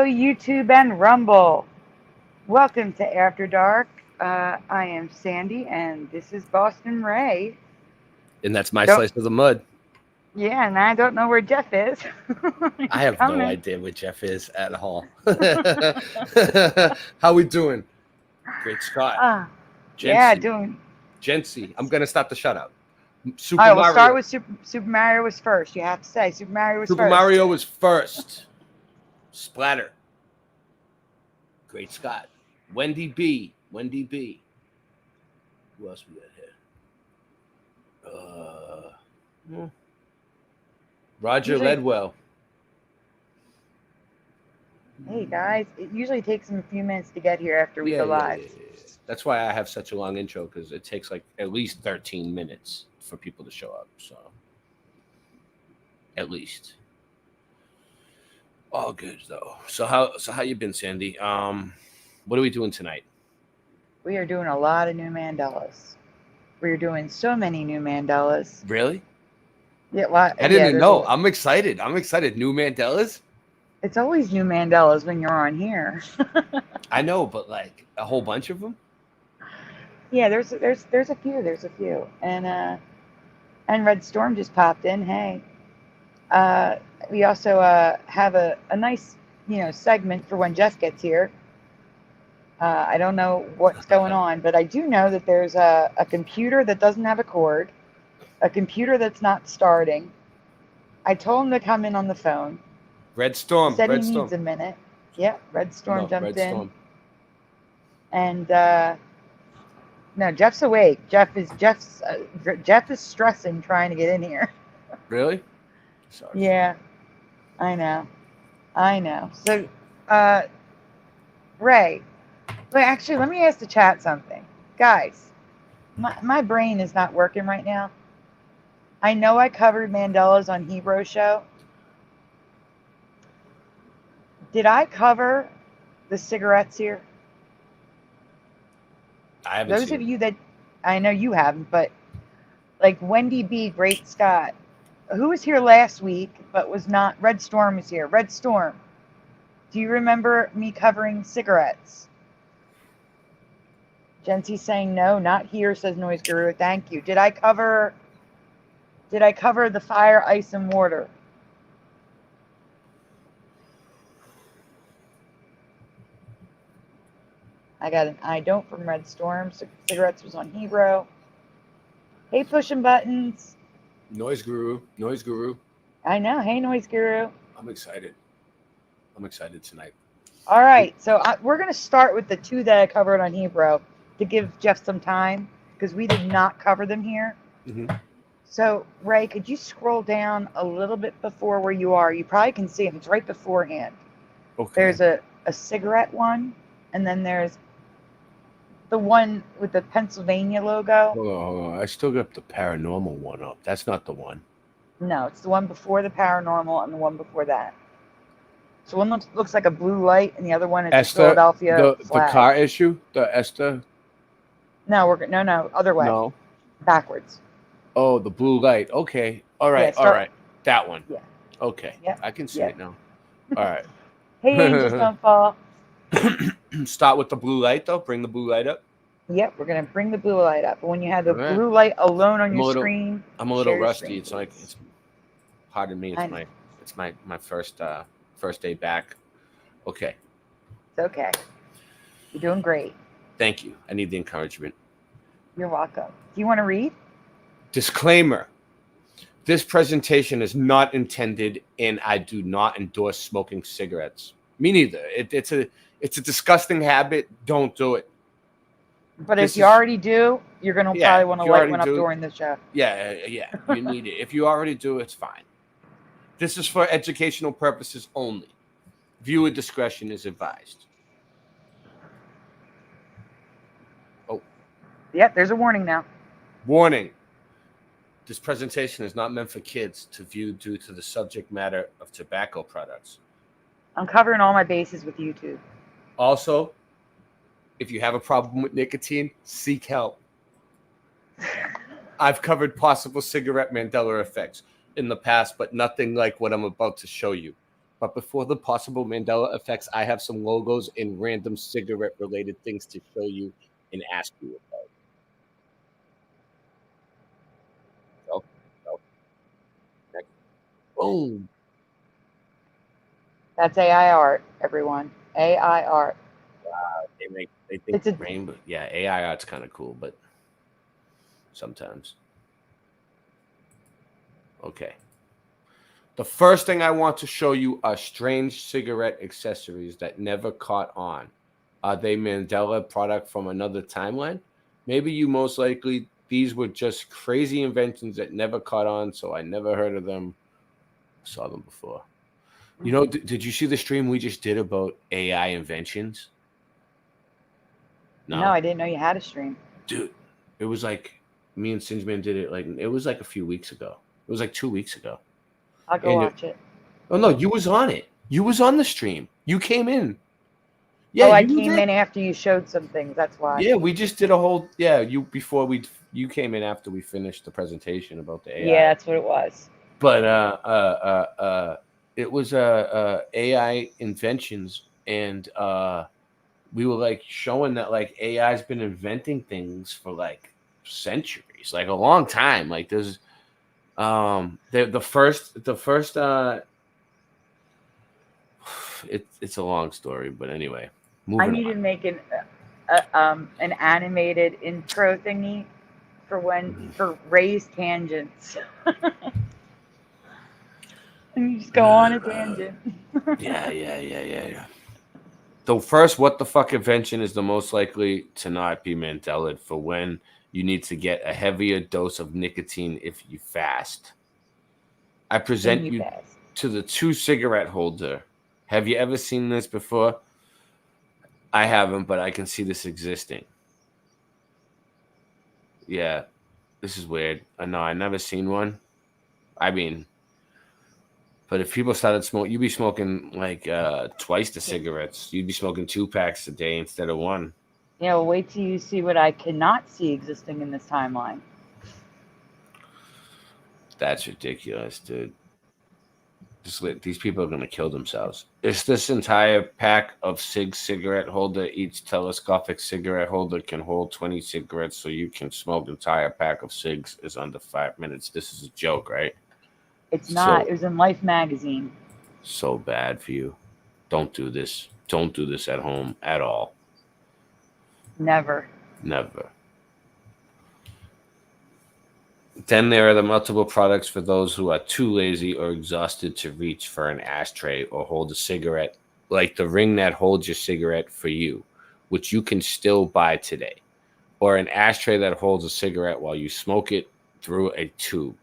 YouTube and Rumble. Welcome to After Dark. I am Sandy, and this is Boston Ray. And that's my slice of the mud. Yeah, and I don't know where Jeff is. I have no idea where Jeff is at all. How we doing? Great Scott. Yeah, doing. Gency. I'm going to stop the shutout. All right, we'll start with Super Mario was first. You have to say Super Mario was first. Super Mario was first. Splatter. Great Scott. Wendy B. Who else we got here? Roger Ledwell. Hey guys, it usually takes them a few minutes to get here after we go live. Yeah. That's why I have such a long intro, because it takes like at least 13 minutes for people to show up. So at least. All good though. So how you been, Sandy? What are we doing tonight? We are doing a lot of new Mandelas. We are doing so many new Mandelas. Really? Yeah, well, I didn't know. I'm excited. New Mandelas? It's always new Mandelas when you're on here. I know, but like a whole bunch of them? Yeah, there's a few. And Red Storm just popped in. Hey. We also have a nice, segment for when Jeff gets here. I don't know what's going on, but I do know that there's a computer that doesn't have a cord, a computer that's not starting. I told him to come in on the phone. Red Storm. He said he needs a minute. Yeah, Red Storm jumped in. Storm. And no, Jeff's awake. Jeff is stressing trying to get in here. Really? Sorry. Yeah, I know. So, Ray, actually, let me ask the chat something. Guys, my brain is not working right now. I know I covered Mandela's on Hebrew Show. Did I cover the cigarettes here? I haven't. Those of you that, I know you haven't, but like Wendy B, Great Scott, who was here last week but was not, Red Storm was here. Red Storm, do you remember me covering cigarettes? Jency's saying no, not here, says Noise Guru. Thank you. Did I cover the fire, ice, and water? I got an I don't from Red Storm. Cigarettes was on Hebrew. Hey, pushing buttons. Noise Guru. I know. Hey, Noise Guru. I'm excited tonight. All right. So we're going to start with the two that I covered on Hebrew to give Jeff some time, because we did not cover them here. Mm-hmm. So, Ray, could you scroll down a little bit before where you are? You probably can see them. It's right beforehand. Okay. There's a cigarette one, and then there's the one with the Pennsylvania logo. Hold on. I still got the paranormal one up. That's not the one. No, it's the one before the paranormal and the one before that. So one looks like a blue light, and the other one is Esther, Philadelphia the flag. car issue? The Esther? No, other way. No. Backwards. Oh, the blue light. Okay. All right. Yeah, all right. That one. Yeah. Okay. Yep. I can see it now. All right. Hey, angels don't fall. Start with the blue light, though. Bring the blue light up. Yep, we're going to bring the blue light up. But when you have the blue light alone on your screen, I'm a little rusty. It's like, pardon me. It's my first day back. Okay. It's okay. You're doing great. Thank you. I need the encouragement. You're welcome. Do you want to read? Disclaimer. This presentation is not intended, and I do not endorse smoking cigarettes. Me neither. It's a disgusting habit. Don't do it. But if you already do, you're going to probably want to light one up during the show. Yeah. You need it. If you already do, it's fine. This is for educational purposes only. Viewer discretion is advised. Oh. Yep, there's a warning now. Warning. This presentation is not meant for kids to view due to the subject matter of tobacco products. I'm covering all my bases with YouTube. Also, if you have a problem with nicotine, seek help. I've covered possible cigarette Mandela effects in the past, but nothing like what I'm about to show you. but before the possible Mandela effects, I have some logos and random cigarette-related things to show you and ask you about. So, next. Boom. That's AI art, everyone. AI art. They think it's rainbow. Yeah, AI art's kind of cool, but sometimes. Okay. The first thing I want to show you are strange cigarette accessories that never caught on. Are they Mandela product from another timeline? Maybe you most likely these were just crazy inventions that never caught on, so I never heard of them. Saw them before. You know, did you see the stream we just did about AI inventions? No, I didn't know you had a stream. Dude, it was like me and Singeman did it it was like a few weeks ago. It was like 2 weeks ago. I'll go watch it. Oh no, you was on it. You was on the stream. You came in. Yeah, I came in after you showed some things. That's why. Yeah, we just did a whole you came in after we finished the presentation about the AI. Yeah, that's what it was. But it was AI inventions, and we were like showing that like AI's been inventing things for like centuries, like a long time. Like there's the first it's a long story, but anyway. I need to make an animated intro thingy for raised tangents. And you just go on a tangent. Yeah. So first, what the fuck invention is the most likely to not be Mandela for when you need to get a heavier dose of nicotine if you fast? I present you to the 2 cigarette holder. Have you ever seen this before? I haven't, but I can see this existing. Yeah, this is weird. No, I never seen one. I mean, but if people started smoking, you'd be smoking like twice the cigarettes. You'd be smoking 2 packs a day instead of 1. Yeah, well, wait till you see what I cannot see existing in this timeline. That's ridiculous, dude. These people are going to kill themselves. Is this entire pack of cigarette holder? Each telescopic cigarette holder can hold 20 cigarettes, so you can smoke entire pack of cigs is under 5 minutes. This is a joke, right? It's not. It was in Life magazine. So bad for you. Don't do this. Don't do this at home at all. Never. Then there are the multiple products for those who are too lazy or exhausted to reach for an ashtray or hold a cigarette, like the ring that holds your cigarette for you, which you can still buy today, or an ashtray that holds a cigarette while you smoke it through a tube.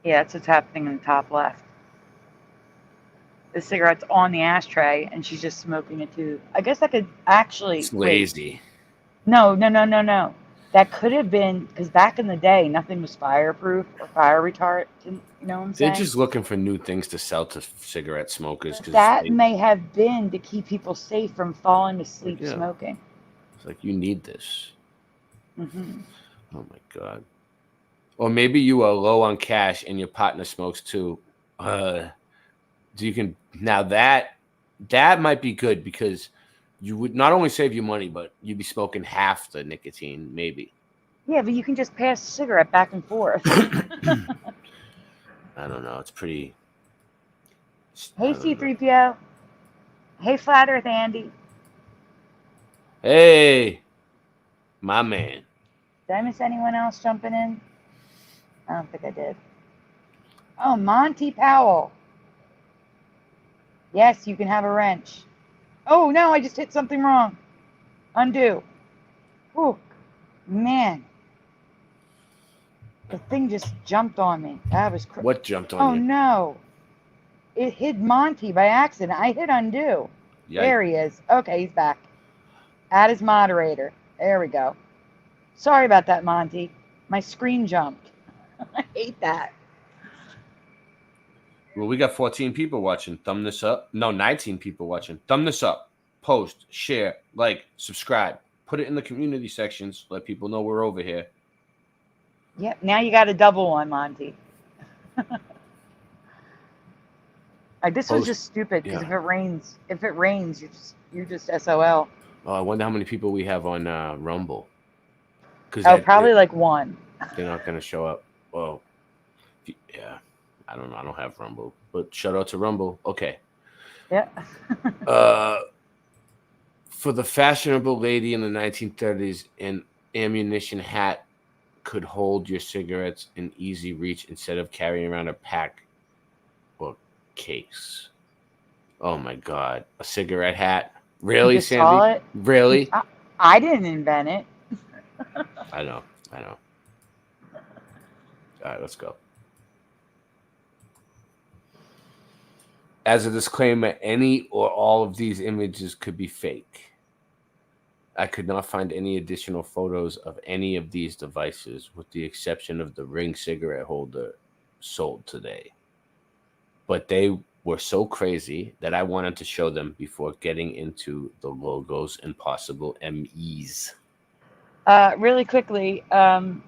Yeah, that's what's happening in the top left. The cigarette's on the ashtray, and she's just smoking a tube. I guess I could actually... It's lazy. No. That could have been, because back in the day, nothing was fireproof or fire retardant. You know what I'm saying? They're just looking for new things to sell to cigarette smokers. That may have been to keep people safe from falling asleep smoking. It's like, you need this. Mm-hmm. Oh, my God. Or maybe you are low on cash and your partner smokes too. You can now that might be good because you would not only save you money, but you'd be smoking half the nicotine, maybe. Yeah, but you can just pass the cigarette back and forth. I don't know. It's pretty. Hey, C3PO. Hey, Flat Earth Andy. Hey, my man. Did I miss anyone else jumping in? I don't think I did. Oh, Monty Powell. Yes, you can have a wrench. Oh, no, I just hit something wrong. Undo. Ooh, man. The thing just jumped on me. That was crazy. What jumped on you? Oh, no. It hit Monty by accident. I hit undo. Yikes. There he is. Okay, he's back. Add as moderator. There we go. Sorry about that, Monty. My screen jumped. I hate that. Well, we got 14 people watching. Thumb this up. No, 19 people watching. Thumb this up. Post, share, like, subscribe. Put it in the community sections. Let people know we're over here. Yep. Now you got a double one, Monty. Like this was just stupid because if it rains, you're just SOL. Oh, I wonder how many people we have on Rumble. Oh, probably like one. They're not going to show up. Well, yeah, I don't know. I don't have Rumble, but shout out to Rumble. Okay. Yeah. For the fashionable lady in the 1930s, an ammunition hat could hold your cigarettes in easy reach instead of carrying around a pack or case. Oh my God. A cigarette hat? Really, Sandy? Saw it? Really? I didn't invent it. I know. All right, let's go. As a disclaimer, any or all of these images could be fake. I could not find any additional photos of any of these devices, with the exception of the Ring cigarette holder sold today. But they were so crazy that I wanted to show them before getting into the logos and possible MEs. Really quickly, wait,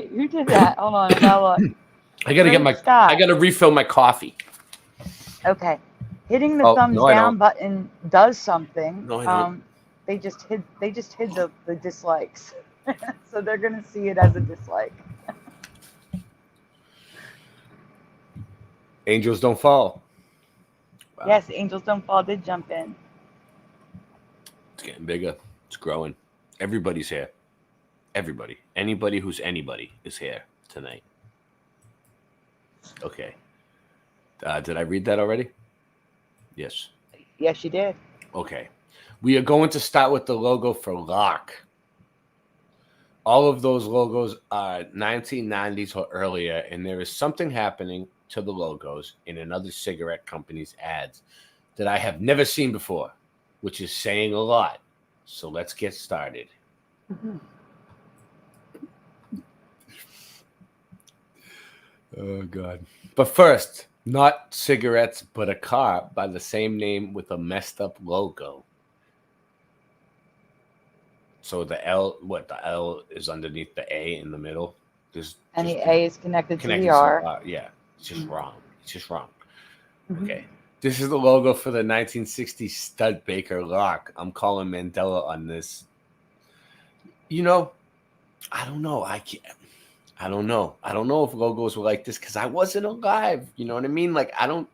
who did that? Hold on, I gotta look. I gotta refill my coffee. Okay. Hitting the thumbs down button does something. No, I don't. They just hid the dislikes. So they're gonna see it as a dislike. Angels don't fall. Wow. Yes, Angels Don't Fall did jump in. It's getting bigger. It's growing. Everybody's here. Everybody. Anybody who's anybody is here tonight. Okay. Did I read that already? Yes. Yes, you did. Okay. We are going to start with the logo for Lark. All of those logos are 1990s or earlier, and there is something happening to the logos in another cigarette company's ads that I have never seen before, which is saying a lot. So let's get started. Mm-hmm. Oh, God. But first, not cigarettes, but a car by the same name with a messed up logo. So the L is underneath the A in the middle. And the A is connected to the R. Yeah, it's just wrong. It's just wrong. Mm-hmm. Okay. This is the logo for the 1960 Studebaker Lark. I'm calling Mandela on this. You know, I don't know. I don't know. I don't know if logos were like this because I wasn't alive. You know what I mean? Like, I don't.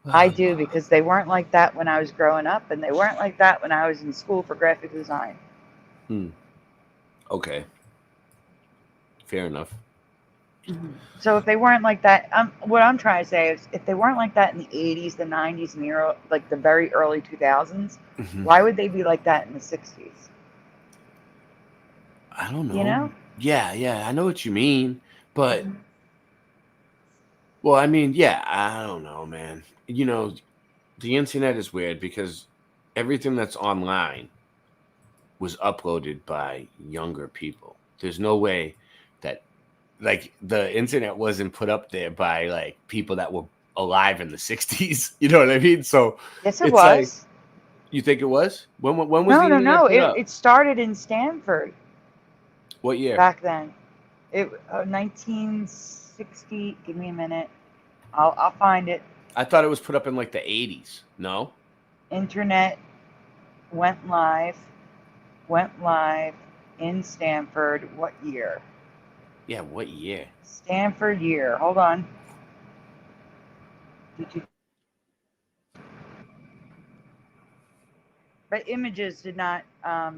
I do, because they weren't like that when I was growing up, and they weren't like that when I was in school for graphic design. Okay. Fair enough. Mm-hmm. So if they weren't like that, what I'm trying to say is, if they weren't like that in the 80s, the 90s, and the very early 2000s, why would they be like that in the 60s? I don't know. You know? Yeah, I know what you mean, but well, I mean, yeah, I don't know, man. You know, the internet is weird because everything that's online was uploaded by younger people. There's no way that, like, the internet wasn't put up there by, like, people that were alive in the 60s. You know what I mean? So yes, it was. Like, you think it was? When was the internet put up? It started in Stanford. What year? Back then. 1960. Give me a minute. I'll find it. I thought it was put up in like the 80s. No? Internet went live in Stanford. What year? Yeah, what year? Stanford year. Hold on. But images did not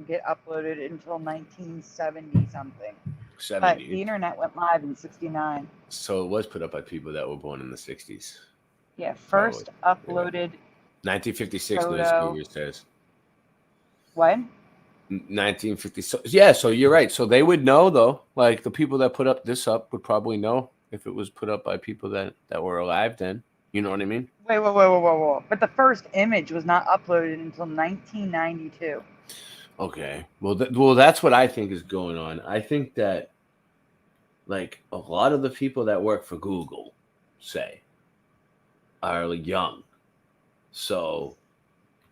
get uploaded until 1970 something. 70. But the internet went live in 69. So it was put up by people that were born in the 60s. Yeah, first uploaded. 1956, News Guru says. What? 1950. So, yeah, so you're right. So they would know, though. Like, the people that put up this would probably know if it was put up by people that were alive then. You know what I mean? Wait. But the first image was not uploaded until 1992. Okay. Well, that's what I think is going on. I think that, like, a lot of the people that work for Google, say, are young. So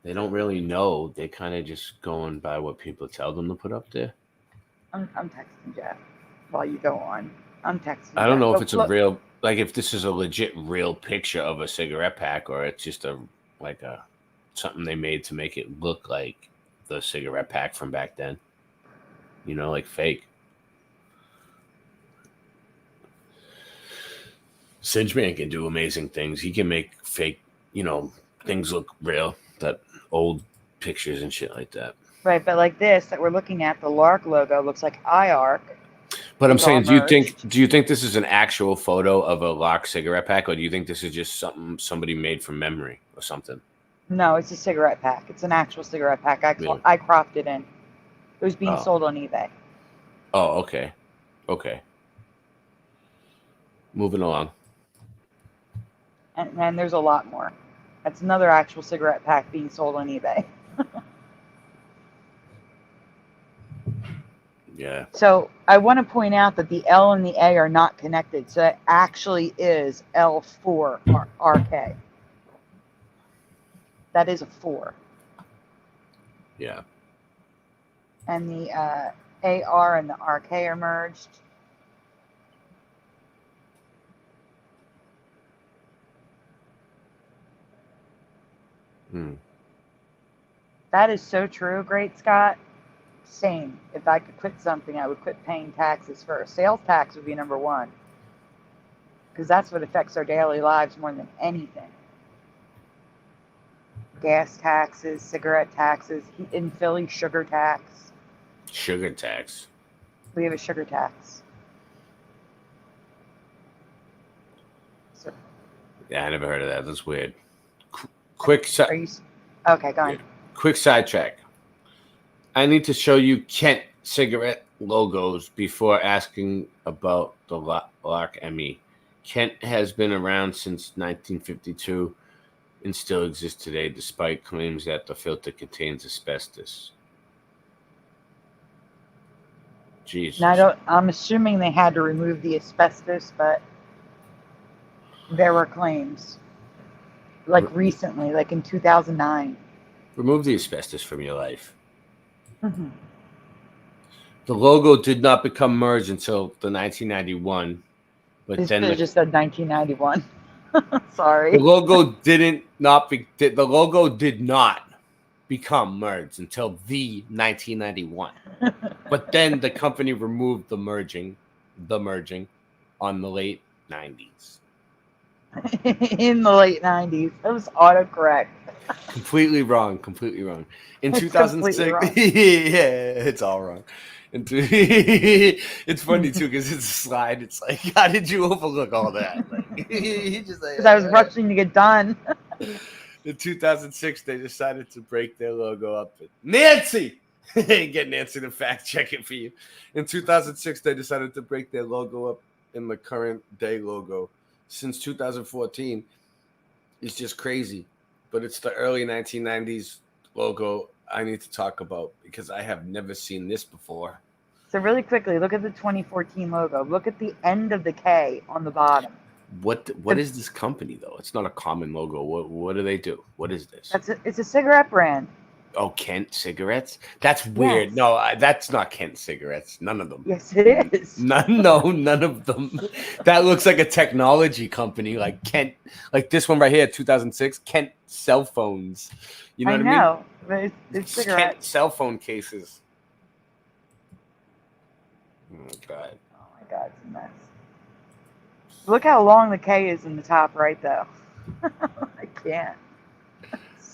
they don't really know. They kind of just going by what people tell them to put up there. I'm texting Jeff while you go on. I'm texting I don't know if it's a real like if this is a legit real picture of a cigarette pack, or it's just a something they made to make it look like the cigarette pack from back then. You know, like fake. Singe Man can do amazing things. He can make fake, things look real. That old pictures and shit like that. Right, but like this that we're looking at, the Lark logo looks like IARC. But I'm saying, do you think this is an actual photo of a Lark cigarette pack, or do you think this is just something somebody made from memory or something? No, it's a cigarette pack. It's an actual cigarette pack. I cropped it in. It was being sold on eBay. Oh, okay. Okay. Moving along. And there's a lot more. That's another actual cigarette pack being sold on eBay. Yeah. So I want to point out that the L and the A are not connected. So it actually is L4 RK. That is a 4. Yeah. And the AR and the RK are merged. That is so true, Great Scott. Same. If I could quit something, I would quit paying taxes first. Sales tax would be number 1. Because that's what affects our daily lives more than anything. Gas taxes, cigarette taxes, in Philly, sugar tax. Sugar tax? We have a sugar tax. So, yeah, I never heard of that. That's weird. Quick okay, go on. Quick sidetrack. I need to show you Kent cigarette logos before asking about the Lark ME. Kent has been around since 1952 and still exists today, despite claims that the filter contains asbestos. Jesus. Now, I'm assuming they had to remove the asbestos, but there were claims, like recently, like in 2009. Remove the asbestos from your life. Mm-hmm. The logo did not become merged until the 1991. But this then just said 1991. Sorry. The logo did not become merged until the 1991. But then the company removed the merging on the late 90s. In the late 90s. That was autocorrect. Completely wrong. In 2006, wrong. Yeah, it's all wrong. It's funny too because it's a slide. It's like, how did you overlook all that? Because I was rushing to get done. In 2006, they decided to break their logo up. Nancy, get Nancy to fact check it for you. In 2006, they decided to break their logo up in the current day logo. Since 2014, it's just crazy. But it's the early 1990s logo I need to talk about because I have never seen this before. So really quickly, look at the 2014 logo. Look at the end of the K on the bottom. What is this company though? It's not a common logo. What do they do? What is this? It's a cigarette brand. Oh, Kent cigarettes? That's weird. Yes. No, that's not Kent cigarettes. None of them. Yes, it is. None of them. That looks like a technology company, like Kent, like this one right here, 2006, Kent cell phones. You know what I mean? But it's cigarettes. Kent cell phone cases. Oh God. Oh my God, it's a mess. Look how long the K is in the top right, though. I can't.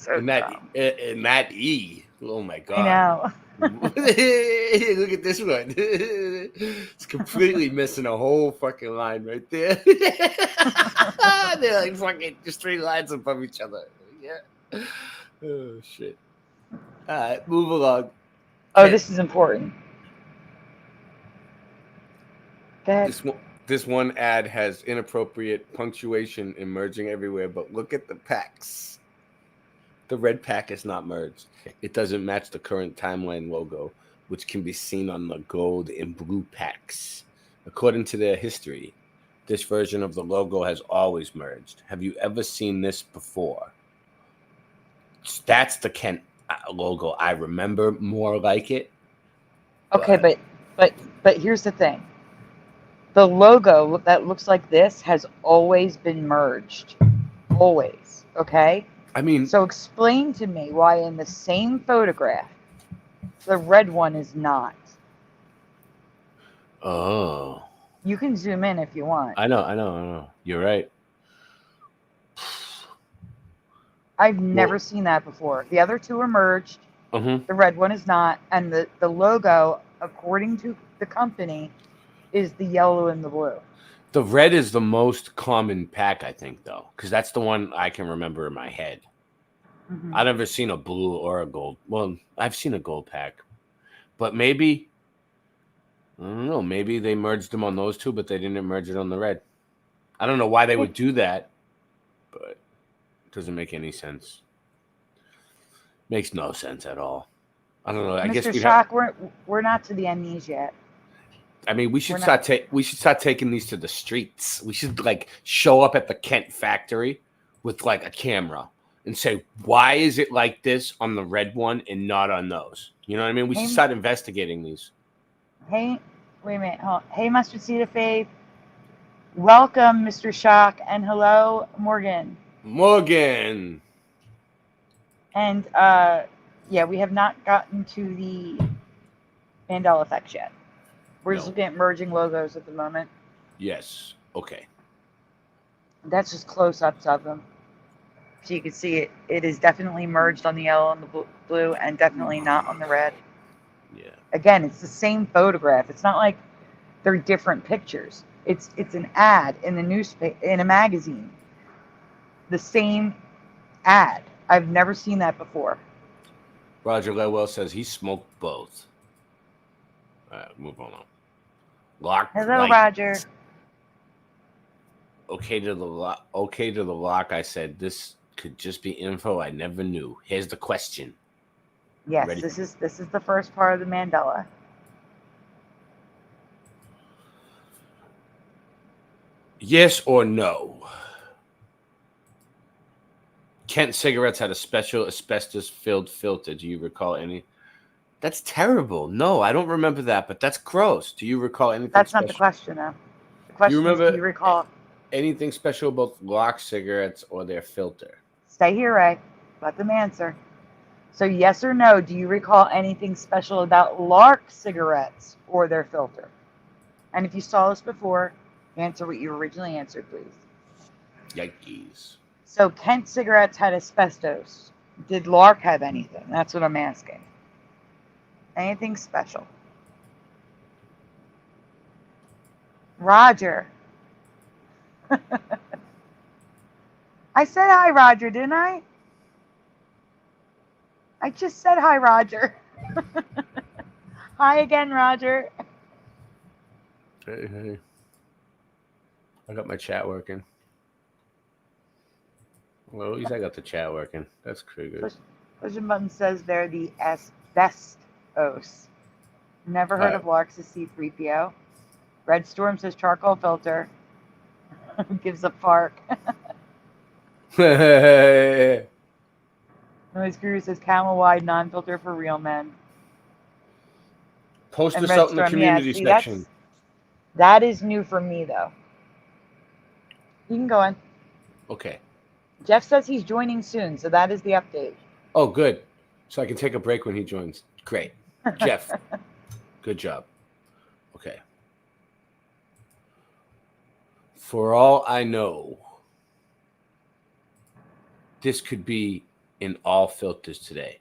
And that E. Oh my God. I know. Look at this one. It's completely missing a whole fucking line right there. They're like fucking just 3 lines above each other. Yeah. Oh shit. All right, move along. Oh, this is important. This one ad has inappropriate punctuation and merging everywhere, but look at the packs. The red pack is not merged. It doesn't match the current timeline logo, which can be seen on the gold and blue packs. According to their history, this version of the logo has always merged. Have you ever seen this before? That's the Kent logo. I remember more like it. Okay, but here's the thing. The logo that looks like this has always been merged. Always. Okay? I mean, So explain to me why in the same photograph, the red one is not. oh, You can zoom in if you want. I know. You're right. I've never seen that before. The other two are merged. Uh-huh. The red one is not. And the logo, according to the company, is the yellow and the blue. The red is the most common pack, I think, though, because that's the one I can remember in my head. Mm-hmm. I've never seen a blue or a gold. Well, I've seen a gold pack, but maybe, I don't know, maybe they merged them on those two, but they didn't merge it on the red. I don't know why they would do that, but it doesn't make any sense. Makes no sense at all. I don't know. I guess Mr. Shock, we're not to the end's yet. I mean, we should start taking these to the streets. We should like show up at the Kent factory with like a camera and say, why is it like this on the red one and not on those? You know what I mean? We should start investigating these. Hey, wait a minute. Hey, Mustard Seed of Faith. Welcome, Mr. Shock, and hello, Morgan. Morgan. And yeah, we have not gotten to the Mandela effects yet. We're just looking at merging logos at the moment. Yes. Okay. That's just close-ups of them. So you can see it. It is definitely merged on the yellow and the blue, and definitely not on the red. Yeah. Again, it's the same photograph. It's not like they're different pictures. It's an ad in the newspaper, in a magazine. The same ad. I've never seen that before. Roger Lewell says he smoked both. All right, move on. Lark. Hello, Roger. Okay to the lock. I said this could just be info I never knew. Here's the question. Yes, this is the first part of the Mandela. Yes or no? Kent cigarettes had a special asbestos-filled filter. Do you recall any? That's terrible. No, I don't remember that, but that's gross. Do you recall anything That's special? not the question, though. The question is, do you recall anything special about Lark cigarettes or their filter? Stay here, Ray. Let them answer. So yes or no, do you recall anything special about Lark cigarettes or their filter? And if you saw this before, answer what you originally answered, please. Yikes. So Kent cigarettes had asbestos. Did Lark have anything? That's what I'm asking. Anything special? Roger. I said hi, Roger, didn't I? I just said hi, Roger. Hi again, Roger. Hey. I got my chat working. Well, at least I got the chat working. That's pretty good. Pushing button says they're the asbestos. Never heard of Lark's C3PO. Red Storm says charcoal filter. Gives a park. Noise Guru says camel wide non-filter for real men. Post this out in the community section. That is new for me, though. You can go in. Okay. Jeff says he's joining soon, so that is the update. Oh, good. So I can take a break when he joins. Great. Jeff, good job. Okay. For all I know, this could be in all filters today,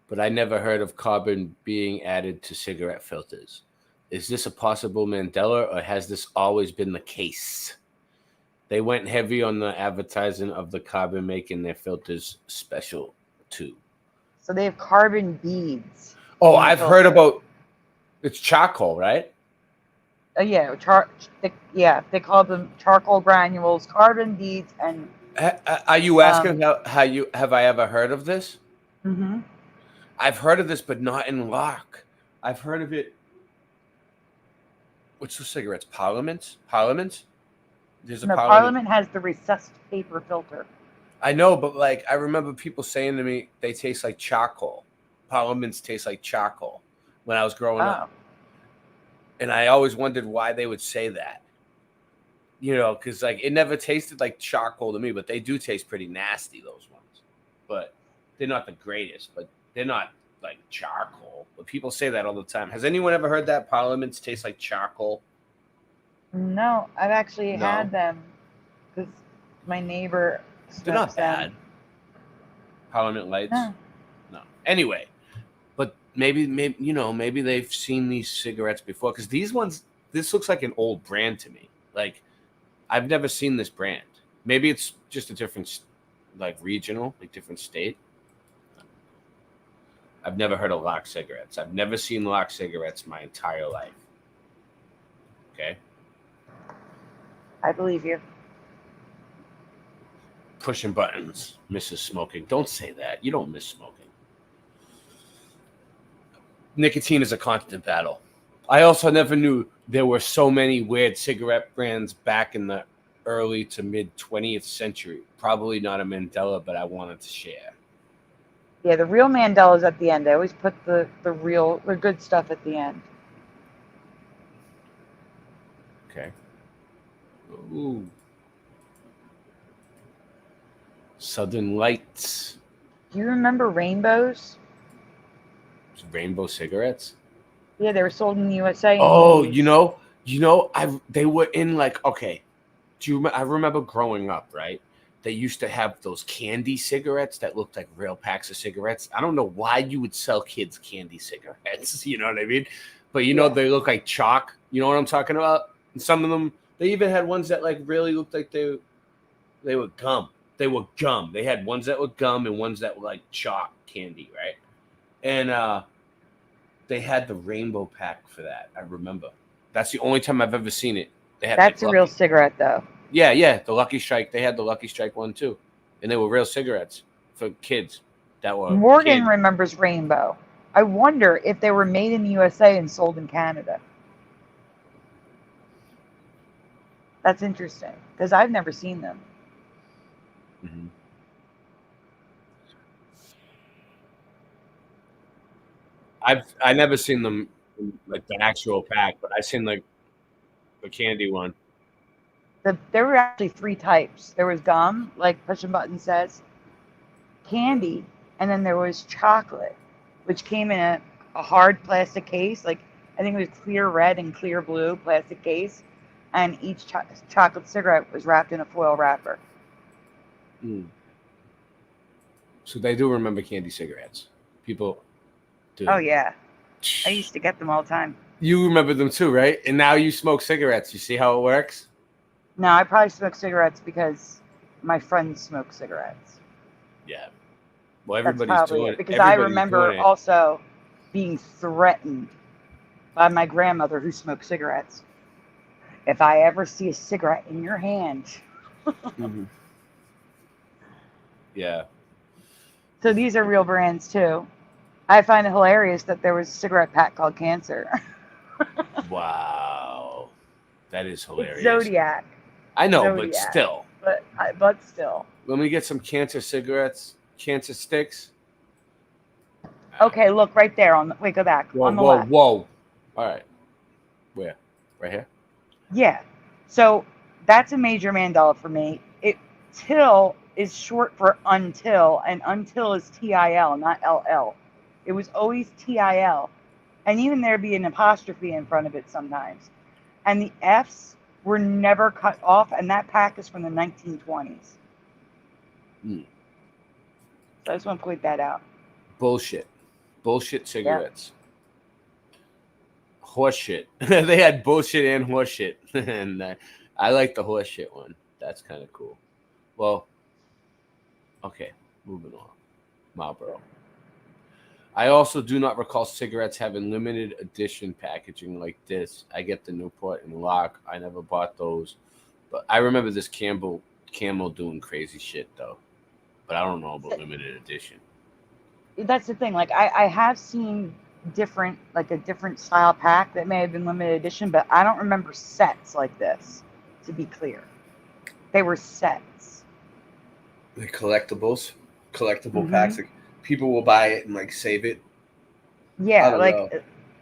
but I never heard of carbon being added to cigarette filters. Is this a possible Mandela, or has this always been the case? They went heavy on the advertising of the carbon, making their filters special too. So they have carbon beads. Oh, I've heard about. It's charcoal, right? Yeah, they call them charcoal granules, carbon beads, and. Are you asking how you have I ever heard of this? Mm-hmm. I've heard of this, but not in Lark. I've heard of it. What's the cigarettes? Parliament? There's a Parliament has the recessed paper filter. I know, but like I remember people saying to me they taste like charcoal. Parliaments taste like charcoal when I was growing up. And I always wondered why they would say that. You know, because like it never tasted like charcoal to me, but they do taste pretty nasty, those ones. But they're not the greatest, but they're not like charcoal. But people say that all the time. Has anyone ever heard that Parliaments taste like charcoal? No, I've actually No. had them because my neighbor They're not smokes them. bad. Parliament Lights? No. No. Anyway, but maybe maybe they've seen these cigarettes before, because these ones, this looks like an old brand to me. Like, I've never seen this brand. Maybe it's just a different, like, regional, like different state. I've never heard of Lark cigarettes. I've never seen Lark cigarettes my entire life. Okay? I believe you. Pushing buttons, misses smoking. Don't say that. You don't miss smoking. Nicotine is a constant battle. I also never knew there were so many weird cigarette brands back in the early to mid 20th century. Probably not a Mandela, but I wanted to share. Yeah, the real Mandela's at the end. I always put the good stuff at the end. Okay. Ooh. Southern Lights. Do you remember rainbows? Rainbow cigarettes? Yeah, they were sold in the USA. Oh, they were in like, okay. I remember growing up, right? They used to have those candy cigarettes that looked like real packs of cigarettes. I don't know why you would sell kids candy cigarettes. You know what I mean? But they look like chalk. You know what I'm talking about? And some of them, they even had ones that like really looked like they were gum. They were gum. They had ones that were gum and ones that were like chalk candy, right? And they had the rainbow pack for that. I remember. That's the only time I've ever seen it. They had That's a real cigarette, though. Yeah. The Lucky Strike. They had the Lucky Strike one too, and they were real cigarettes for kids. That were Morgan remembers rainbow. I wonder if they were made in the USA and sold in Canada. That's interesting because I've never seen them. Mm-hmm. I never seen them like the actual pack, but I seen like the candy one. There were actually 3 types. There was gum, like Pushing Button says, candy, and then there was chocolate, which came in a hard plastic case. Like I think it was clear red and clear blue plastic case, and each chocolate cigarette was wrapped in a foil wrapper. Mm. So they do remember candy cigarettes. People do. Oh yeah, I used to get them all the time. You remember them too, right? And now you smoke cigarettes. You see how it works? No, I probably smoke cigarettes because my friends smoke cigarettes. Yeah. Well, everybody's doing it. Because I remember also being threatened by my grandmother who smoked cigarettes. If I ever see a cigarette in your hand. Mm-hmm. Yeah. So these are real brands too. I find it hilarious that there was a cigarette pack called Cancer. Wow. That is hilarious. It's Zodiac. I know, Zodiac. But still. Let me get some Cancer cigarettes, Cancer sticks. Okay, look right there wait, go back. On the left. Whoa. All right. Where? Right here? Yeah. So that's a major Mandela for me. Till is short for until, and until is TIL, not LL. It was always TIL. And even there'd be an apostrophe in front of it sometimes. And the F's were never cut off, and that pack is from the 1920s. Mm. So I just want to point that out. Bullshit cigarettes. Yeah. Horseshit. They had bullshit and horseshit. And I like the horseshit one. That's kind of cool. Well, okay, moving on. Marlboro. I also do not recall cigarettes having limited edition packaging like this. I get the Newport and Lark. I never bought those. But I remember this Camel doing crazy shit, though. But I don't know about limited edition. That's the thing. Like, I have seen a different style pack that may have been limited edition, but I don't remember sets like this, to be clear. They were sets. The collectible packs. Like, people will buy it and like save it. Yeah,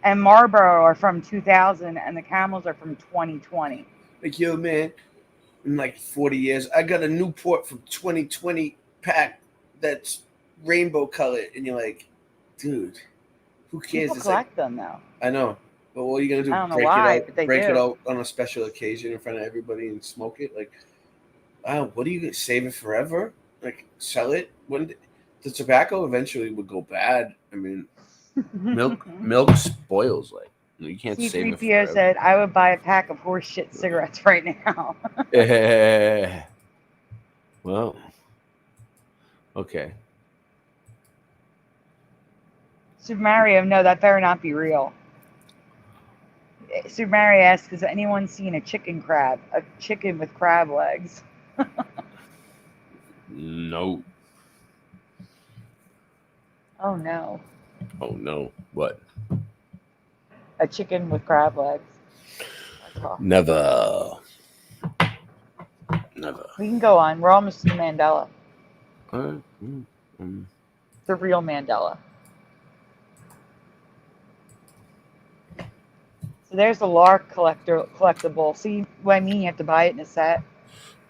and Marlboro are from 2000 and the Camels are from 2020. Like, yo, man, in like 40 years. I got a Newport from 2020 pack that's rainbow colored, and you're like, dude, who cares? People It's collect like, them though. I know, but what are you gonna do? I don't know why, but they break it do. out on a special occasion in front of everybody and smoke it? Like, what are you gonna save it forever? Like, sell it? When the tobacco eventually would go bad. I mean, milk spoils. Like, you can't save it C3PO forever. said, I would buy a pack of horse shit cigarettes right now. Well, okay. Super Mario, no, that better not be real. Super Mario asks, has anyone seen a chicken crab? A chicken with crab legs? No. Oh no. Oh no. What? A chicken with crab legs. Never. Never. We can go on. We're almost to the Mandela. The real Mandela. So there's the Lark collectible. See what I mean? You have to buy it in a set.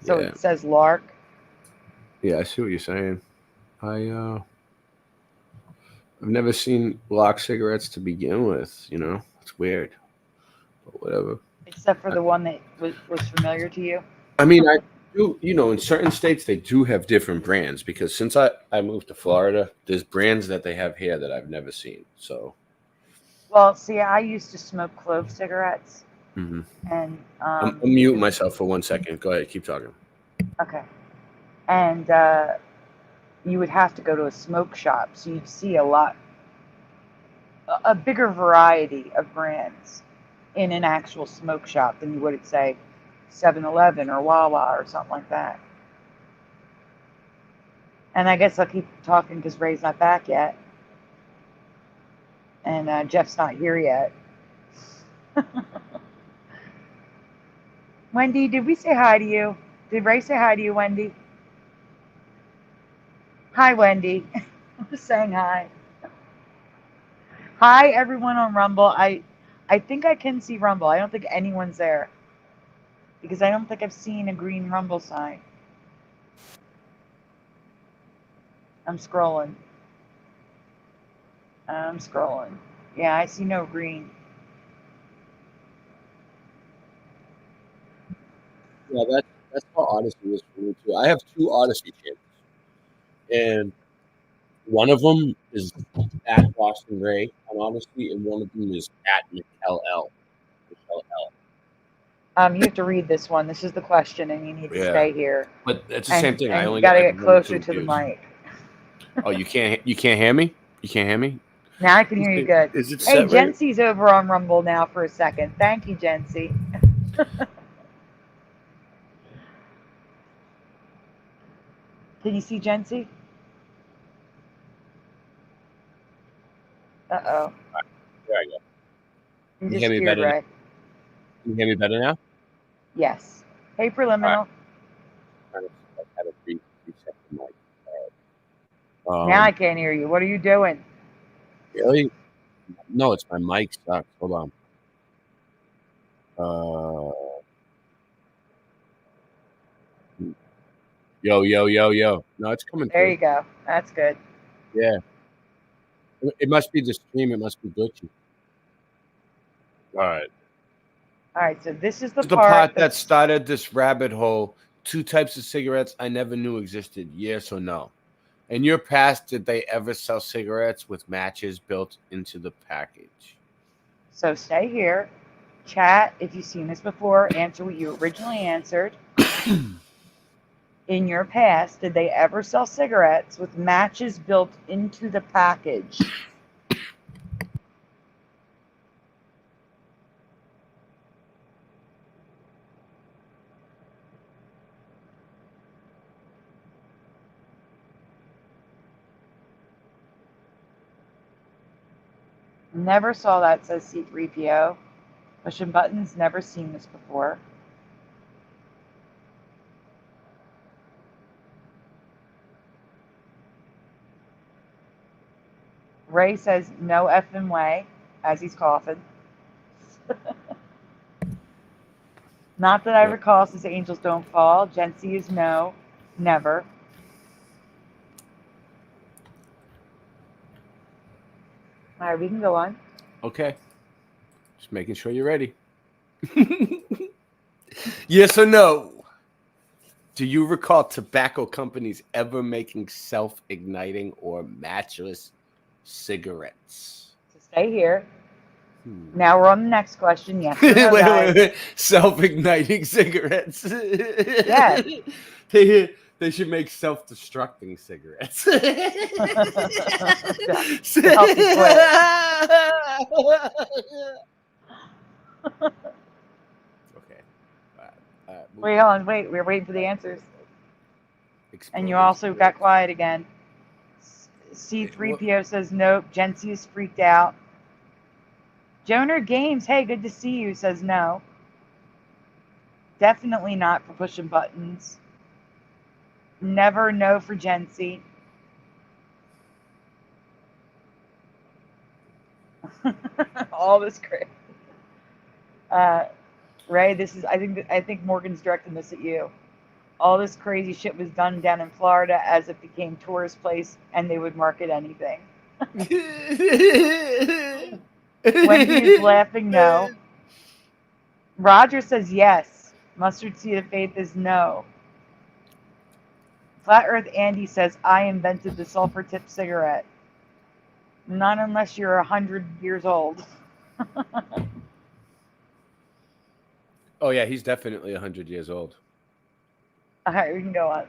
So it says Lark. Yeah, I see what you're saying. I've never seen Lark cigarettes to begin with. You know, it's weird, but whatever. Except for the one that was familiar to you. I mean, I do. You know, in certain states they do have different brands because since I moved to Florida, there's brands that they have here that I've never seen. So. Well, see, I used to smoke clove cigarettes, Mm-hmm. and I'm muting myself for 1 second. Go ahead, keep talking. Okay, and you would have to go to a smoke shop, so you'd see a bigger variety of brands in an actual smoke shop than you would at, say, 7-Eleven or Wawa or something like that. And I guess I'll keep talking because Ray's not back yet. And Jeff's not here yet. Wendy, did we say hi to you? Did Ray say hi to you, Wendy? Hi, Wendy. I'm just saying hi. Hi, everyone on Rumble. I think I can see Rumble. I don't think anyone's there because I don't think I've seen a green Rumble sign. I'm scrolling. Yeah, I see no green. Yeah, that's how Odyssey is for me too. I have 2 Odyssey channels, and one of them is at Boston Ray on Odyssey, and one of them is at Mikel L. You have to read this one. This is the question, and you need to stay here. But it's the same thing. I And only you gotta got get closer to the mic. Oh, you can't hear me? You can't hear me? Now I can hear you good. Is it Hey, set right? Jency's over on Rumble now for a second. Thank you, Jency. Can you see Jency? Uh-oh. There I go. You Can just you hear me better? Ray. Can you hear me better now? Yes. Hey, Preliminal. I had a reset the mic. Now I can't hear you. What are you doing? Really? No, it's my mic sucks. Hold on. Yo. No, it's coming There through. you go. That's good. Yeah. It must be the stream. It must be glitchy. All right, so this is the part that started this rabbit hole. 2 types of cigarettes I never knew existed. Yes or no? In your past, did they ever sell cigarettes with matches built into the package? So stay here. Chat, if you've seen this before, answer what you originally answered. In your past, did they ever sell cigarettes with matches built into the package? Never saw that, says C3PO. Pushing buttons, never seen this before. Ray says no effing way as he's coughing. Not that I Yep. recall, says Angels Don't Fall. Jency is no, never. All right, we can go on. Okay. Just making sure you're ready. Yes or no? Do you recall tobacco companies ever making self-igniting or matchless cigarettes? So stay here. Now we're on the next question. Yes or no, guys? wait. Self-igniting cigarettes. Yes. They should make self-destructing cigarettes. Healthy split. Okay. Wait, hold on. Wait, we're waiting for the answers. Explode, And you also explode. got quiet again. C3PO says nope. Jency is freaked out. Joner Games, hey, good to see you, says no. Definitely not for pushing buttons. Never no for Jency. All this crazy. Ray, this is I think Morgan's directing this at you. All this crazy shit was done down in Florida as it became tourist place and they would market anything. Wendy's laughing no. Roger says yes. Mustard Seed of Faith is no. Flat Earth Andy says I invented the sulfur tip cigarette. Not unless you're 100 years old. Oh yeah, he's definitely 100 years old. All right, we can go on.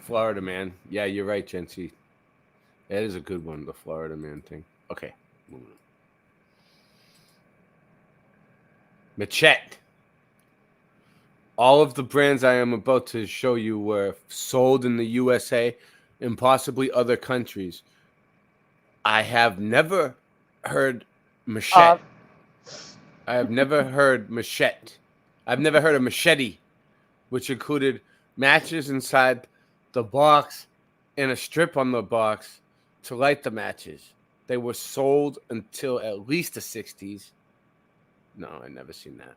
Florida man. Yeah, you're right, Jency. That is a good one, the Florida man thing. Okay, moving on. Machete. All of the brands I am about to show you were sold in the USA and possibly other countries. I have never heard machete. I have never heard machete. I've never heard of machete, which included matches inside the box and a strip on the box to light the matches. They were sold until at least the 60s. No, I never seen that.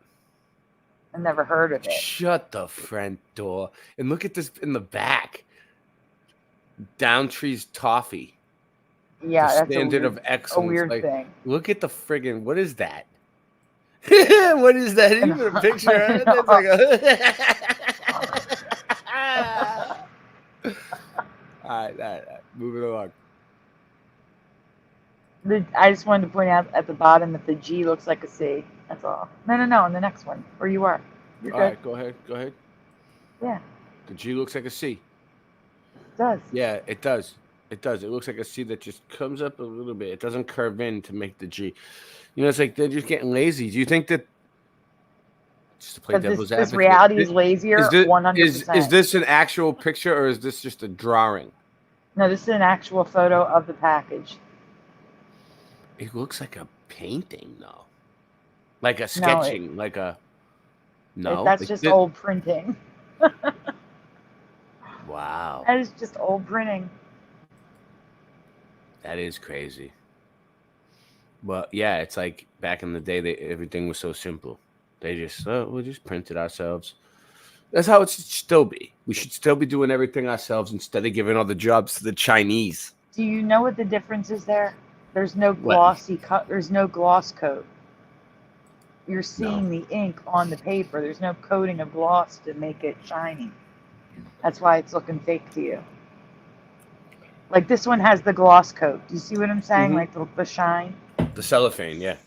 I never heard of it. Shut the front door. And look at this in the back. Downtree's Toffee. Yeah, the that's standard of excellence. a weird like, thing. Look at the friggin', what is that? What is that? You put a picture of it? That's like all right. Moving along. I just wanted to point out at the bottom that the G looks like a C. That's all. No, on the next one. Where you are. You're All good. right, go ahead. Yeah. The G looks like a C. It does. Yeah, it does. It looks like a C that just comes up a little bit. It doesn't curve in to make the G. You know, it's like they're just getting lazy. Do you think that, just to play devil's advocate, this reality is lazier, 100%. Is this an actual picture or is this just a drawing? No, this is an actual photo of the package. It looks like a painting, though. Like a sketching, That's just old printing. Wow. That is just old printing. That is crazy. Well, yeah, it's like back in the day, everything was so simple. They just, we'll just print it ourselves. That's how it should still be. We should still be doing everything ourselves instead of giving all the jobs to the Chinese. Do you know what the difference is there? There's no glossy there's no gloss coat. You're seeing the ink on the paper. There's no coating of gloss to make it shiny. That's why it's looking fake to you. Like this one has the gloss coat. Do you see what I'm saying? Mm-hmm. Like the shine. The cellophane, yeah.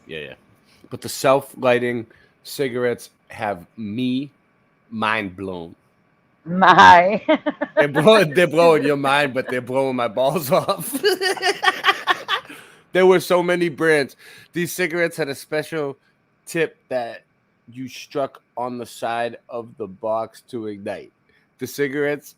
But the self-lighting cigarettes have me mind blown. My. They're blowing your mind, but they're blowing my balls off. There were so many brands. These cigarettes had a special tip that you struck on the side of the box to ignite. The cigarettes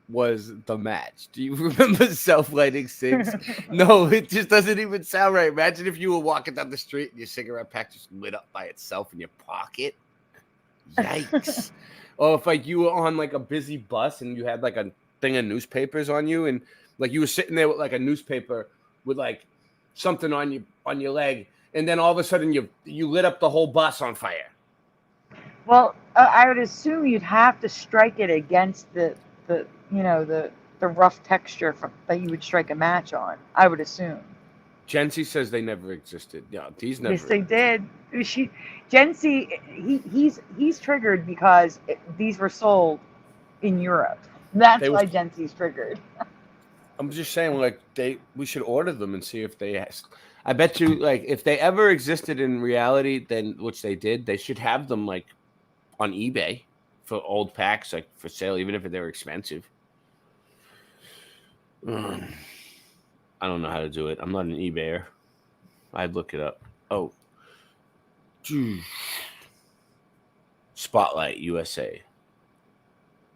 was the match. Do you remember self-lighting cigs? No, it just doesn't even sound right. Imagine if you were walking down the street and your cigarette pack just lit up by itself in your pocket. Yikes. Or if like you were on like a busy bus and you had like a thing of newspapers on you and like you were sitting there with like a newspaper with like something on your leg and then all of a sudden you lit up the whole bus on fire. Well, I would assume you'd have to strike it against the the rough texture that you would strike a match on. I would assume. Jency says they never existed. Yeah, these Yes, never they existed. did. Gen Z, he's triggered because these were sold in Europe. They That's was. why Gen Z's triggered. I'm just saying, like we should order them and see if they. I bet you, like, if they ever existed in reality, then which they did, they should have them like on eBay for old packs, like for sale, even if they're expensive. I don't know how to do it. I'm not an eBayer. I'd look it up. Oh, Spotlight USA.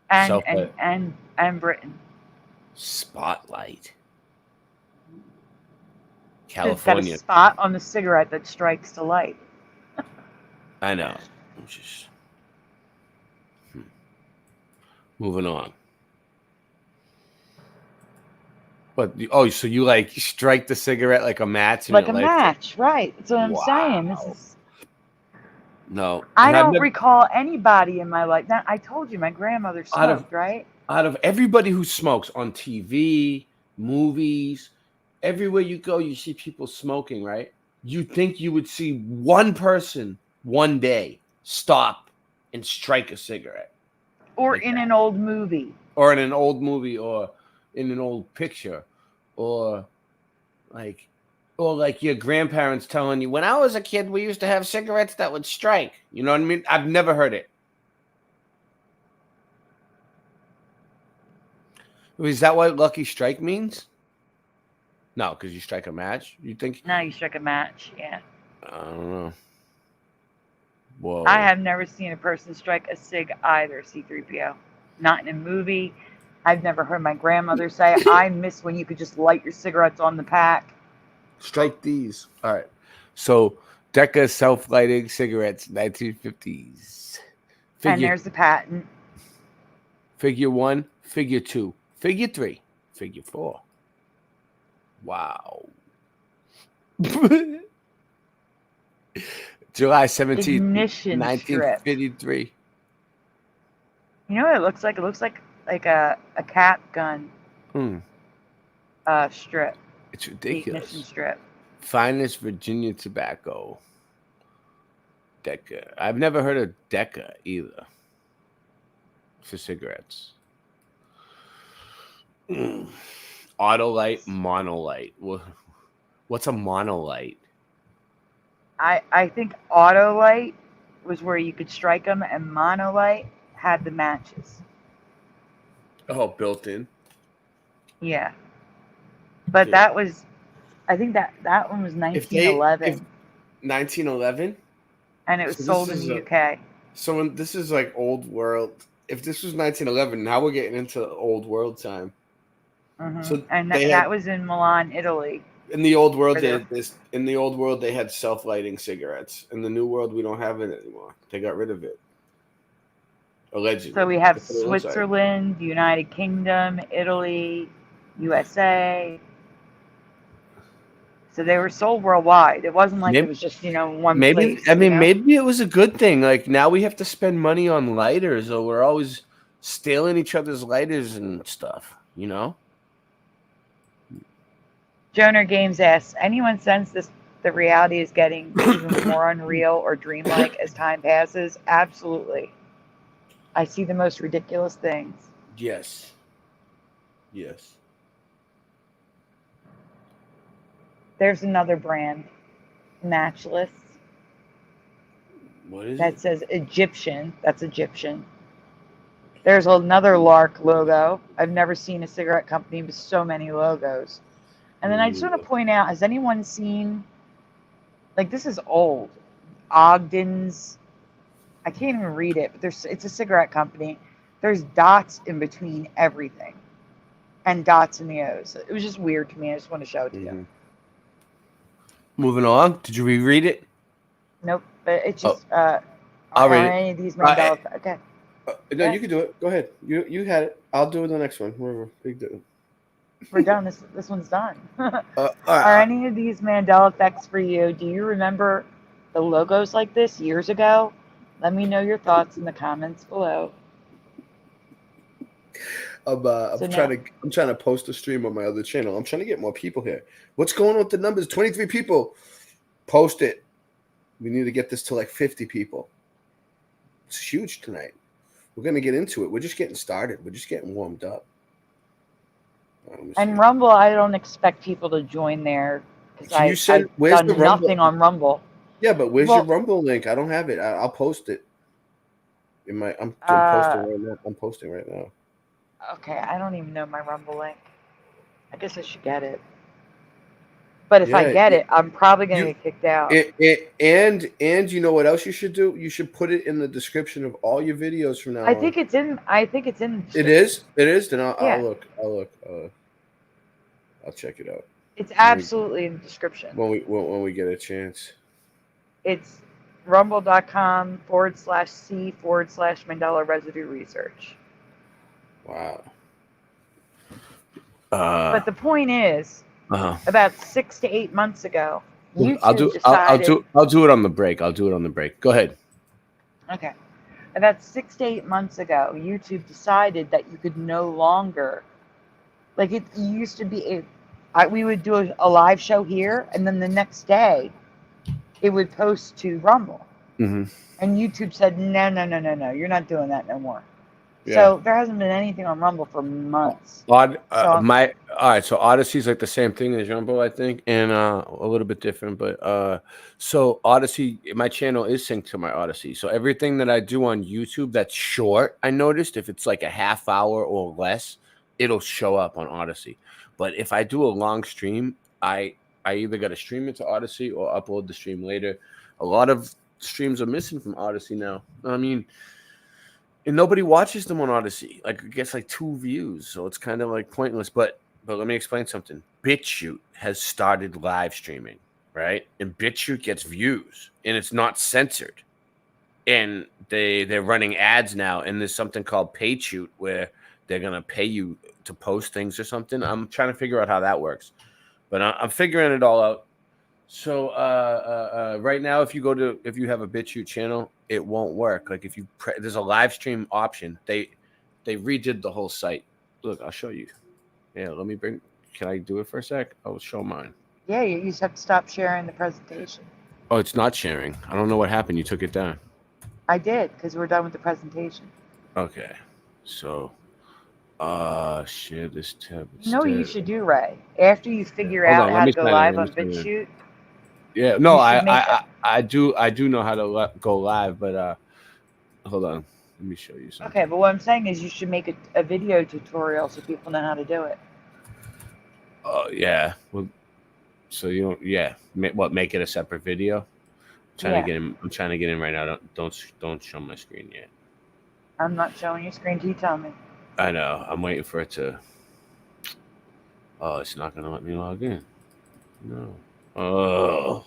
and Self and and Britain. Spotlight. It's got a California. spot on the cigarette that strikes the light. I know. I'm just moving on. But so you like strike the cigarette like a match, and Like it a lights up? match, right? That's what I'm saying. This Wow. is. No, I and I've don't never recall anybody in my life. Now, I told you my grandmother out of smoked, right? out of everybody who smokes on TV, movies, everywhere you go, you see people smoking, right? You think you would see one person one day stop and strike a cigarette Or like in that, an old movie. or in an old movie, or in an old picture, or like, your grandparents telling you, when I was a kid, we used to have cigarettes that would strike. You know what I mean? I've never heard it. Is that what Lucky Strike means? No, because you strike a match. You think? Now you strike a match, yeah. I don't know. I Whoa. have never seen a person strike a cig either, C3PO. Not in a movie. I've never heard my grandmother say, I miss when you could just light your cigarettes on the pack. Strike these. All right. So, Decca self-lighting cigarettes, 1950s. And there's the patent. Figure 1, figure 2, figure 3, figure 4. Wow. July 17th, Ignition strip. 1953. You know what it looks like? It looks like a cap gun strip. It's The ridiculous. ignition strip. Finest Virginia tobacco. Decca. I've never heard of Decca either for cigarettes. Autolite, monolight. What's a monolight? I think Autolite was where you could strike them, and Monolight had the matches. Oh, built in. Yeah, but Yeah. I think that one was 1911, 1911, and it was So sold this in is the a- UK. so when this is like old world. If this was 1911, now we're getting into old world time. So And they that had was in Milan, Italy. in the old world Where they they're- had this. In the old world, they had self-lighting cigarettes. In the new world, we don't have it anymore. They got rid of it. Allegedly. So we have That's what it looks like. Switzerland, United Kingdom, Italy, USA. So they were sold worldwide. It wasn't like it was just one Maybe place. maybe it was a good thing. Like now we have to spend money on lighters, or we're always stealing each other's lighters and stuff. Joner Games asks, anyone sense the reality is getting even more unreal or dreamlike as time passes? Absolutely. I see the most ridiculous things. Yes. Yes. There's another brand, Matchless, What is that it? says Egyptian. That's Egyptian. There's another Lark logo. I've never seen a cigarette company with so many logos. And then I just want to point out, has anyone seen, like, this is old, Ogden's, I can't even read it, but it's a cigarette company. There's dots in between everything and dots in the O's. It was just weird to me. I just want to show it to you. Moving on. Did you reread it? Nope, but it's just, I'll are read it. any of these Mandela, okay. No, you can do it. Go ahead. You had it. I'll do the next one. Whatever. Big deal. We're done. This one's done. All Are right. any of these Mandela effects for you? Do you remember the logos like this years ago? Let me know your thoughts in the comments below. I'm trying to post a stream on my other channel. I'm trying to get more people here. What's going on with the numbers? 23 people. Post it. We need to get this to like 50 people. It's huge tonight. We're gonna get into it. We're just getting started. We're just getting warmed up. And Rumble, I don't expect people to join there because I've done nothing on Rumble. Yeah, but where's your Rumble link? I don't have it. I'll post it. I'm posting right now. I'm posting right now. Okay, I don't even know my Rumble link. I guess I should get it. But if I get it, I'm probably gonna get kicked out. And you know what else you should do? You should put it in the description of all your videos from now on. I think it's in. It is. It is. Then I'll look. I'll check it out. It's absolutely in the description. When we get a chance. It's rumble.com/C/Mandela residue research. Wow. But the point is, about 6 to 8 months ago, YouTube I'll do it on the break. Go ahead. Okay. About 6 to 8 months ago, YouTube decided that you could no longer, like it used to be, we would do a live show here, and then the next day, it would post to Rumble. Mm-hmm. And YouTube said, no, you're not doing that no more. Yeah. So there hasn't been anything on Rumble for months. All right, so Odyssey's like the same thing as Rumble, I think, and a little bit different. But so Odyssey, my channel is synced to my Odyssey. So everything that I do on YouTube that's short, I noticed if it's like a half hour or less, it'll show up on Odyssey. But if I do a long stream, I either got to stream it to Odyssey or upload the stream later. A lot of streams are missing from Odyssey now. I mean, and nobody watches them on Odyssey. Like, it gets like 2 views, so it's kind of like pointless. But let me explain something. BitChute has started live streaming, right? And BitChute gets views, and it's not censored. And they're running ads now, and there's something called PayChute where they're gonna pay you to post things or something. I'm trying to figure out how that works, but I'm figuring it all out. So right now, if you have a BitChute channel, it won't work. Like if you there's a live stream option. They redid the whole site. Look, I'll show you. Yeah, can I do it for a sec? I'll show mine. Yeah, you just have to stop sharing the presentation. Oh, it's not sharing. I don't know what happened. You took it down. I did, because we're done with the presentation. Okay, so share this tab. You know what you should do, Ray? After you figure out how to go live on BitChute. Yeah, no, I do know how to go live, but hold on, let me show you something. Okay, but what I'm saying is you should make a video tutorial so people know how to do it. Oh yeah, well, so you don't, make it a separate video? I'm trying to get in right now. Don't show my screen yet. I'm not showing your screen till you tell me. I know. I'm waiting for it to. Oh, it's not gonna let me log in. No. Oh.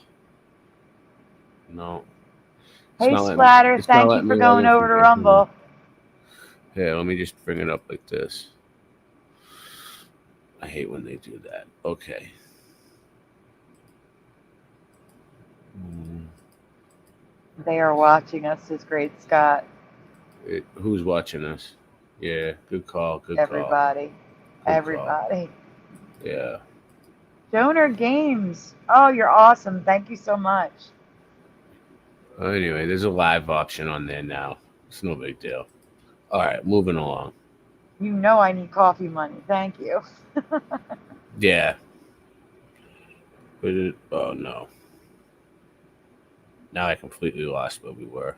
No. Hey, Splatter, thank you for going over to Rumble. Yeah, let me just bring it up like this. I hate when they do that. Okay. They are watching us, says Great Scott. Who's watching us? Yeah, good call. Everybody. Everybody. Yeah. Donor Games. Oh, you're awesome. Thank you so much. Anyway, there's a live option on there now. It's no big deal. All right, moving along. You know I need coffee money. Thank you. Yeah. But oh no. Now I completely lost where we were.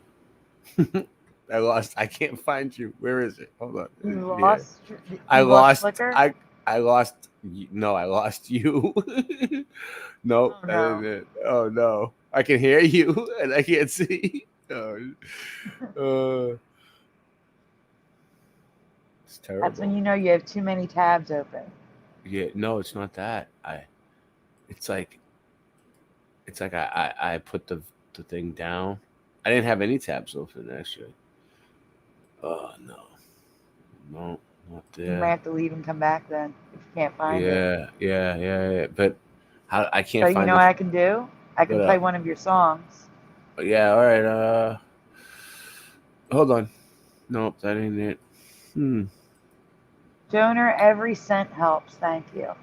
I can't find you. Where is it? Hold on. You lost? Yeah. I lost No, I lost you. No. Oh, no. Oh no. I can hear you and I can't see. It's terrible. That's when you know you have too many tabs open. Yeah, no, it's not that. It's like I put the thing down. I didn't have any tabs open actually. Oh no, not there. You might have to leave and come back then if you can't find it. Yeah. But I can't find. So you know what I can do? I can play one of your songs. Yeah, all right. Hold on. Nope, that ain't it. Donor, every cent helps. Thank you.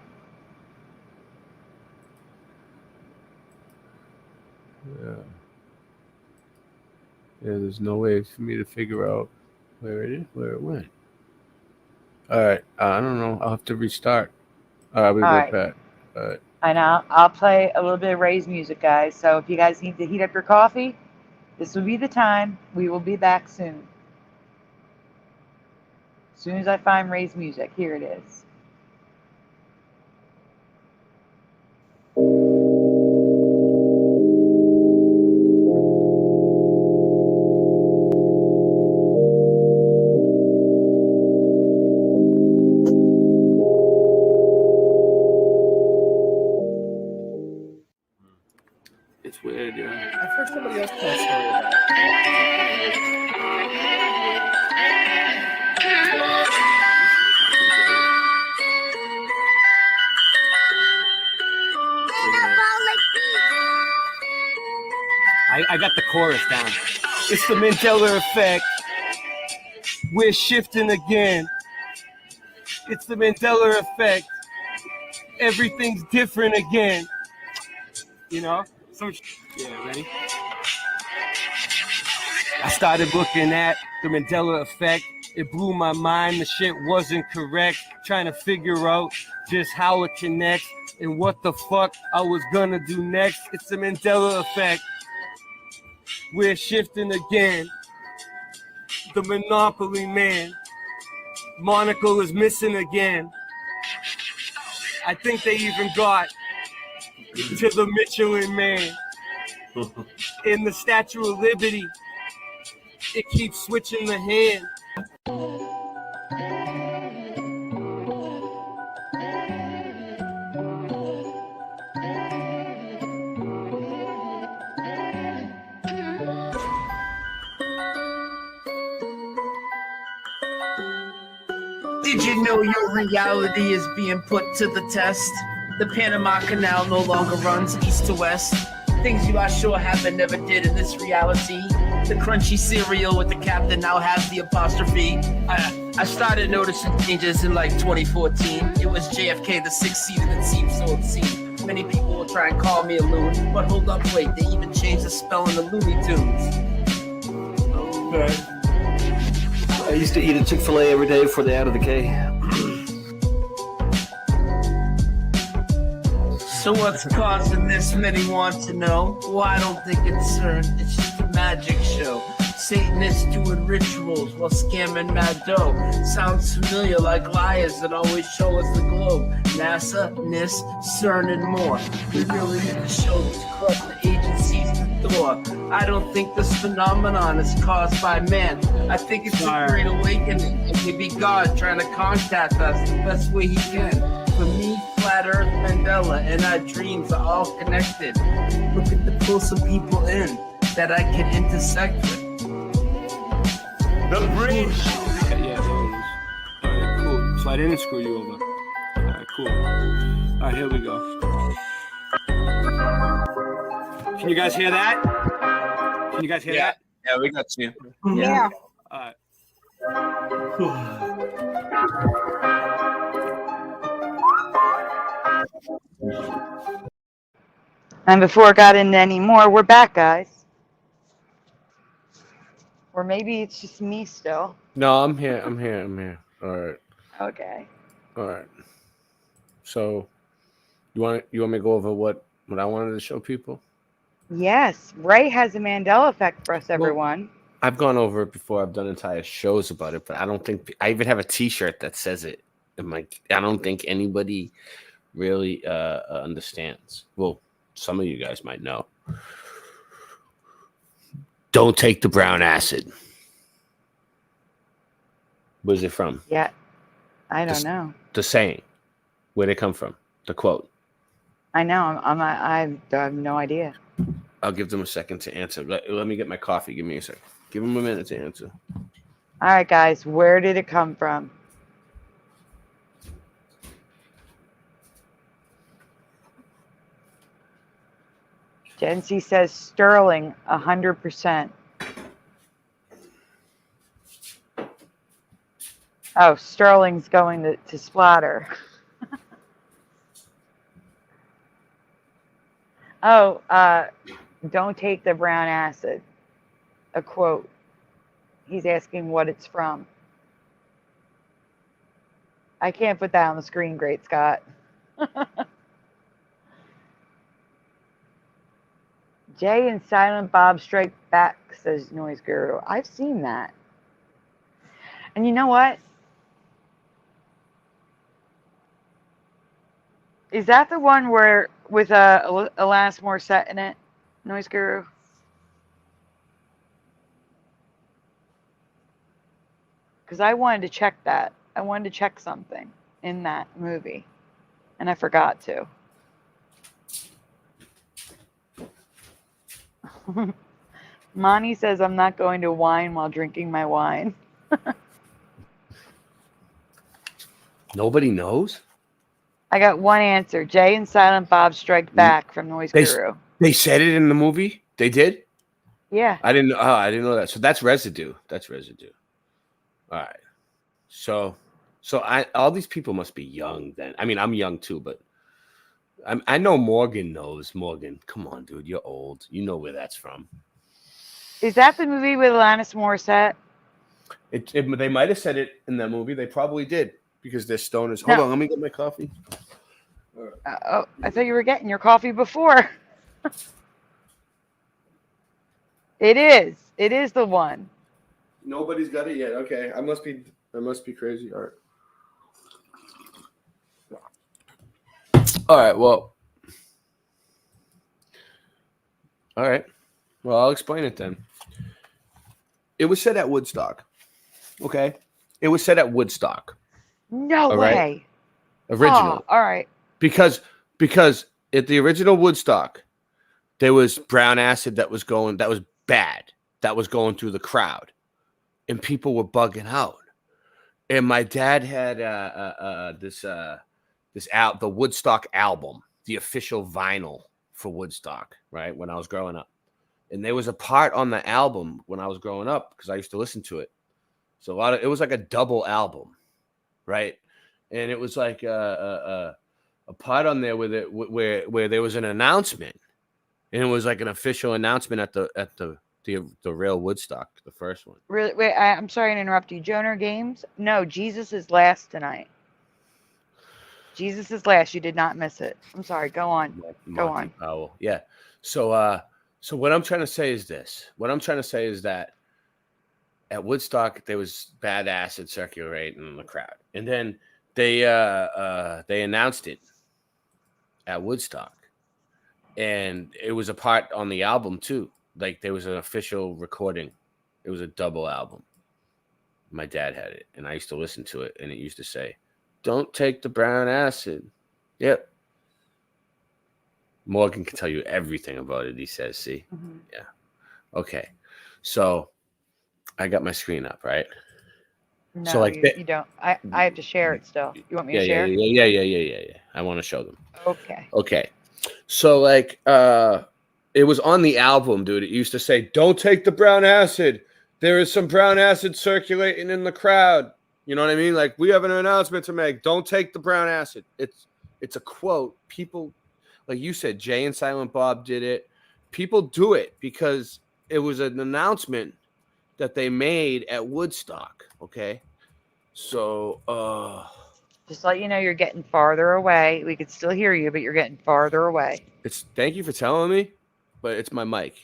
Yeah. Yeah, there's no way for me to figure out where it went. All right. I don't know. I'll have to restart. All right, we'll be right back. All right. And I'll play a little bit of Ray's music, guys. So if you guys need to heat up your coffee, this will be the time. We will be back soon. As soon as I find Ray's music, here it is. It's weird, yeah. I've heard somebody else tell a story about it. I got the chorus down. It's the Mandela effect. We're shifting again. It's the Mandela effect. Everything's different again. You know? Yeah, ready? I started looking at the Mandela effect. It blew my mind. The shit wasn't correct. Trying to figure out just how it connects and what the fuck I was gonna do next. It's the Mandela effect. We're shifting again. The Monopoly man. Monocle is missing again. I think they even got to the Michelin man. In the Statue of Liberty, it keeps switching the hand. Did you know your reality is being put to the test? The Panama Canal no longer runs east to west. Things you are sure happened never did in this reality. The crunchy cereal with the captain now has the apostrophe. I started noticing changes in like 2014. It was JFK, the sixth seat, and it seemed so obscene. Many people will try and call me a loon, but hold up, wait, they even changed the spelling of Looney Tunes. Okay. I used to eat a Chick-fil-A every day before they added the K. So what's causing this? Many want to know. Well, I don't think it's CERN. It's just a magic show. Satanists doing rituals while scamming mad dough. Sounds familiar, like liars that always show us the globe. NASA, NIST, CERN, and more. We really need to show these corrupt agencies the door. I don't think this phenomenon is caused by man. I think it's a great awakening, and maybe God trying to contact us the best way he can. For me, Flat Earth, Mandela, and our dreams are all connected. Looking to pull some people in that I can intersect with. The bridge. Yeah, there it is. All right, cool. So I didn't screw you over. All right, cool. All right, here we go. Can you guys hear that? Can you guys hear that? Yeah, we got you. Yeah. All right. And before it got into any more, we're back, guys. Or maybe it's just me still. No, I'm here. I'm here. All right. Okay. All right. So, you want me to go over what I wanted to show people? Yes, Ray has a Mandela effect for us, everyone. I've gone over it before. I've done entire shows about it, but I don't think I even have a T-shirt that says it. I don't think anybody really understands. Well, some of you guys might know. Don't take the brown acid. Where's it from? Yeah, I don't know. The saying. Where'd it come from? The quote. I know. I have no idea. I'll give them a second to answer. Let me get my coffee. Give me a second. Give them a minute to answer. All right, guys. Where did it come from? Jency says Sterling, 100%. Oh, Sterling's going to splatter. Oh, don't take the brown acid. A quote. He's asking what it's from. I can't put that on the screen, Great Scott. Jay and Silent Bob Strike Back, says Noise Guru. I've seen that. And you know what? Is that the one where with Alanis Morissette in it, Noise Guru? Because I wanted to check that. I wanted to check something in that movie, and I forgot to. Monty says I'm not going to whine while drinking my wine. Nobody knows? I got one answer. Jay and Silent Bob Strike Back from Noise Guru. They said it in the movie? They did? Yeah. I didn't know that. So that's residue. That's residue. All right. So all these people must be young then. I mean, I'm young too, but I know Morgan knows. Morgan, come on, dude. You're old. You know where that's from. Is that the movie with Alanis Morissette? They might have said it in that movie. They probably did because they're stoners. Hold on. Let me get my coffee. Oh, I thought you were getting your coffee before. It is. It is the one. Nobody's got it yet. Okay. I must be crazy. All right. All right. Well, I'll explain it then. It was said at Woodstock. Okay. It was said at Woodstock. No all way. Right? Original. Oh, all right. Because at the original Woodstock, there was brown acid that was bad. That was going through the crowd. And people were bugging out. And my dad had the Woodstock album, the official vinyl for Woodstock, right? When I was growing up. And there was a part on the album when I was growing up because I used to listen to it. So it was like a double album, right? And it was like a part on there where there was an announcement, and it was like an official announcement at the real Woodstock, the first one. Really? Wait, I'm sorry to interrupt you. Joner Games? No, Jesus is last tonight. Jesus is last. You did not miss it. I'm sorry. Go on. Go on. Powell. Yeah. So what I'm trying to say is this. What I'm trying to say is that at Woodstock there was bad acid circulating in the crowd, and then they announced it at Woodstock, and it was a part on the album too. Like there was an official recording. It was a double album. My dad had it, and I used to listen to it, and it used to say, "Don't take the brown acid." Yep. Morgan can tell you everything about it. He says, "See, yeah, okay." So I got my screen up, right? No, so you don't. I have to share it still. You want me to share? Yeah. I want to show them. Okay. So it was on the album, dude. It used to say, "Don't take the brown acid. There is some brown acid circulating in the crowd." You know what I mean? Like, we have an announcement to make. Don't take the brown acid. It's a quote. People, like you said, Jay and Silent Bob did it. People do it because it was an announcement that they made at Woodstock. Okay. So, just let you know you're getting farther away. We could still hear you, but you're getting farther away. Thank you for telling me, but it's my mic.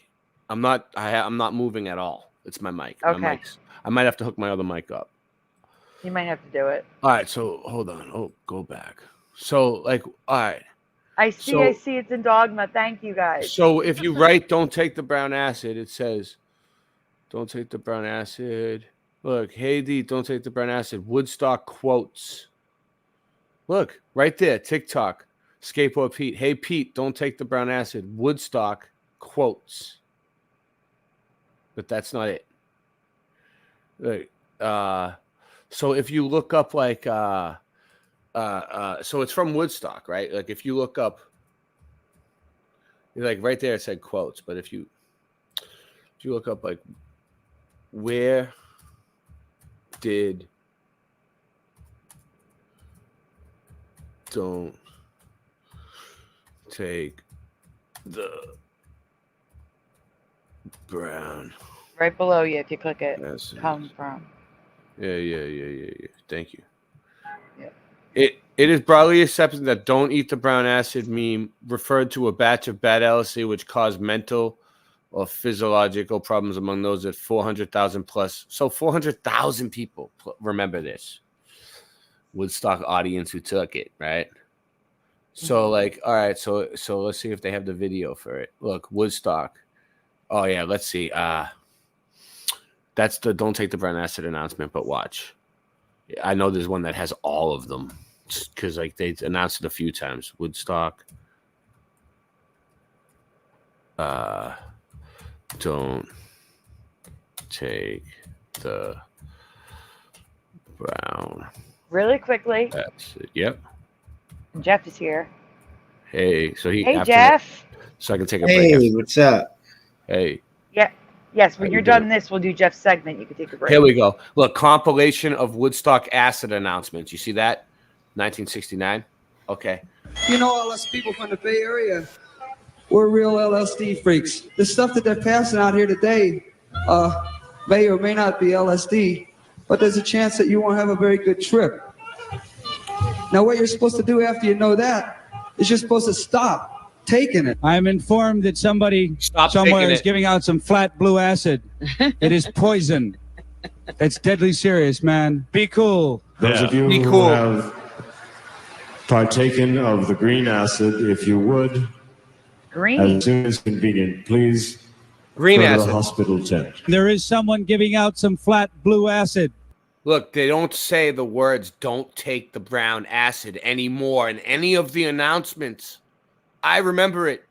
I'm not moving at all. It's my mic. Okay. I might have to hook my other mic up. You might have to do it. All right. So hold on. Oh, go back. So all right. I see. It's in Dogma. Thank you, guys. So if you write, "Don't take the brown acid," it says, "Don't take the brown acid." Look, "Hey D, don't take the brown acid." Woodstock quotes. Look, right there, TikTok. Skateboard Pete. "Hey Pete, don't take the brown acid." Woodstock quotes. But that's not it. Look, so if you look up so it's from Woodstock, right? Like if you look up, like right there it said quotes, but if you look up like, where did Don't take the brown. Right below you, if you click it, Yes, come from. Yeah. Thank you. Yeah. It is broadly accepted that "don't eat the brown acid" meme referred to a batch of bad LSD which caused mental or physiological problems among those at 400,000 plus. So 400,000 people remember this Woodstock audience who took it, right? So like, all right, so let's see if they have the video for it. Look, Woodstock. Oh yeah, let's see. That's the "don't take the brown acid" announcement, but watch. I know there's one that has all of them because like they announced it a few times. Woodstock. Don't take the brown. Really quickly. That's it. Yep. Jeff is here. Hey, so he. Hey, after Jeff. so I can take a break. Hey, what's up? Hey. Yeah. Yes, when How you're you done doing? this, we'll do Jeff's segment. You can take a break. Here we go. Look, compilation of Woodstock acid announcements. You see that? 1969. Okay. You know, all us people from the Bay Area, we're real LSD freaks. The stuff that they're passing out here today may or may not be LSD, but there's a chance that you won't have a very good trip. Now, what you're supposed to do after you know that is you're supposed to stop taking it. I'm informed that somebody Stop somewhere taking is it. giving out some flat blue acid. It is poison. It's deadly serious, man. Be cool. Those of you Be who cool. have partaken of the green acid, if you would, Green. as soon as convenient, please Green go to acid. the hospital tent. There is someone giving out some flat blue acid. Look, they don't say the words "don't take the brown acid" anymore in any of the announcements. I remember it.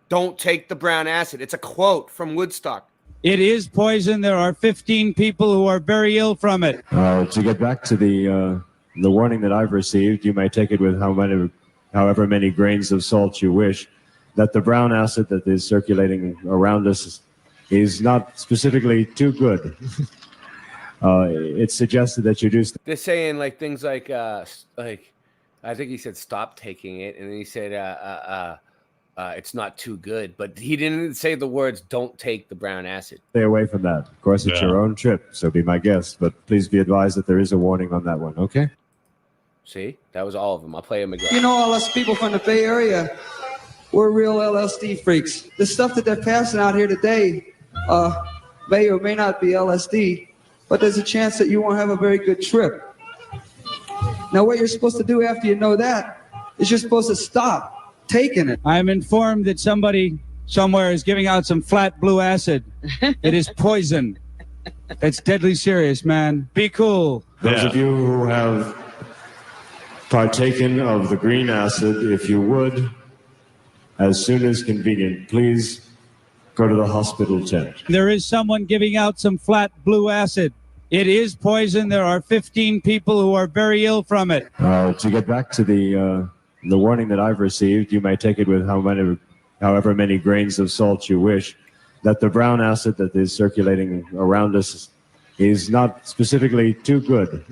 Don't take the brown acid. It's a quote from Woodstock. It is poison. There are 15 people who are very ill from it. To get back to the warning that I've received, you may take it with however many grains of salt you wish, that the brown acid that is circulating around us is not specifically too good. It's suggested that you do. They're saying like things like I think he said stop taking it, and then he said it's not too good, but he didn't say the words "don't take the brown acid." Stay away from that. Of course, it's your own trip, so be my guest, but please be advised that there is a warning on that one, okay? See, that was all of them. I'll play them again. You know, all us people from the Bay Area, we're real LSD freaks. The stuff that they're passing out here today may or may not be LSD, but there's a chance that you won't have a very good trip. Now, what you're supposed to do after you know that is you're supposed to stop taking it. I'm informed that somebody somewhere is giving out some flat blue acid. It is poison. It's deadly serious, man. Be cool. Those of you who have partaken of the green acid, if you would, as soon as convenient, please go to the hospital tent. There is someone giving out some flat blue acid. It is poison. There are 15 people who are very ill from it. To get back to the warning that I've received, you may take it with however many grains of salt you wish, that the brown acid that is circulating around us is not specifically too good.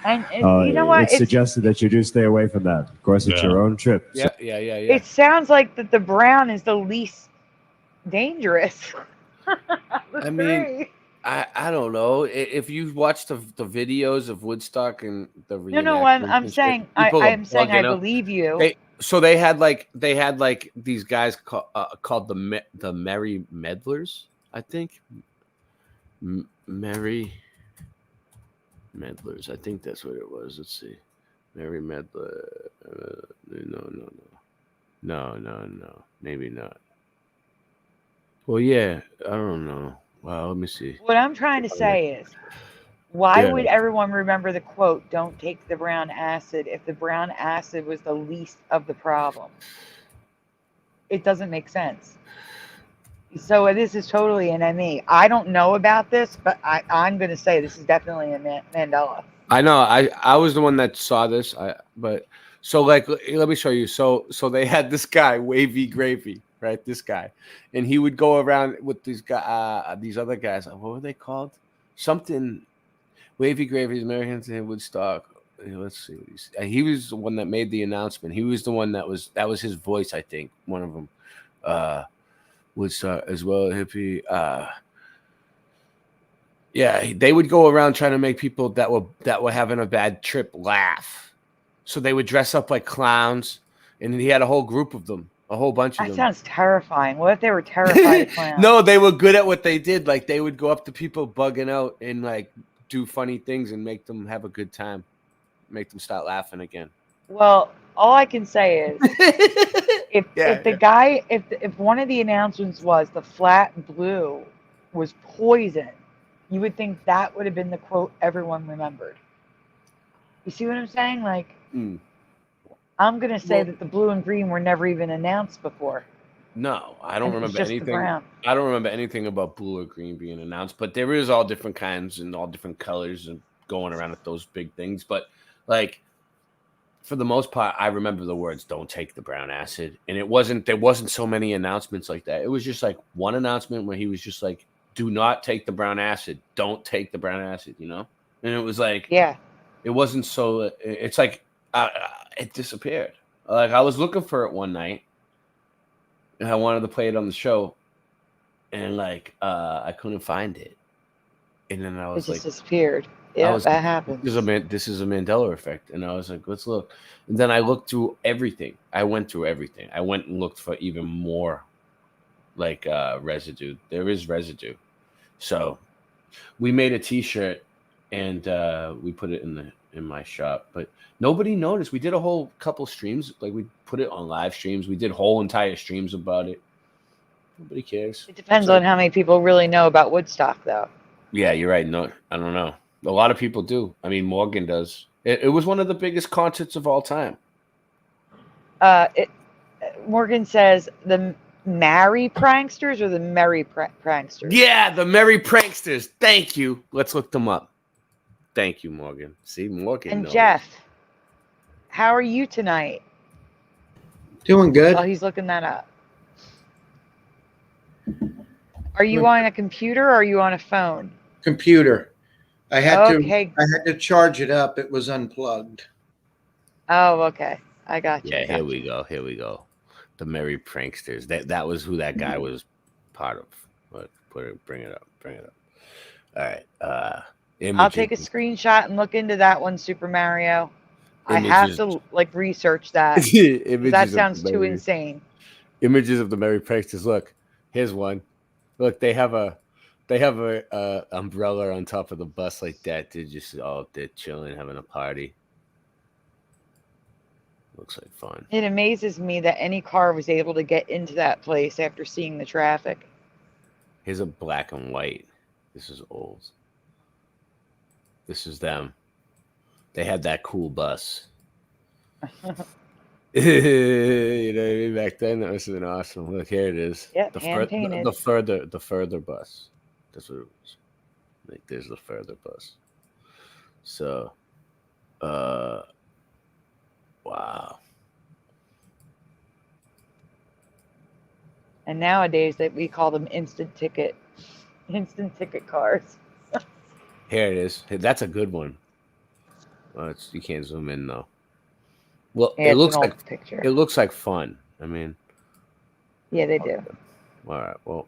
And you know what? It's suggested that you do stay away from that. Of course, it's your own trip. Yeah. It sounds like that the brown is the least dangerous. I mean, I don't know if you watch the videos of Woodstock and the No, I'm saying I believe you. They had like these guys called the Merry Meddlers, I think. Merry Meddlers, I think that's what it was. Let's see, Merry Meddler. No, maybe not. Well, yeah, I don't know. Well, let me see. What I'm trying to say is, why would everyone remember the quote, "Don't take the brown acid," if the brown acid was the least of the problem? It doesn't make sense. So this is totally an ME. I don't know about this, but I'm going to say this is definitely a Mandela. I know. I was the one that saw this. So like, let me show you. So they had this guy, Wavy Gravy, right? This guy, and he would go around with these other guys. What were they called? Something. Wavy Gravy's Americans in Woodstock. let's see. He was the one that made the announcement. He was the one that was his voice. I think one of them was as well hippie. Yeah, they would go around trying to make people that were having a bad trip laugh. So they would dress up like clowns, and he had a whole group of them, a whole bunch of That them. sounds terrifying. What if they were terrified of clowns? No, they were good at what they did. Like they would go up to people bugging out and like do funny things and make them have a good time, make them start laughing again. Well, all I can say is, if one of the announcements was the flat blue was poison, you would think that would have been the quote everyone remembered. You see what I'm saying? Like, I'm gonna say that the blue and green were never even announced before. No, I don't remember just the anything. brown. I don't remember anything about blue or green being announced, but there is all different kinds and all different colors and going around at those big things. But like, for the most part, I remember the words "Don't take the brown acid," and there wasn't so many announcements like that. It was just like one announcement where he was just like, "Do not take the brown acid. Don't take the brown acid," you know. And it was like, yeah, it wasn't so. It's like it disappeared. Like I was looking for it one night, and I wanted to play it on the show, and like I couldn't find it, and then I was it just like, disappeared. Yeah, that happens. This is a Mandela effect, and I was like, let's look. And then I looked through everything. I went through everything. I went and looked for even more, like residue. There is residue, so we made a T-shirt, and we put it in my shop, but nobody noticed. We did a whole couple streams, like we put it on live streams. We did whole entire streams about it. Nobody cares. It depends on how many people really know about Woodstock, though. Yeah, you're right. No, I don't know. A lot of people do. I mean, Morgan does. It was one of the biggest concerts of all time. Morgan says the Merry Pranksters or the Merry Pranksters? Yeah, the Merry Pranksters. Thank you. Let's look them up. Thank you, Morgan. See, Morgan And knows. Jeff, how are you tonight? Doing good. Oh, he's looking that up. Are you on a computer or are you on a phone? Computer. I had Okay. to charge it up. It was unplugged. Oh, okay. I got you. Yeah, here we go. Here we go. The Merry Pranksters. That was who that guy was part of. But bring it up. Bring it up. All right. I'll take a screenshot and look into that one, Super Mario. I have to like research that. That sounds too insane. Images of the Merry Pranksters. Look, here's one. Look, they have a umbrella on top of the bus like that. They're chilling, having a party. Looks like fun. It amazes me that any car was able to get into that place after seeing the traffic. Here's a black and white. This is old. This is them. They had that cool bus. You know what I mean? Back then, that must have been awesome. Look, here it is. Yep, the further bus. That's what it was. Like, there's the further bus. So, wow. And nowadays, that we call them instant ticket cars. Here it is. That's a good one. You can't zoom in though. Well, Yeah, it looks like picture. It looks like fun. I mean, yeah, they do. All right. Well,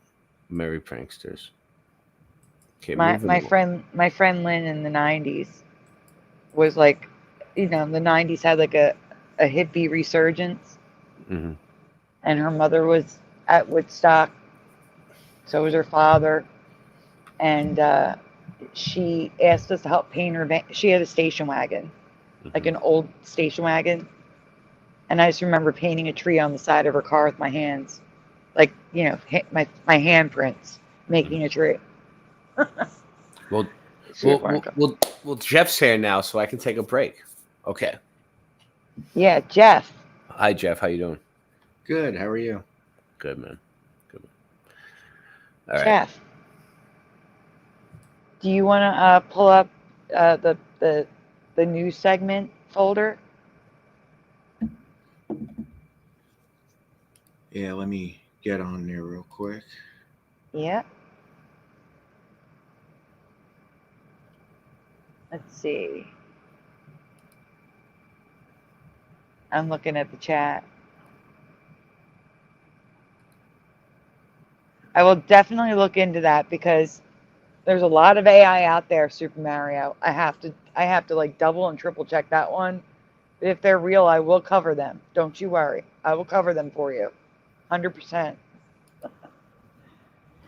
Merry Pranksters. Okay, my friend Lynn in the 90s was like, you know, the 90s had like a hippie resurgence, mm-hmm. and her mother was at Woodstock, so was her father, and she asked us to help paint her van. She had a station wagon, like an old station wagon, and I just remember painting a tree on the side of her car with my hands, like, you know, my handprints making a tree. Well, Jeff's here now, so I can take a break. Okay. Yeah, Jeff. Hi, Jeff. How you doing? Good. How are you? Good, man. Good, man. All right. Jeff, do you want to pull up the news segment folder? Yeah, let me get on there real quick. Yeah. Let's see. I'm looking at the chat. I will definitely look into that because there's a lot of AI out there, Super Mario. I have to like double and triple check that one. If they're real, I will cover them. Don't you worry. I will cover them for you. 100%.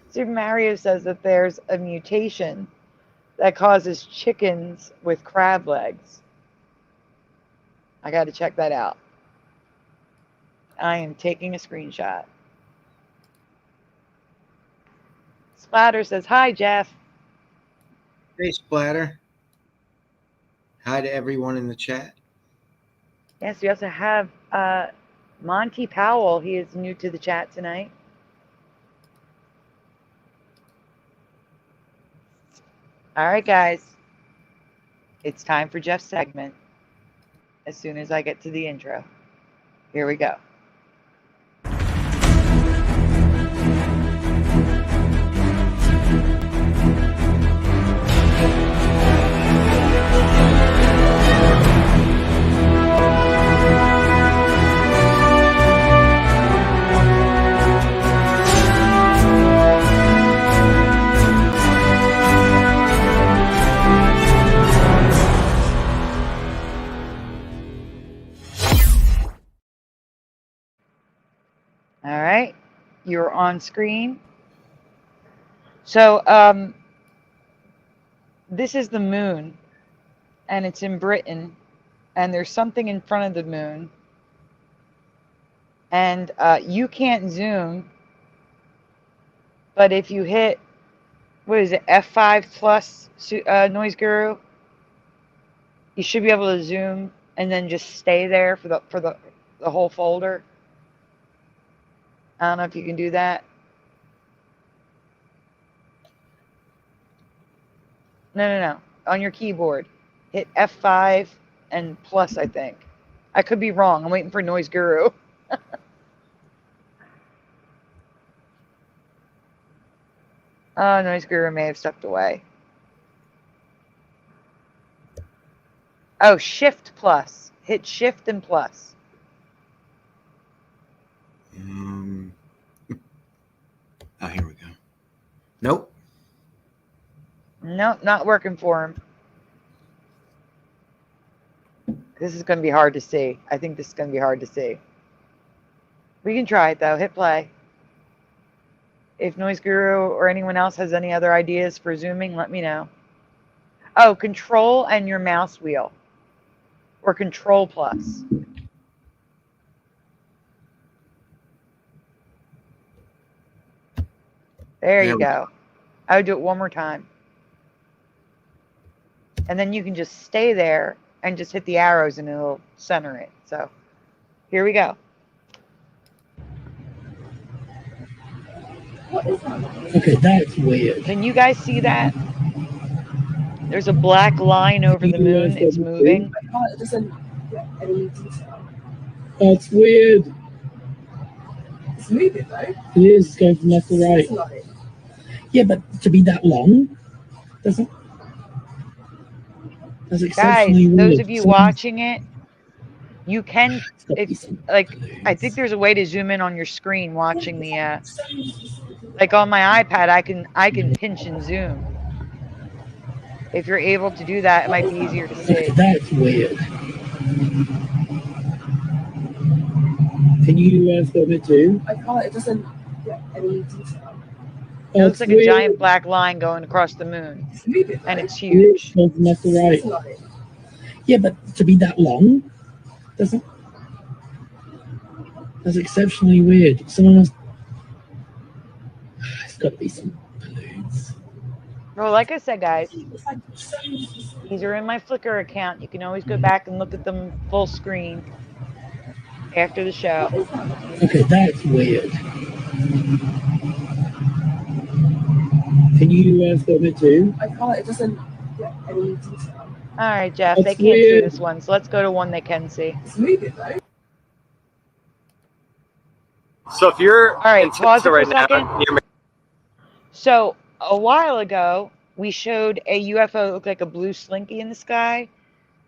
Super Mario says that there's a mutation that causes chickens with crab legs. I got to check that out. I am taking a screenshot. Splatter says, hi, Jeff. Hey, Splatter. Hi to everyone in the chat. Yes, we also have Monty Powell. He is new to the chat tonight. All right, guys. It's time for Jeff's segment. As soon as I get to the intro. Here we go. All right, you're on screen. So this is the moon, and it's in Britain, and there's something in front of the moon, and you can't zoom, but if you hit, what is it, F5 plus Noise Guru, you should be able to zoom and then just stay there for the whole folder. I don't know if you can do that. No. On your keyboard, hit F5 and plus, I think. I could be wrong. I'm waiting for Noise Guru. Oh, Noise Guru may have stepped away. Oh, Shift plus. Hit Shift and plus. Oh, here we go. Nope. Nope, not working for him. This is going to be hard to see. I think this is going to be hard to see. We can try it, though. Hit play. If Noise Guru or anyone else has any other ideas for zooming, let me know. Oh, Control and your mouse wheel. Or Control plus. There you go. I would do it one more time. And then you can just stay there and just hit the arrows and it'll center it. So here we go. Okay, that's weird. Can you guys see that? There's a black line over the moon. It's moving. That's weird. It's moving, though. It is. It's going from left to right. Yeah, but to be that long, that's exceptionally weird. Those of you Someone's... watching it, you can, like, I think there's a way to zoom in on your screen watching the, like on my iPad, I can pinch and zoom. If you're able to do that, it might be easier to see. Okay, that's weird. Can you film it too? I can't. It doesn't get any detail. It looks like a giant black line going across the moon, and it's huge. Left to right. Yeah, but to be that long, that's exceptionally weird. Someone else. It's got to be some balloons. Well, like I said, guys, these are in my Flickr account. You can always go back and look at them full screen after the show. Okay, that's weird. Can you film it too? I can't. It doesn't get any detail. All right, Jeff. That's they can't see weird. this one, so let's go to one they can see. It's moving, though. So if you're all right, pause it for a second. Now, so a while ago, we showed a UFO that looked like a blue slinky in the sky,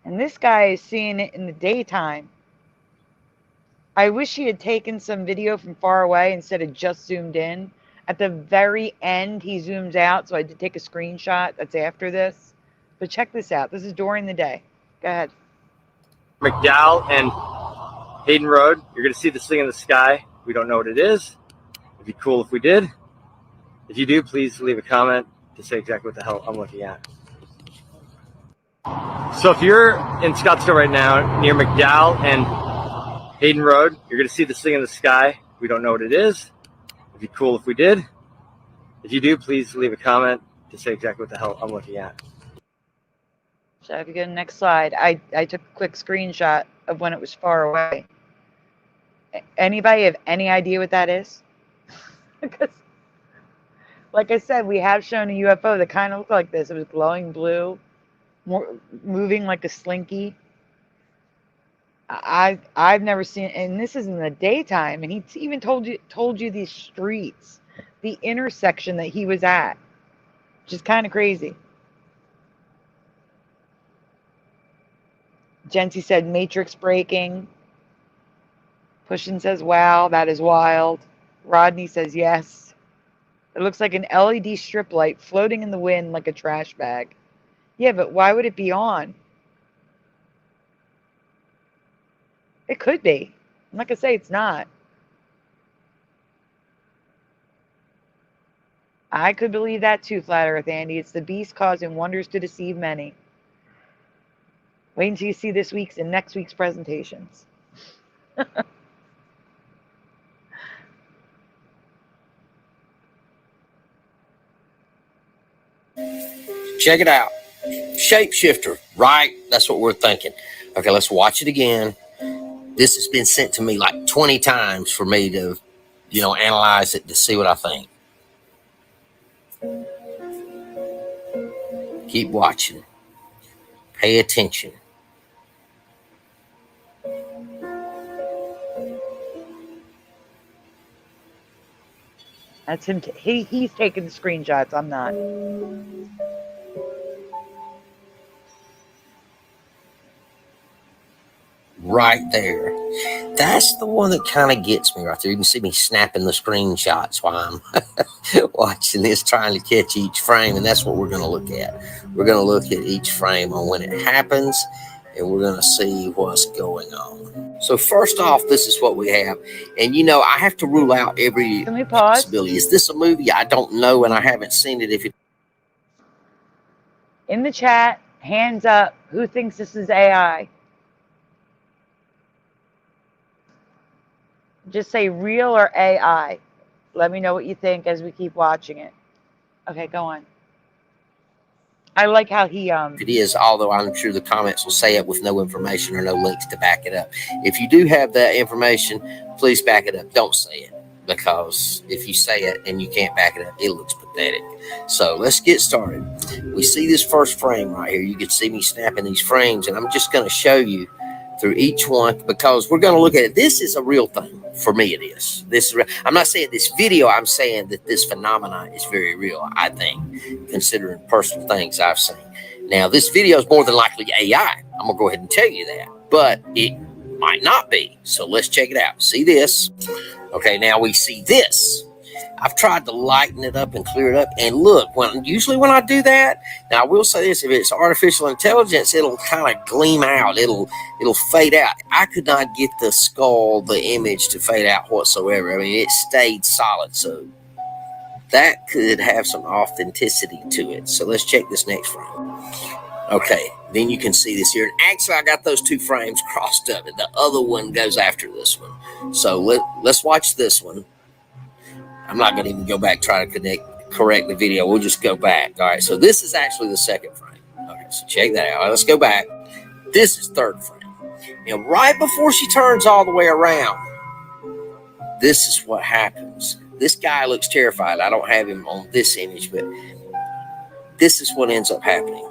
and this guy is seeing it in the daytime. I wish he had taken some video from far away instead of just zoomed in. At the very end, he zooms out, so I did take a screenshot. That's after this. But check this out. This is during the day. Go ahead. McDowell and Hayden Road. You're going to see this thing in the sky. We don't know what it is. It'd be cool if we did. If you do, please leave a comment to say exactly what the hell I'm looking at. So if you're in Scottsdale right now, near McDowell and Hayden Road, you're going to see this thing in the sky. We don't know what it is. It'd be cool if we did. If you do, please leave a comment to say exactly what the hell I'm looking at. So if you go to the next slide, I took a quick screenshot of when it was far away. Anybody have any idea what that is? Because, like I said, we have shown a UFO that kind of looked like this. It was glowing blue, moving like a slinky. I've never seen, and this is in the daytime, and he even told you these streets, the intersection that he was at, which is kind of crazy. Jency said matrix breaking. Pushin says, wow, that is wild. Rodney says, yes. It looks like an LED strip light floating in the wind like a trash bag. Yeah, but why would it be on? It could be. I'm not going to say it's not. I could believe that too, Flat Earth Andy. It's the beast causing wonders to deceive many. Wait until you see this week's and next week's presentations. Check it out. Shapeshifter, right? That's what we're thinking. Okay, let's watch it again. This has been sent to me like 20 times for me to, analyze it to see what I think. Keep watching. Pay attention. That's him. He's taking the screenshots. I'm not. Right there. That's the one that kind of gets me right there. You can see me snapping the screenshots while I'm watching this, trying to catch each frame. And that's what we're going to look at. We're going to look at each frame on when it happens, and we're going to see what's going on. So first off, this is what we have. And, I have to rule out every possibility. Is this a movie? I don't know, and I haven't seen it. If it In the chat, hands up, who thinks this is AI? Just say real or AI. Let me know what you think as we keep watching it. Okay, go on. I like how he it is, although I'm sure the comments will say it with no information or no links to back it up. If you do have that information, please back it up. Don't say it, because if you say it and you can't back it up, it looks pathetic. So let's get started. We see this first frame right here. You can see me snapping these frames, and I'm just going to show you through each one, because we're going to look at it. This is a real thing. For me, it is. I'm not saying this video. I'm saying that this phenomenon is very real, I think, considering personal things I've seen. Now, this video is more than likely AI. I'm going to go ahead and tell you that. But it might not be. So let's check it out. See this? Okay, now we see this. I've tried to lighten it up and clear it up. And look, usually when I do that, now I will say this, if it's artificial intelligence, it'll kind of gleam out. It'll fade out. I could not get the skull, the image to fade out whatsoever. I mean, it stayed solid. So that could have some authenticity to it. So let's check this next frame. Okay, then you can see this here. And actually, I got those two frames crossed up. And the other one goes after this one. So let's watch this one. I'm not going to even go back, try to correct the video. We'll just go back. All right, so this is actually the second frame. Okay, so check that out. All right, let's go back. This is third frame. And right before she turns all the way around, this is what happens. This guy looks terrified. I don't have him on this image, but this is what ends up happening.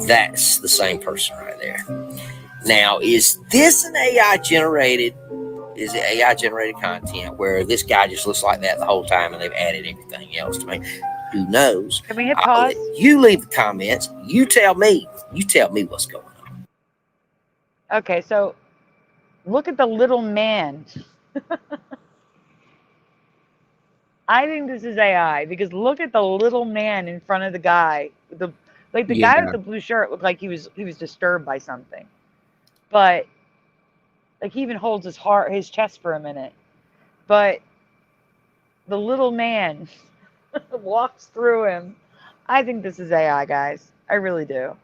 That's the same person right there. Now, is this an AI generated? Is it AI generated content where this guy just looks like that the whole time and they've added everything else to me? Who knows? Can we hit pause? You leave the comments. You tell me. You tell me what's going on. Okay, so Look at the little man. I think this is AI because look at the little man in front of the guy. The guy with the blue shirt looked like he was disturbed by something. But like he even holds his chest for a minute. But the little man walks through him. I think this is AI, guys. I really do.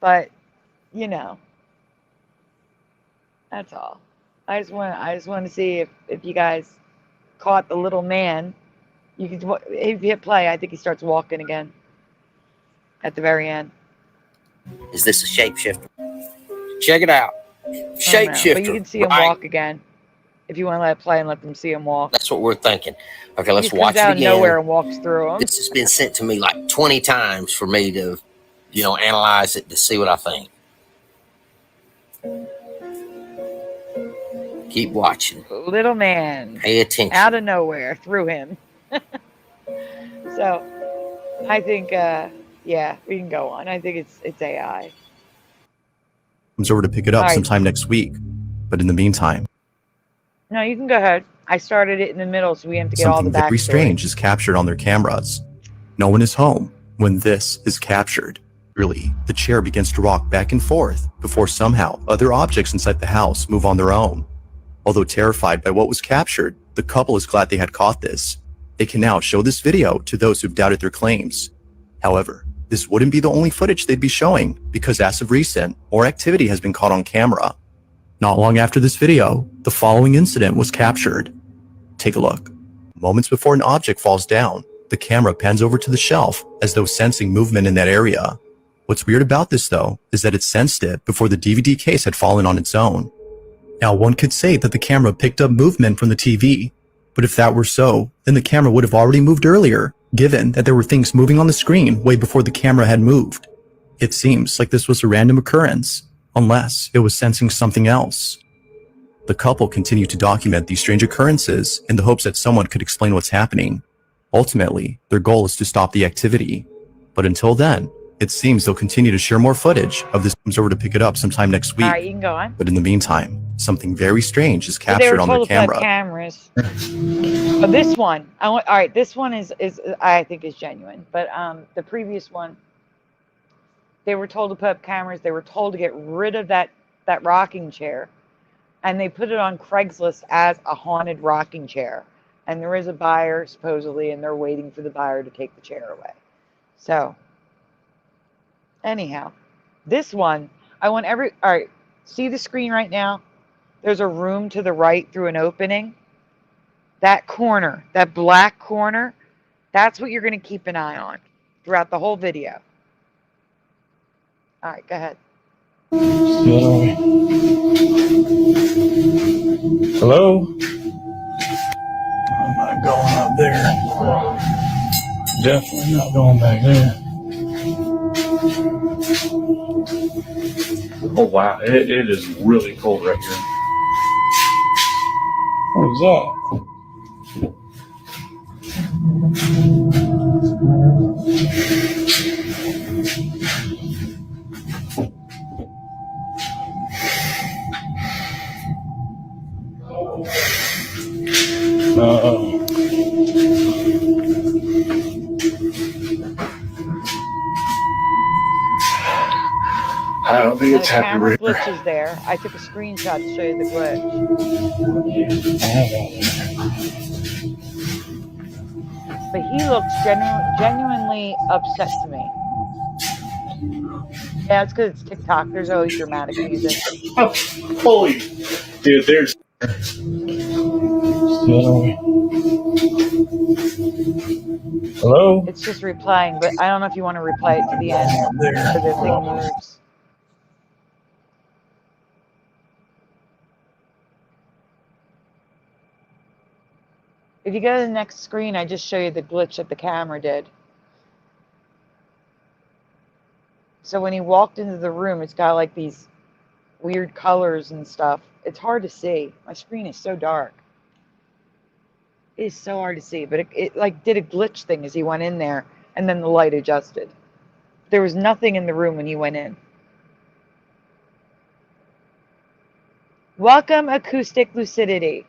But you know, that's all. I just want to see if you guys caught the little man. You can, if you hit play, I think he starts walking again at the very end. Is this a shapeshifter? Check it out. Shapeshifter. But you can see him walk again if you want to let it play and let them see him walk. That's what we're thinking. Okay, let's he watch it out again. Of nowhere and walks through them. This has been sent to me like 20 times for me to, analyze it to see what I think. Keep watching. Little man. Pay attention. Out of nowhere, through him. So, I think, yeah, we can go on. I think it's AI. Comes over to pick it up sometime next week. But in the meantime, no, you can go ahead. I started it in the middle, so we have to get all the backstory. Something very strange is captured on their cameras. No one is home when this is captured. Really, the chair begins to rock back and forth before somehow other objects inside the house move on their own. Although terrified by what was captured, the couple is glad they had caught this. They can now show this video to those who've doubted their claims. However, this wouldn't be the only footage they'd be showing, because as of recent, more activity has been caught on camera. Not long after this video, the following incident was captured. Take a look. Moments before an object falls down, the camera pans over to the shelf as though sensing movement in that area. What's weird about this though, is that it sensed it before the DVD case had fallen on its own. Now one could say that the camera picked up movement from the TV, but if that were so, then the camera would have already moved earlier, given that there were things moving on the screen way before the camera had moved. It seems like this was a random occurrence, unless it was sensing something else. The couple continued to document these strange occurrences in the hopes that someone could explain what's happening. Ultimately, their goal is to stop the activity. But until then, it seems they'll continue to share more footage of this. Comes over to pick it up sometime next week. All right, you can go on. But in the meantime, something very strange is captured on their camera. Cameras. But this one, all right, this one is I think is genuine. But the previous one, they were told to put up cameras. They were told to get rid of that rocking chair, and they put it on Craigslist as a haunted rocking chair. And there is a buyer supposedly, and they're waiting for the buyer to take the chair away. So. Anyhow, this one, all right, see the screen right now? There's a room to the right through an opening. That corner, that black corner, that's what you're going to keep an eye on throughout the whole video. All right, go ahead. Hello? I'm not going up there. Definitely not going back there. Oh wow, it is really cold right here. What was that? I don't think it's happening right there. The camera glitch is there. I took a screenshot to show you the glitch. But he looks genuinely upset to me. Yeah, it's because it's TikTok. There's always dramatic music. Oh, holy, dude, there's. Hello? It's just replaying, but I don't know if you want to replay it to the end so the thing moves. If you go to the next screen, I just show you the glitch that the camera did. So when he walked into the room, it's got like these weird colors and stuff. It's hard to see. My screen is so dark. It is so hard to see, but it like did a glitch thing as he went in there, and then the light adjusted. There was nothing in the room when he went in. Welcome, acoustic lucidity.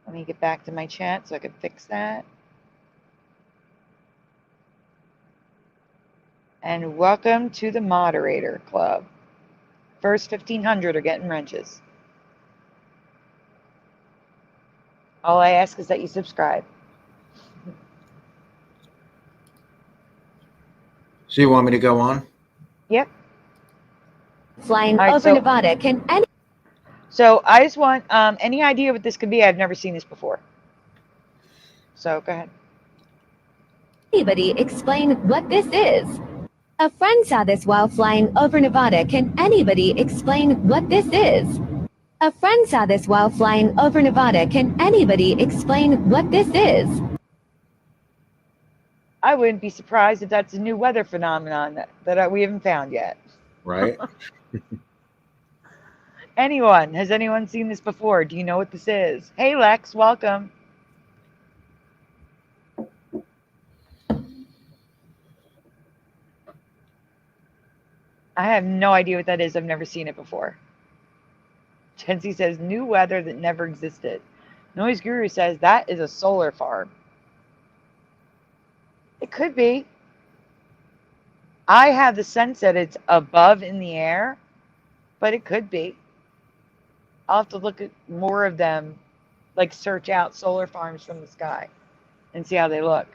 Let me get back to my chat so I can fix that. And welcome to the moderator club. First 1,500 are getting wrenches. All I ask is that you subscribe. So you want me to go on? Yep. Flying All right, over Nevada, can So I just want any idea what this could be? I've never seen this before. So go ahead. anybody explain what this is? A friend saw this while flying over Nevada. Can anybody explain what this is? A friend saw this while flying over Nevada. Can anybody explain what this is? I wouldn't be surprised if that's a new weather phenomenon that we haven't found yet. Right. Anyone? Has anyone seen this before? Do you know what this is? Hey, Lex, welcome. I have no idea what that is. I've never seen it before. Jency says, new weather that never existed. Noise Guru says, that is a solar farm. It could be. I have the sense that it's above in the air, but it could be. I'll have to look at more of them, like search out solar farms from the sky and see how they look.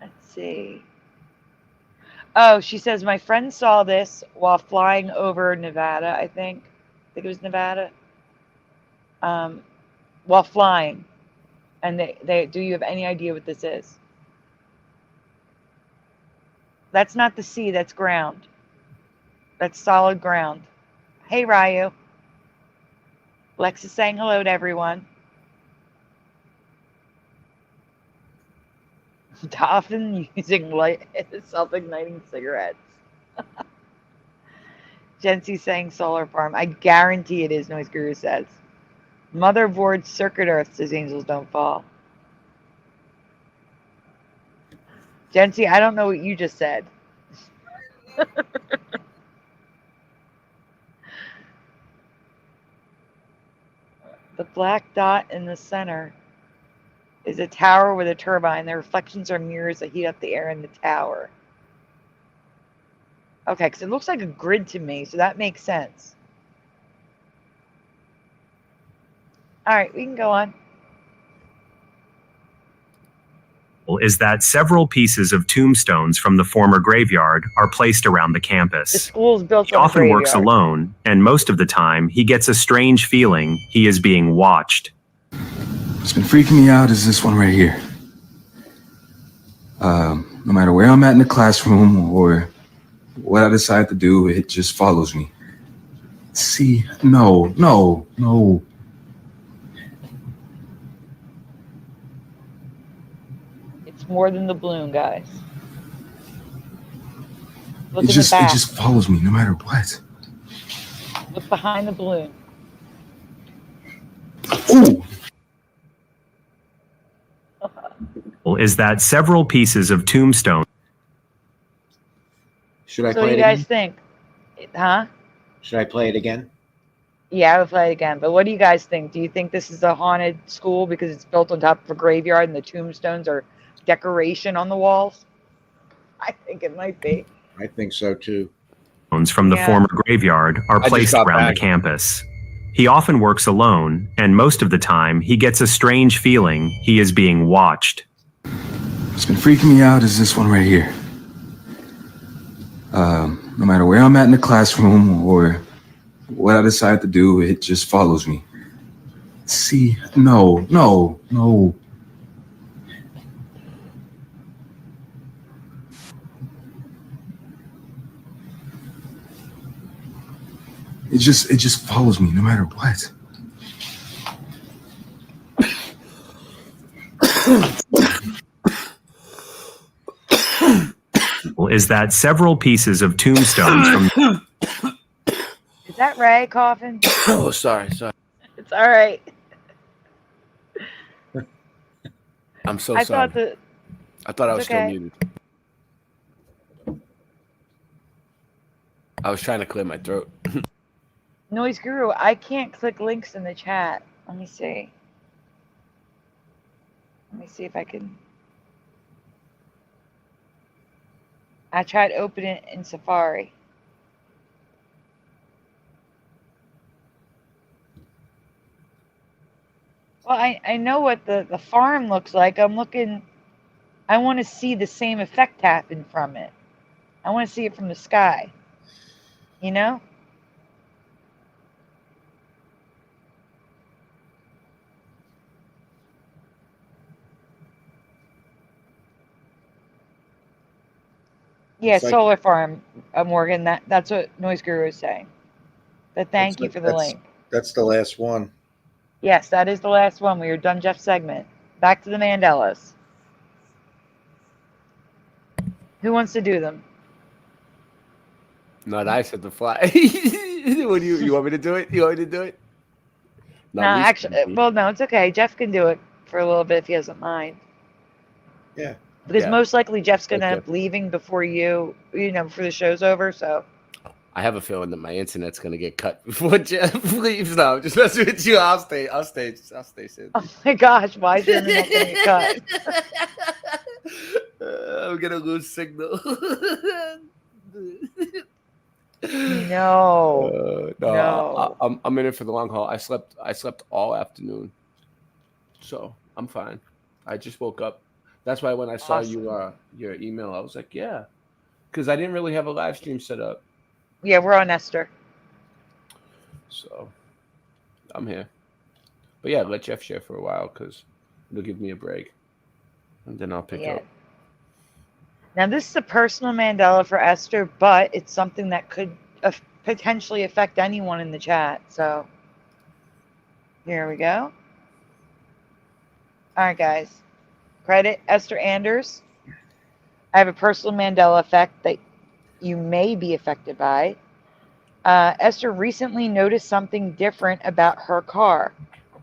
Let's see. Oh, she says, my friend saw this while flying over Nevada, I think it was Nevada, while flying. And they do you have any idea what this is? That's not the sea, that's ground. That's solid ground. Hey, Ryu. Lex is saying hello to everyone. Dolphin using self-igniting cigarettes. Jency saying solar farm. I guarantee it is, Noise Guru says. Motherboard circuit earth says angels don't fall. Jency, I don't know what you just said. The black dot in the center is a tower with a turbine. The reflections are mirrors that heat up the air in the tower. Okay, because it looks like a grid to me, so that makes sense. All right, we can go on. Is that several pieces of tombstones from the former graveyard are placed around the campus. The school's built He on a often works graveyard. alone, and most of the time he gets a strange feeling he is being watched. What's been freaking me out is this one right here. No matter where I'm at in the classroom or what I decide to do, it just follows me. See, no. It's more than the balloon, guys. Look It in just the back. follows me no matter what. Look behind the balloon. Ooh. Is that several pieces of tombstone. Should I So what play do it you guys again? think? Huh? Should I play it again? Yeah, I would play it again. But what do you guys think? Do you think this is a haunted school because it's built on top of a graveyard and the tombstones are decoration on the walls? I think it might be. I think so too. From the former graveyard are I just placed got around back. the campus. He often works alone, and most of the time he gets a strange feeling he is being watched. What's been freaking me out is this one right here. No matter where I'm at in the classroom or what I decide to do, it just follows me. See, no. It just follows me no matter what. Is that several pieces of tombstones from Is that Ray coughing? Oh, sorry. It's all right. I'm so I sorry. thought that I thought I was it's still okay. muted. I was trying to clear my throat. Noise Guru, I can't click links in the chat. Let me see. Let me see if I can. I tried opening it in Safari. Well, I know what the farm looks like. I'm looking. I want to see the same effect happen from it. I want to see it from the sky. You know? Yeah, It's like- solar farm, Morgan. That's what Noise Guru is saying. But thank you for the link. That's the last one. Yes, that is the last one. We are done Jeff's segment. Back to the Mandelas. Who wants to do them? Not I said the fly. What do you want me to do it? You want me to do it? No, actually, well, no, it's okay. Jeff can do it for a little bit if he doesn't mind. Yeah. Because Yeah. most likely Jeff's going to end Okay. up leaving before before the show's over, so. I have a feeling that my internet's gonna get cut before Jeff leaves. No, I'm just messing with you. I'll stay. Sid. Oh my gosh, why is your internet going to get cut? I'm gonna lose signal. No. No. I'm in it for the long haul. I slept all afternoon, so I'm fine. I just woke up. That's why when I saw your email, I was like, yeah, because I didn't really have a live stream set up. Yeah, we're on Esther. So I'm here. But yeah, let Jeff share for a while because it'll give me a break. And then I'll pick up. Now, this is a personal Mandela for Esther, but it's something that could potentially affect anyone in the chat. So here we go. All right, guys. Credit Esther Anders. I have a personal Mandela effect that you may be affected by. Esther recently noticed something different about her car.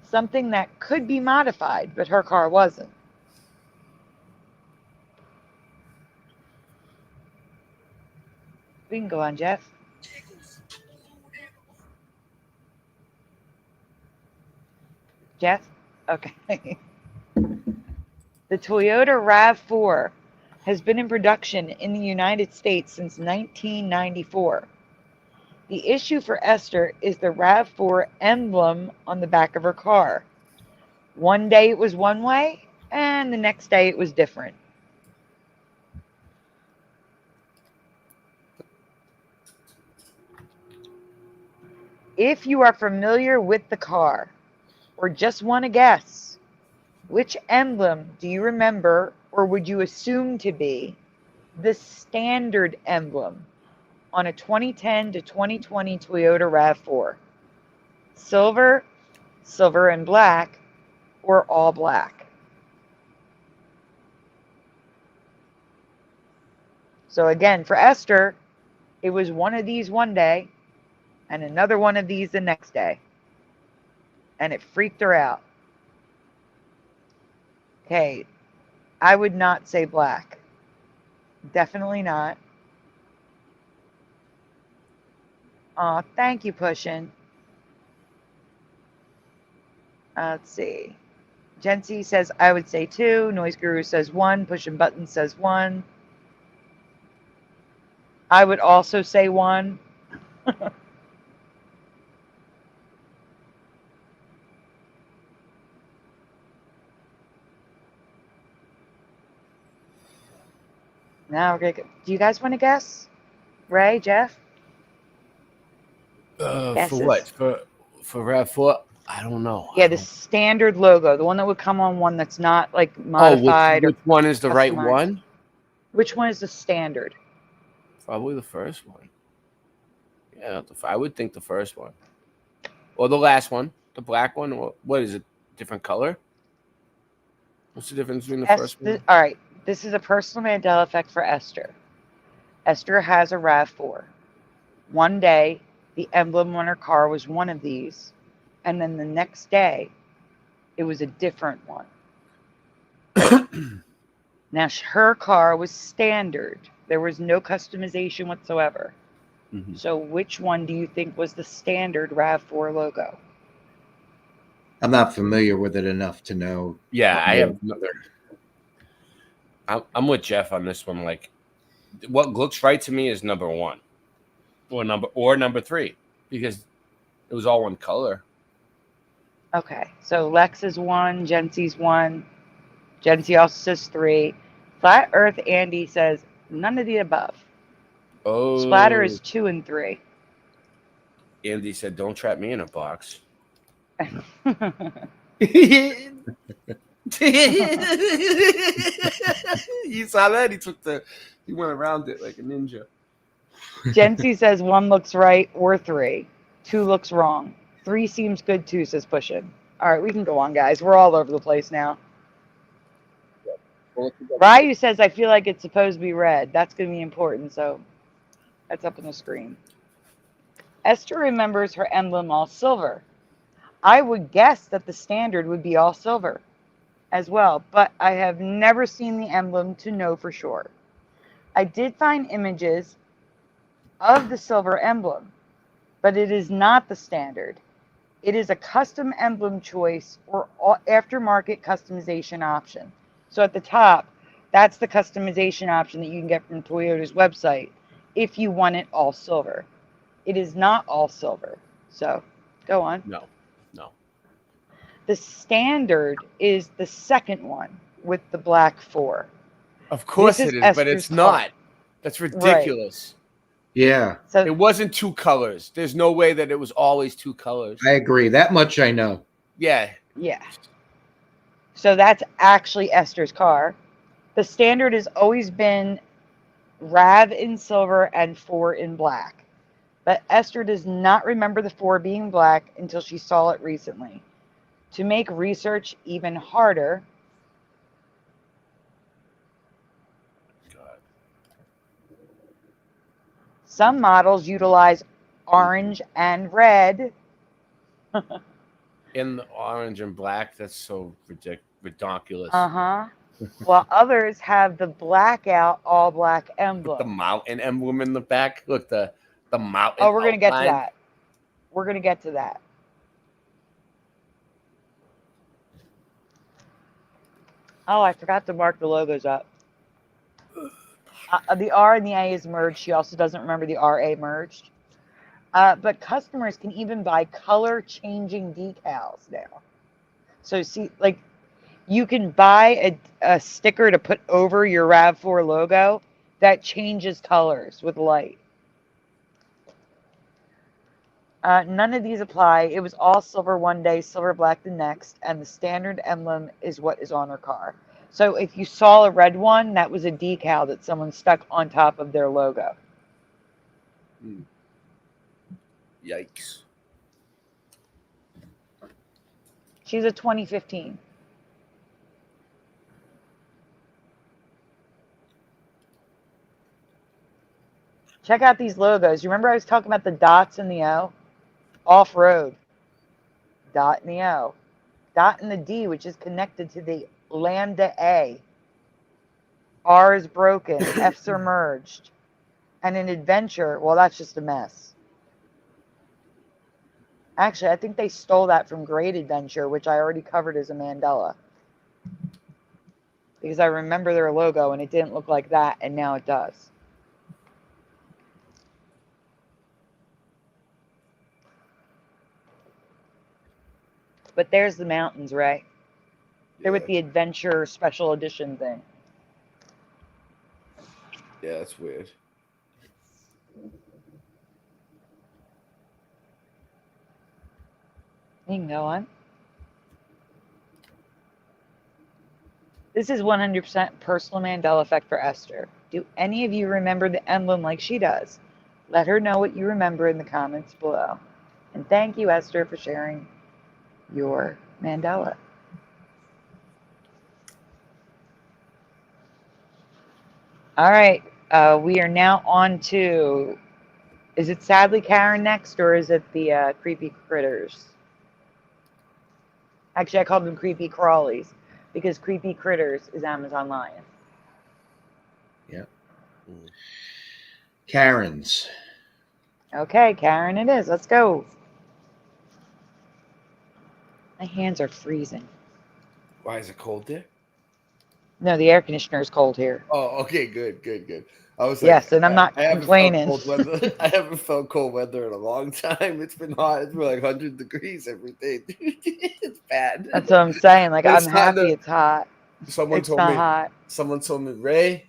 Something that could be modified, but her car wasn't. We can go on, Jeff. Jeff? Okay. The Toyota RAV4 has been in production in the United States since 1994. The issue for Esther is the RAV4 emblem on the back of her car. One day it was one way, and the next day it was different. If you are familiar with the car, or just want to guess, which emblem do you remember, or would you assume to be the standard emblem on a 2010 to 2020 Toyota RAV4? Silver, silver and black, or all black? So again, for Esther, it was one of these one day and another one of these the next day. And it freaked her out. Okay, I would not say black. Definitely not. Oh, thank you, Pushin'. Let's see. Jency says, I would say 2. Noise Guru says 1. Pushing Button says 1. I would also say 1. Now we're going to go. Do you guys want to guess? Ray, Jeff? For what? For RAV4? I don't know. Yeah, the standard logo, the one that would come on one that's not like modified. Which one is the right customized. one? Which one is the standard? Probably the first one. Yeah, I would think the first one. Or the last one, the black one. Or what is it? Different color? What's the difference between the first one? All right. This is a personal Mandela effect for Esther. Esther has a RAV4. One day, the emblem on her car was one of these. And then the next day, it was a different one. Now, her car was standard. There was no customization whatsoever. Mhm. So which one do you think was the standard RAV4 logo? I'm not familiar with it enough to know. Yeah, I have. I'm with Jeff on this one. Like, what looks right to me is number one, or number three, because it was all one color. Okay, so Lex is 1, Jency's 1. Jency also says 3. Flat Earth Andy says none of the above. Oh, Splatter is 2 and 3. Andy said, "Don't trap me in a box." You saw that? He went around it like a ninja. Jency says 1 looks right or 3. 2 looks wrong. 3 seems good too, says Pushin. All right, we can go on, guys. We're all over the place now. Ryu says, I feel like it's supposed to be red. That's going to be important, so that's up on the screen. Esther remembers her emblem all silver. I would guess that the standard would be all silver as well, but I have never seen the emblem to know for sure. I did find images of the silver emblem, but it is not the standard. It is a custom emblem choice or aftermarket customization option. So at the top, that's the customization option that you can get from Toyota's website if you want it all silver. It is not all silver. So go on. No. The standard is the second one with the black 4. Of course it is, but Esther's it's not. car. That's ridiculous. Right. Yeah. So it wasn't 2 colors. There's no way that it was always 2 colors. I agree. That much I know. Yeah. Yeah. So that's actually Esther's car. The standard has always been RAV in silver and 4 in black. But Esther does not remember the 4 being black until she saw it recently. To make research even harder, some models utilize orange and red. In the orange and black, that's so ridiculous. While others have the blackout all black emblem. The mountain emblem in the back. Look, the mountain. Oh, we're going to get to outline. that. We're going to get to that. Oh, I forgot to mark the logos up. The R and the A is merged. She also doesn't remember the RA merged. But customers can even buy color changing decals now. So see, like, you can buy a sticker to put over your RAV4 logo that changes colors with light. None of these apply. It was all silver one day, silver black the next, and the standard emblem is what is on her car. So if you saw a red one, that was a decal that someone stuck on top of their logo. Yikes. She's a 2015. Check out these logos. You remember I was talking about the dots and the O? Off-road. Dot and the O. Dot and the D, which is connected to the lambda A. R is broken. F's are merged. And an adventure, well, that's just a mess. Actually, I think they stole that from Great Adventure, which I already covered as a Mandela. Because I remember their logo, and it didn't look like that, and now it does. But there's the mountains, right? They're with the Adventure Special Edition thing. Yeah, that's weird. You can go on. This is 100% personal Mandela effect for Esther. Do any of you remember the emblem like she does? Let her know what you remember in the comments below. And thank you, Esther, for sharing your Mandela. All right, we are now on to, is it Sadly Karen next, or is it the Creepy Critters? Actually, I called them Creepy Crawlies because Creepy Critters is Amazon Lion. Yeah. Karen's. Okay, Karen, it is. Let's go. My hands are freezing. Why is it cold there? No, the air conditioner is cold here. Oh, okay, good. I was like, Yes, and I'm not I haven't felt complaining. cold weather. I haven't felt cold weather in a long time. It's been hot. It's been like 100 degrees every day. It's bad. That's what I'm saying. Like, But I'm it's not happy it's hot. Someone It's told not me. hot. Someone told me, Ray,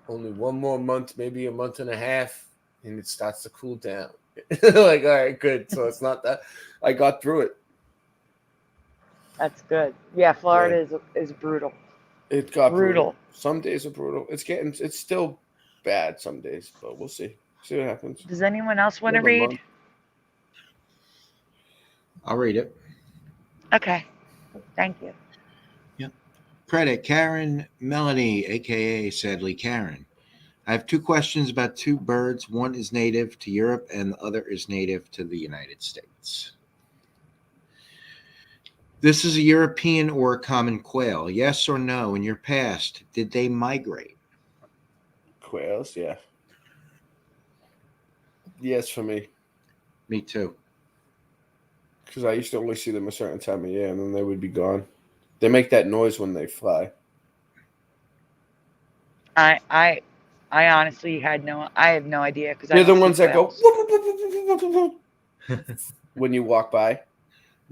only one more month, maybe a month and a half, and it starts to cool down. Like, all right, good. So it's not that. I got through it. That's good. Yeah, Florida is brutal. It got Brutal. Some days are brutal. It's still bad some days, but we'll see. See what happens. Does anyone else want to Another read? month. I'll read it. Okay. Thank you. Credit Karen Melanie, aka Sadly Karen. I have 2 questions about 2 birds. One is native to Europe and the other is native to the United States. This is a European or a common quail. Yes or no? In your past, did they migrate? Quails, yeah. Yes, for me. Me too. Because I used to only see them a certain time of year, and then they would be gone. They make that noise when they fly. I honestly have no idea because They're the ones that go when you walk by,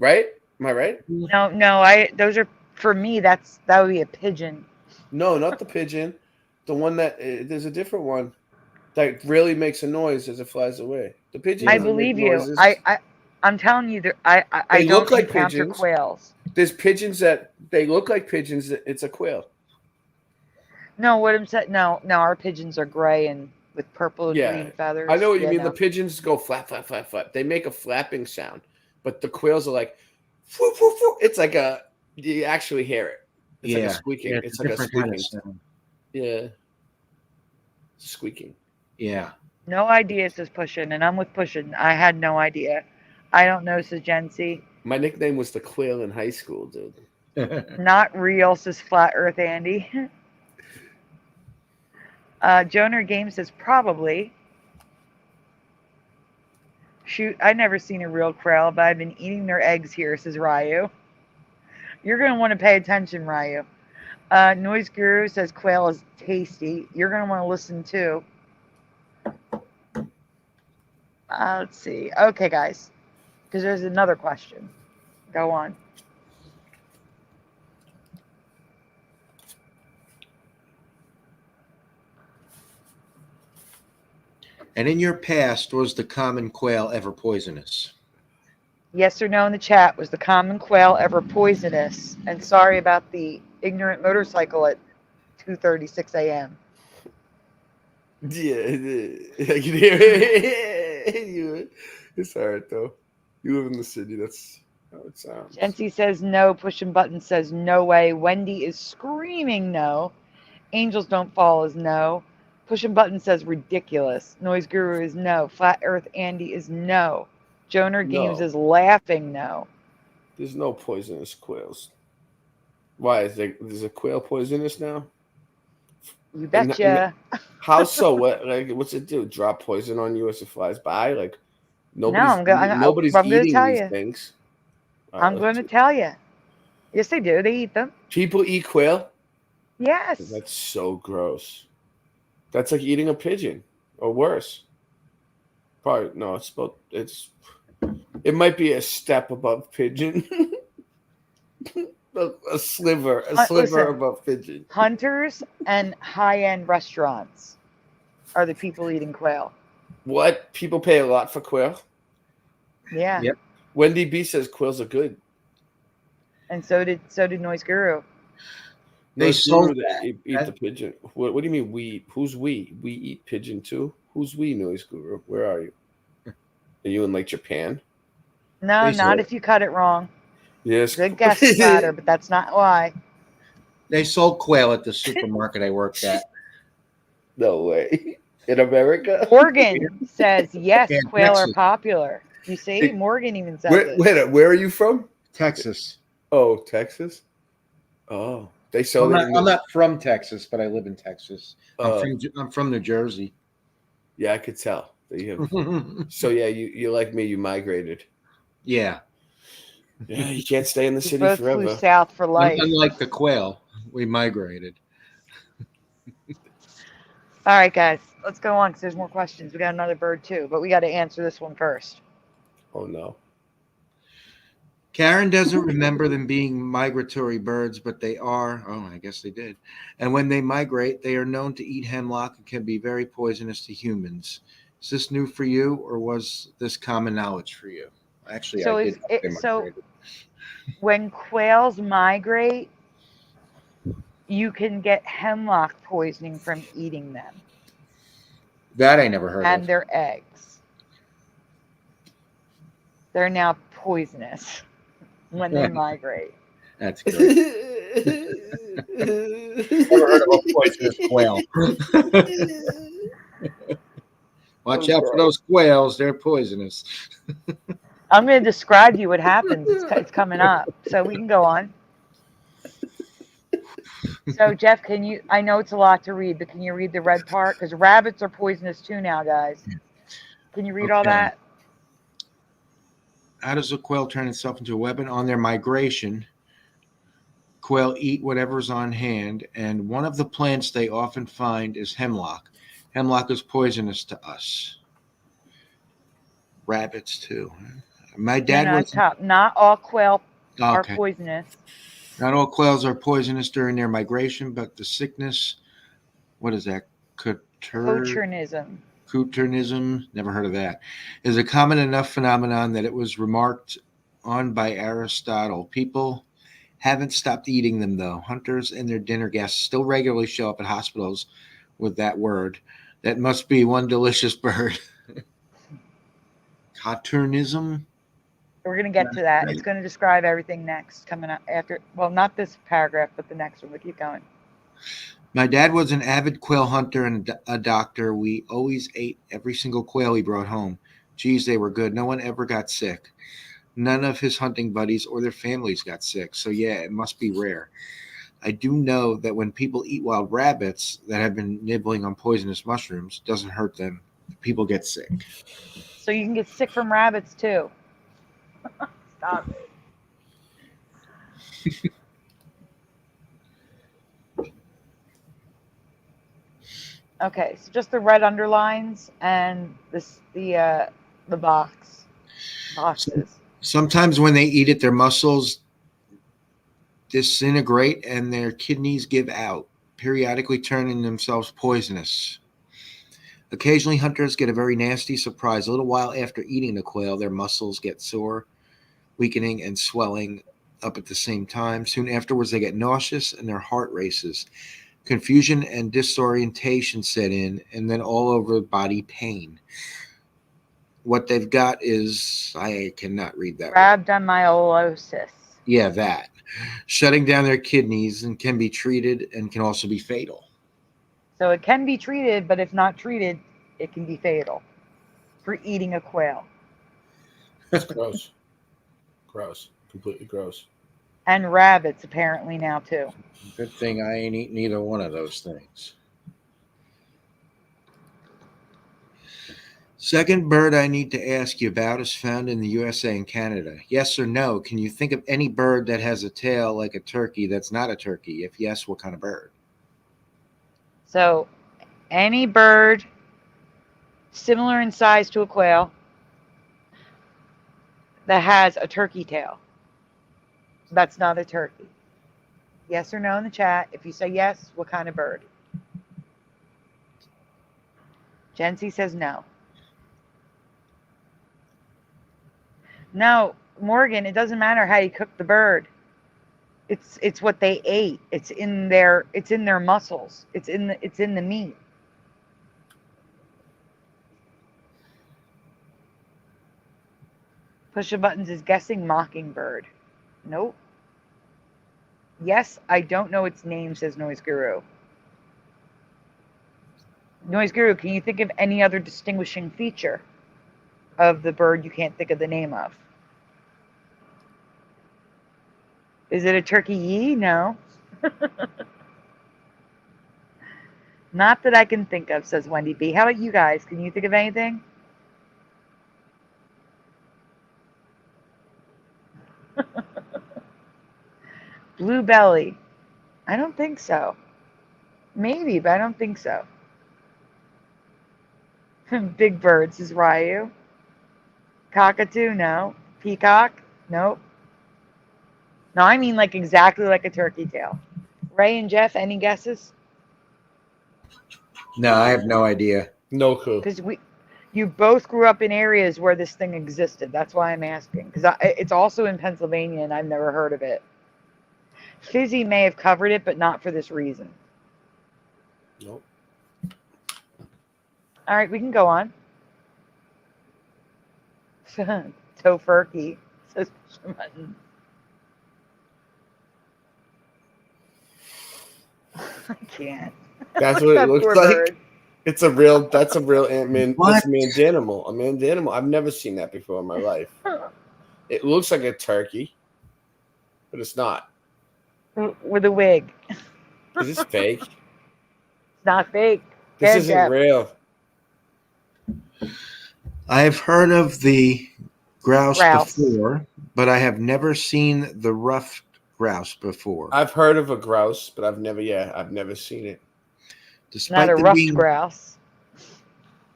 right? Am I right? No. Those are for me. That would be a pigeon. No, not the pigeon. The one that there's a different one that really makes a noise as it flies away. The pigeon. I believe you. I'm telling you that I They don't look like encounter pigeons. quails. There's pigeons that they look like pigeons. It's a quail. No, what I'm saying. No, our pigeons are gray and with purple and green feathers. I know what you mean. No. The pigeons go flap, flap, flap, flap. They make a flapping sound, but the quails are like, whoop, whoop, whoop. It's like you actually hear it. It's like a squeaking. Yeah, it's like a different squeaking. kind of sound. Yeah. Squeaking. Yeah. No idea, says Pushin, and I'm with Pushin. I had no idea. I don't know, says Jency. My nickname was the Quail in high school, dude. Not real, says Flat Earth Andy. Joner Game says probably. Shoot, I've never seen a real quail, but I've been eating their eggs here, says Ryu. You're going to want to pay attention, Ryu. Noise Guru says quail is tasty. You're going to want to listen too. Let's see. Okay, guys. Because there's another question. Go on. And in your past, was the common quail ever poisonous? Yes or no in the chat. Was the common quail ever poisonous? And sorry about the ignorant motorcycle at 2:36 a.m. Yeah, I can hear it. It's all right, though. You live in the city. That's how it sounds. Jency says no. Pushing Button says no way. Wendy is screaming no. Angels Don't Fall is no. Pushing Button says ridiculous. Noise Guru is no. Flat Earth Andy is no. Joner Games No. is laughing no. There's no poisonous quails. Why? Is a quail poisonous now? You betcha. How so? What? Like, what's it do? Drop poison on you as it flies by? Like, nobody's I'm gonna eating tell these you. things. I'm going to tell you. Yes, they do. They eat them. People eat quail? Yes. That's so gross. That's like eating a pigeon, or worse. Probably no. It might be a step above pigeon. a sliver Listen, above pigeon. Hunters and high-end restaurants are the people eating quail. What? People pay a lot for quail? Yeah. Yep. Wendy B says quails are good. And so did Noise Guru. They sold that. Eat the pigeon. What do you mean we? Who's we? We eat pigeon too? Who's we, Noise Guru? Where are you? Are you in like Japan? No, They not sold if you cut it wrong. Yes. Good guess, Splatter, but that's not why. They sold quail at the supermarket I worked at. No way. In America? Morgan says yes, Yeah, quail Texas. are popular. You see, Hey, Morgan even says it. Where are you from? Texas. Oh, Texas. Oh, they sell it. I'm not from Texas, but I live in Texas. I'm from New Jersey. Yeah, I could tell So yeah, you like me, you migrated. Yeah. Yeah, you can't stay in the We city both flew forever. south for life. Unlike the quail, we migrated. All right, guys, let's go on because there's more questions. We got another bird too, but we got to answer this one first. Oh no. Karen doesn't remember them being migratory birds, but they are. Oh, I guess they did. And when they migrate, they are known to eat hemlock and can be very poisonous to humans. Is this new for you, or was this common knowledge for you? Actually, So I is did. it so? When quails migrate, you can get hemlock poisoning from eating them That I never heard and of. their eggs. They're now poisonous when they migrate. That's great. Never heard of a poisonous quail. Watch out for those quails. They're poisonous. I'm going to describe to you what happens. It's coming up, so we can go on. So, Jeff, can you? I know it's a lot to read, but can you read the red part? Because rabbits are poisonous too now, guys. Can you read all that? How does a quail turn itself into a weapon? On their migration, quail eat whatever's on hand, and one of the plants they often find is hemlock. Hemlock is poisonous to us. Rabbits, too. My dad was... Not all quail are poisonous. Not all quails are poisonous during their migration, but the sickness, what is that? Coturnism. Coturnism, never heard of that, is a common enough phenomenon that it was remarked on by Aristotle. People haven't stopped eating them, though. Hunters and their dinner guests still regularly show up at hospitals with that word. That must be one delicious bird. Coturnism? We're going to get to that. It's going to describe everything next, coming up after. Well, not this paragraph, but the next one. We'll keep going. My dad was an avid quail hunter and a doctor. We always ate every single quail he brought home. Geez, they were good. No one ever got sick. None of his hunting buddies or their families got sick. So, yeah, it must be rare. I do know that when people eat wild rabbits that have been nibbling on poisonous mushrooms, it doesn't hurt them. People get sick. So you can get sick from rabbits, too. Stop it. Okay, so just the red underlines and the boxes. Sometimes when they eat it, their muscles disintegrate and their kidneys give out, periodically turning themselves poisonous. Occasionally, hunters get a very nasty surprise. A little while after eating the quail, their muscles get sore, weakening and swelling up at the same time. Soon afterwards, they get nauseous and their heart races. Confusion and disorientation set in, and then all over body pain. What they've got is, I cannot read that. Rhabdomyolysis. Yeah, that. Shutting down their kidneys and can be treated and can also be fatal. So it can be treated, but if not treated, it can be fatal for eating a quail. That's gross. Gross. Completely gross. And rabbits apparently now too. Good thing I ain't eaten either one of those things. Second bird I need to ask you about is found in the USA and Canada. Yes or no? Can you think of any bird that has a tail like a turkey that's not a turkey? If yes, what kind of bird? So any bird similar in size to a quail that has a turkey tail. That's not a turkey. Yes or no in the chat. If you say yes, what kind of bird? Jency says no. No, Morgan, it doesn't matter how you cook the bird. It's what they ate. It's in their muscles. It's in the meat. Push of Buttons is guessing mockingbird. Nope. Yes, I don't know its name, says Noise Guru. Noise Guru, can you think of any other distinguishing feature of the bird you can't think of the name of? Is it a turkey? No. Not that I can think of, says Wendy B. How about you guys? Can you think of anything? Blue belly. I don't think so. Maybe, but I don't think so. Big birds is Ryu. Cockatoo, no. Peacock, nope. No, I mean like exactly like a turkey tail. Ray and Jeff, any guesses? No, I have no idea. No clue. Because you both grew up in areas where this thing existed. That's why I'm asking. Because it's also in Pennsylvania, and I've never heard of it. Fizzy may have covered it, but not for this reason. Nope. All right, we can go on. Tofurkey, says Mutton. I can't. That's what it That looks poor like. bird. It's a real. That's a real man. What? That's a mandanimal. A mandanimal. I've never seen that before in my life. It looks like a turkey, but it's not. With a wig. Is this fake? It's not fake. This Dead isn't Jeff. real. I've heard of the grouse Grouse. before, but I have never seen the ruffed grouse before. I've heard of a grouse, but I've never seen it. Despite Not a them ruffed being, grouse.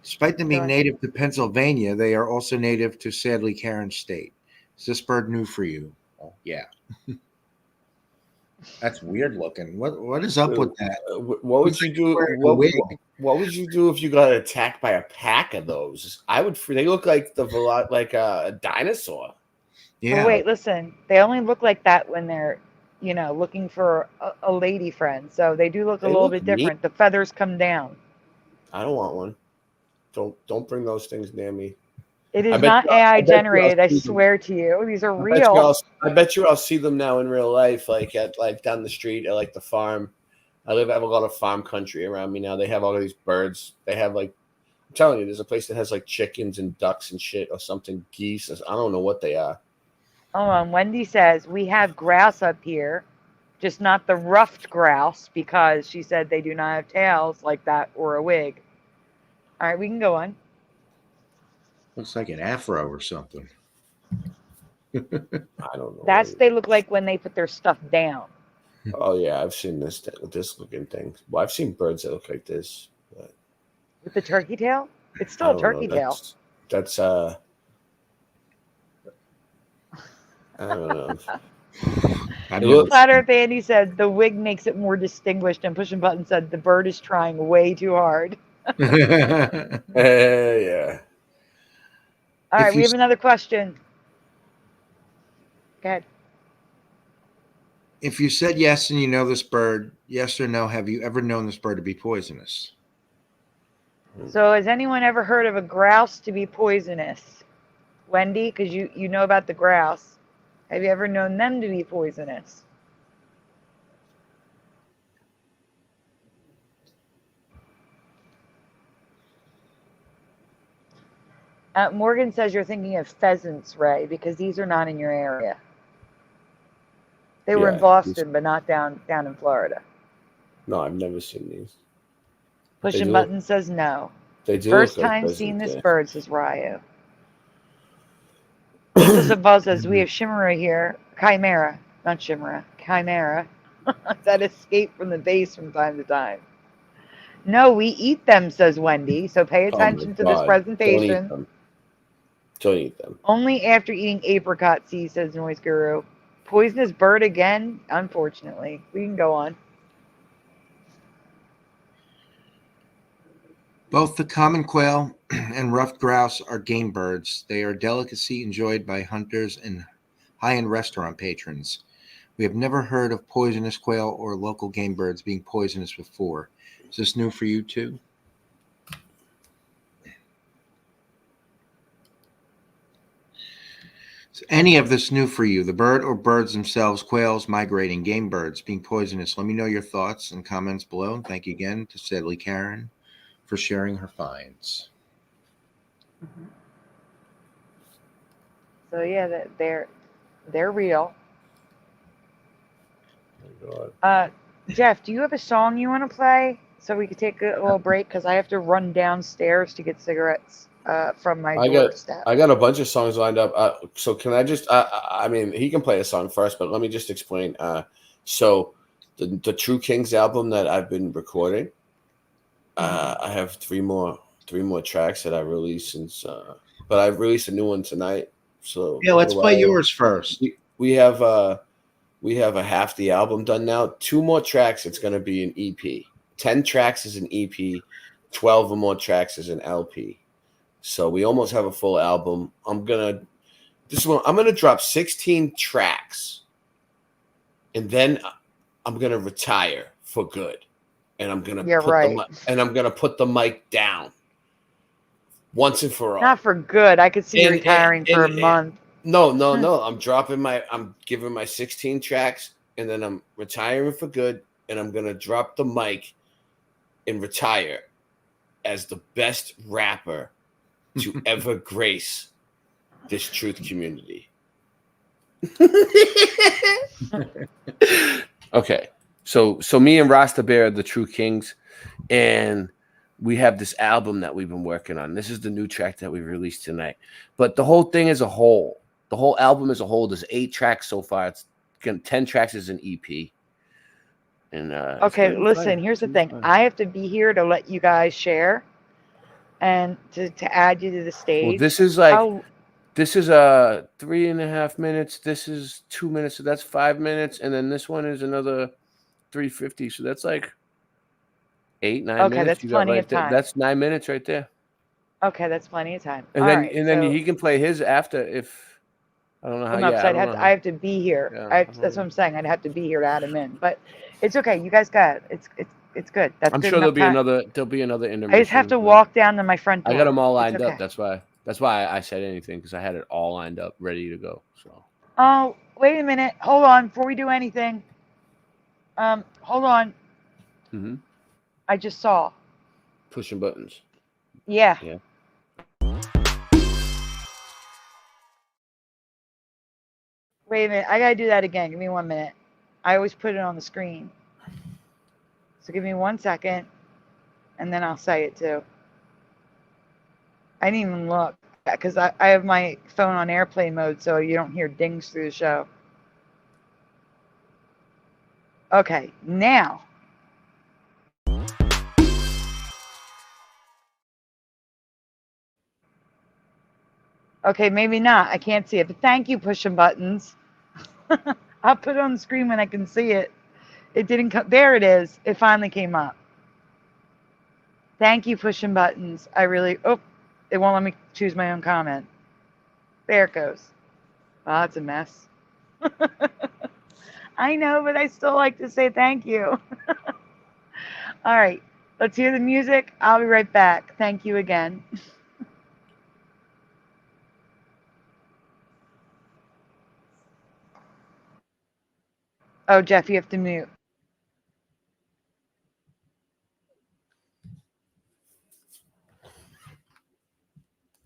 despite them being Go on. native to Pennsylvania, they are also native to sadly Karen State. Is this bird new for you? Oh, yeah. That's weird looking. What is up with that? What would you do? Wearing a wig. What would you do if you got attacked by a pack of those? I would. They look like like a dinosaur. Yeah. Oh, wait, listen. They only look like that when they're, looking for a lady friend. So they do look a They little look bit neat. different. The feathers come down. I don't want one. Don't bring those things near me. It I is bet not you- I AI bet you I'll generated. I see them. swear to you. These are I real. bet you I'll see them now in real life, like at down the street at the farm. I have a lot of farm country around me now. They have all these birds. They have I'm telling you, there's a place that has chickens and ducks and shit or something, geese. I don't know what they are. Hold on. Wendy says, we have grouse up here, just not the ruffed grouse, because she said they do not have tails like that or a wig. All right, we can go on. Looks like an afro or something. I don't know. They look like when they put their stuff down. Oh yeah, I've seen this looking thing. Well, I've seen birds that look like this. But With the turkey tail? It's I still a don't turkey know. tail. That's I don't know. Flat Earth Andy said the wig makes it more distinguished, and Push and Button said the bird is trying way too hard. Yeah. All right, we have another question. Go ahead. If you said yes and you know this bird, yes or no, have you ever known this bird to be poisonous? So has anyone ever heard of a grouse to be poisonous? Wendy, because you know about the grouse. Have you ever known them to be poisonous? Morgan says you're thinking of pheasants, Ray, because these are not in your area. They were in Yeah, Boston, but not down in Florida. No, I've never seen these. Push They and do Button says no. They do. First look like time pheasants, seeing this yeah. bird, says Ryu. This is a buzz says we have Chimera here. Chimera, not Chimera. Chimera. That escape from the base from time to time. No, we eat them, says Wendy. So pay Oh my attention to this God. presentation. Don't eat them. Only after eating apricot seeds, says Noise Guru. Poisonous bird again? Unfortunately. We can go on. Both the common quail and ruffed grouse are game birds. They are a delicacy enjoyed by hunters and high-end restaurant patrons. We have never heard of poisonous quail or local game birds being poisonous before. Is this new for you too? Is any of this new for you? The bird or birds themselves, quails, migrating, game birds being poisonous? Let me know your thoughts and comments below. And thank you again to Sadly Karen for sharing her finds. So yeah, they're real. Oh my God. Jeff, do you have a song you want to play so we could take a little break? Because I have to run downstairs to get cigarettes from my doorstep. I got a bunch of songs lined up. So can I just? I mean, he can play a song first, but let me just explain. So the True Kings album that I've been recording, I have three more tracks that I released since, but I've released a new one tonight. So Yeah, let's play yours first. We have a half the album done now. 2 more tracks. It's going to be an EP. 10 tracks is an EP. 12 or more tracks is an LP. So we almost have a full album. I'm gonna drop 16 tracks, and then I'm gonna retire for good, and I'm gonna put the mic down once and for all. Not for good. I could see you retiring for a month. No. I'm giving my 16 tracks, and then I'm retiring for good, and I'm gonna drop the mic and retire as the best rapper to ever grace this truth community. Okay. So me and Rasta Bear are the True Kings, and we have this album that we've been working on. This is the new track that we released tonight. But the whole thing as a whole, the whole album as a whole, there's 8 tracks so far. It's 10 tracks is an EP. And okay, listen, here's the thing. I have to be here to let you guys share and to add you to the stage. Well, this is 3.5 minutes. This is 2 minutes, so that's 5 minutes, and then this one is another 3:50. So that's like 8, 9 minutes. Okay, that's plenty of time. That's 9 minutes right there. Okay, that's plenty of time. And then he can play his after if I don't know how. I have to be here. Yeah, that's what I'm saying. I'd have to be here to add him in, but it's okay. You guys got it. It's good. That's I'm good sure there'll enough be another intermission. I just have to walk down to my front door. I got them all lined up. That's why I said anything, because I had it all lined up, ready to go. So. Oh, wait a minute. Hold on before we do anything. Hold on. Mm-hmm. I just saw. Pushing buttons. Yeah. Yeah. Wait a minute. I gotta do that again. Give me 1 minute. I always put it on the screen. So give me 1 second, and then I'll say it too. I didn't even look because I have my phone on airplane mode, so you don't hear dings through the show. Okay, now. Okay, maybe not. I can't see it, but thank you, pushing buttons. I'll put it on the screen when I can see it. It didn't come. There it is. It finally came up. Thank you, pushing buttons. I really. Oh, it won't let me choose my own comment. There it goes. Oh, it's a mess. I know, but I still like to say thank you. All right, let's hear the music. I'll be right back. Thank you again. Oh, Jeff, you have to mute.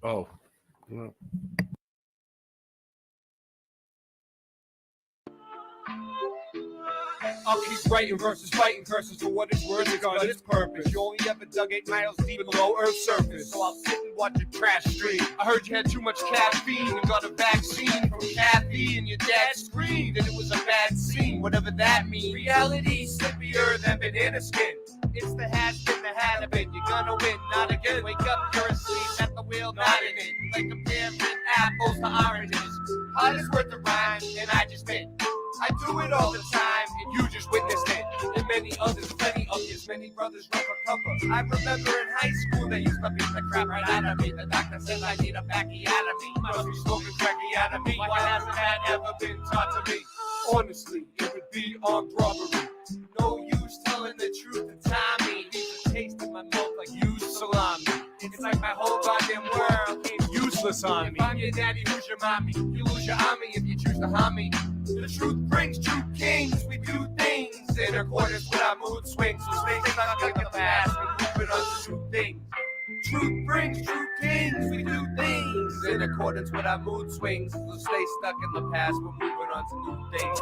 Oh. Well. I'll keep writing verses, fighting curses for what it's worth. It's got its purpose. You only ever dug 8 miles deep below Earth's surface. So I'll sit and watch it crash stream. I heard you had too much caffeine and got a vaccine from Kathy, and your dad screamed, and it was a bad scene, whatever that means. Reality slippier than banana skin. It's the has been the had of it. You're gonna win, not again. Wake up, you're asleep at the wheel, not in it. Like comparing apples to oranges. Hot is worth the rhyme, and I just been. I do it all the time, and you just witnessed it. And many others, plenty of you, many brothers run for cover. I remember in high school, they used to beat the crap right out of me. The doctor says I need a backiotomy. Must be smoking tracheotomy. Why hasn't that ever been taught to me? Honestly, it would be armed robbery. No use telling the truth to Tommy. Leaves a taste in my mouth like used salami. It's like my whole goddamn world came useless on me. If I'm your daddy, who's your mommy? You lose your army if you choose to harm me. The truth brings true kings. We do things in accordance with our mood swings. So stay stuck in the past. We're moving on to new things. Truth brings true kings. We do things in accordance with our mood swings. So stay stuck in the past. We're moving on to new things.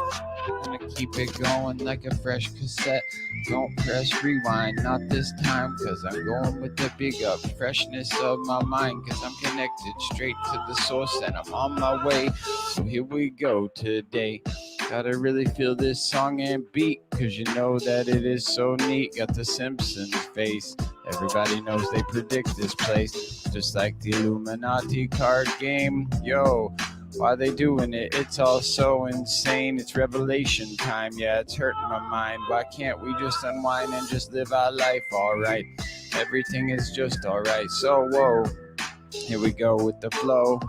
I keep it going like a fresh cassette. Don't press rewind, not this time, cause I'm going with the big up freshness of my mind, cause I'm connected straight to the source and I'm on my way. So here we go today. Gotta really feel this song and beat, cause you know that it is so neat. Got the Simpsons face. Everybody knows they predict this place. Just like the Illuminati card game. Yo, why they doing it? It's all so insane. It's revelation time. Yeah, it's hurting my mind. Why can't we just unwind and just live our life alright? Everything is just alright. So, whoa. Here we go with the flow.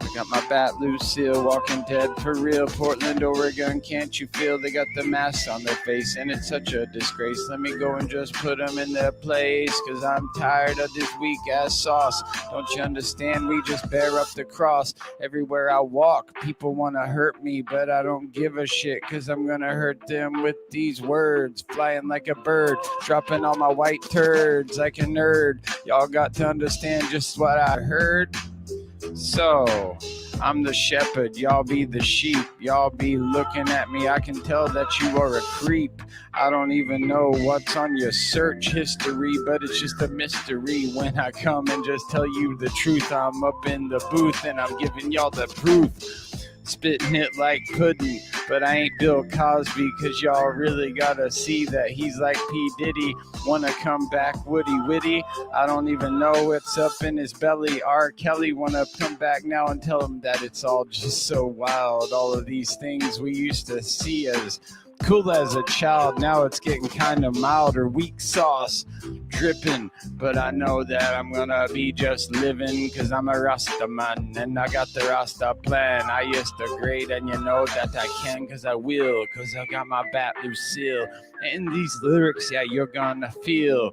I got my bat Lucille, Walking Dead for real. Portland, Oregon, can't you feel they got the masks on their face? And it's such a disgrace. Let me go and just put them in their place, cause I'm tired of this weak ass sauce. Don't you understand? We just bear up the cross. Everywhere I walk, people wanna hurt me, but I don't give a shit, cause I'm gonna hurt them with these words. Flying like a bird, dropping all my white turds like a nerd. Y'all got to understand just what I heard. So, I'm the shepherd, y'all be the sheep. Y'all be looking at me, I can tell that you are a creep. I don't even know what's on your search history, but it's just a mystery when I come and just tell you the truth. I'm up in the booth and I'm giving y'all the proof. Spitting it like pudding, but I ain't Bill Cosby, cause y'all really gotta see that he's like P. Diddy. Wanna come back woody witty? I don't even know what's up in his belly. R. Kelly wanna come back now and tell him that it's all just so wild. All of these things we used to see as cool as a child, now it's getting kind of mild or weak sauce dripping. But I know that I'm gonna be just living, cause I'm a Rasta man and I got the Rasta plan. I used to grade and you know that I can, cause I will, cause I got my bat Lucille. And these lyrics, yeah, you're gonna feel.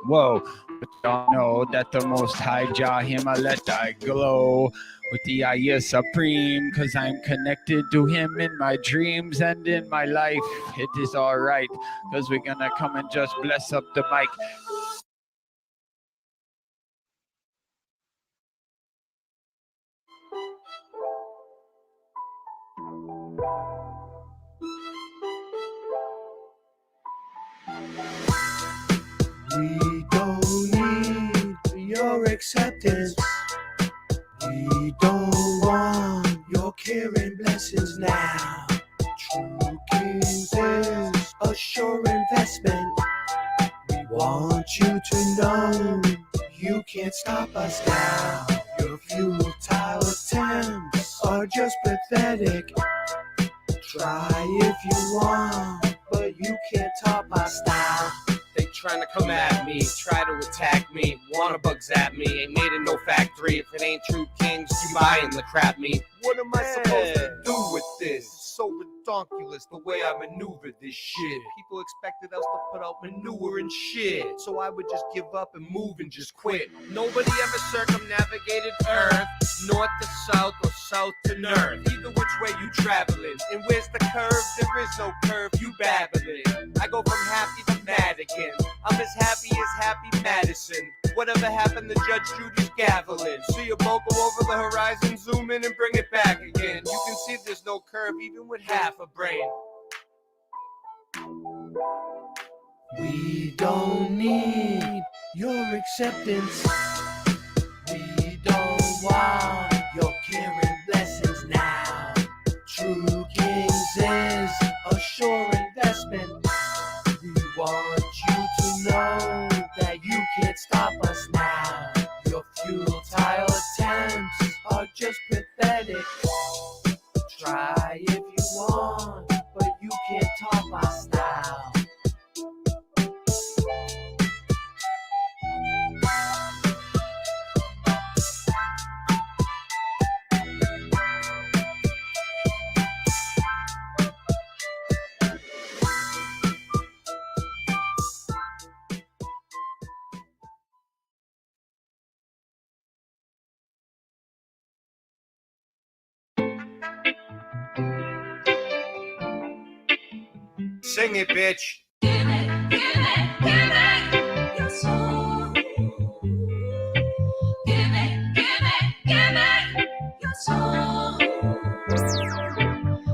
Whoa, but y'all know that the Most High Jah him I let I glow with the Ayah Supreme, cause I'm connected to him in my dreams and in my life. It is alright, cause we're gonna come and just bless up the mic. We don't need your acceptance. We don't want your care and blessings now. True Kings is a sure investment. We want you to know you can't stop us now. Your futile attempts are just pathetic. Try if you want, but you can't top my style. They trying to come at me, try to attack me, wanna bug zap me. Ain't made in no factory. If it ain't True Kings, you buying the crap me. What am I supposed to do with this? It's so redonkulous the way I maneuver this shit. People expected us to put out manure and shit, so I would just give up and move and just quit. Nobody ever circumnavigated Earth, north to south or south to north. Either which way you traveling, and where's the curve? There is no curve, you babbling. I go from happy to mad again. I'm as happy as Happy Madison. Whatever happened to Judge Judy's gaveling? See a boat go over the horizon, zoom in and bring it back again. You can see there's no curve even with half a brain. We don't need your acceptance. We don't want your care and blessings now. True Kings is a sure investment. We want you to know that you can't stop us now. Your futile attempts are just pathetic. Try if you want, but you can't top my style. Sing it, bitch.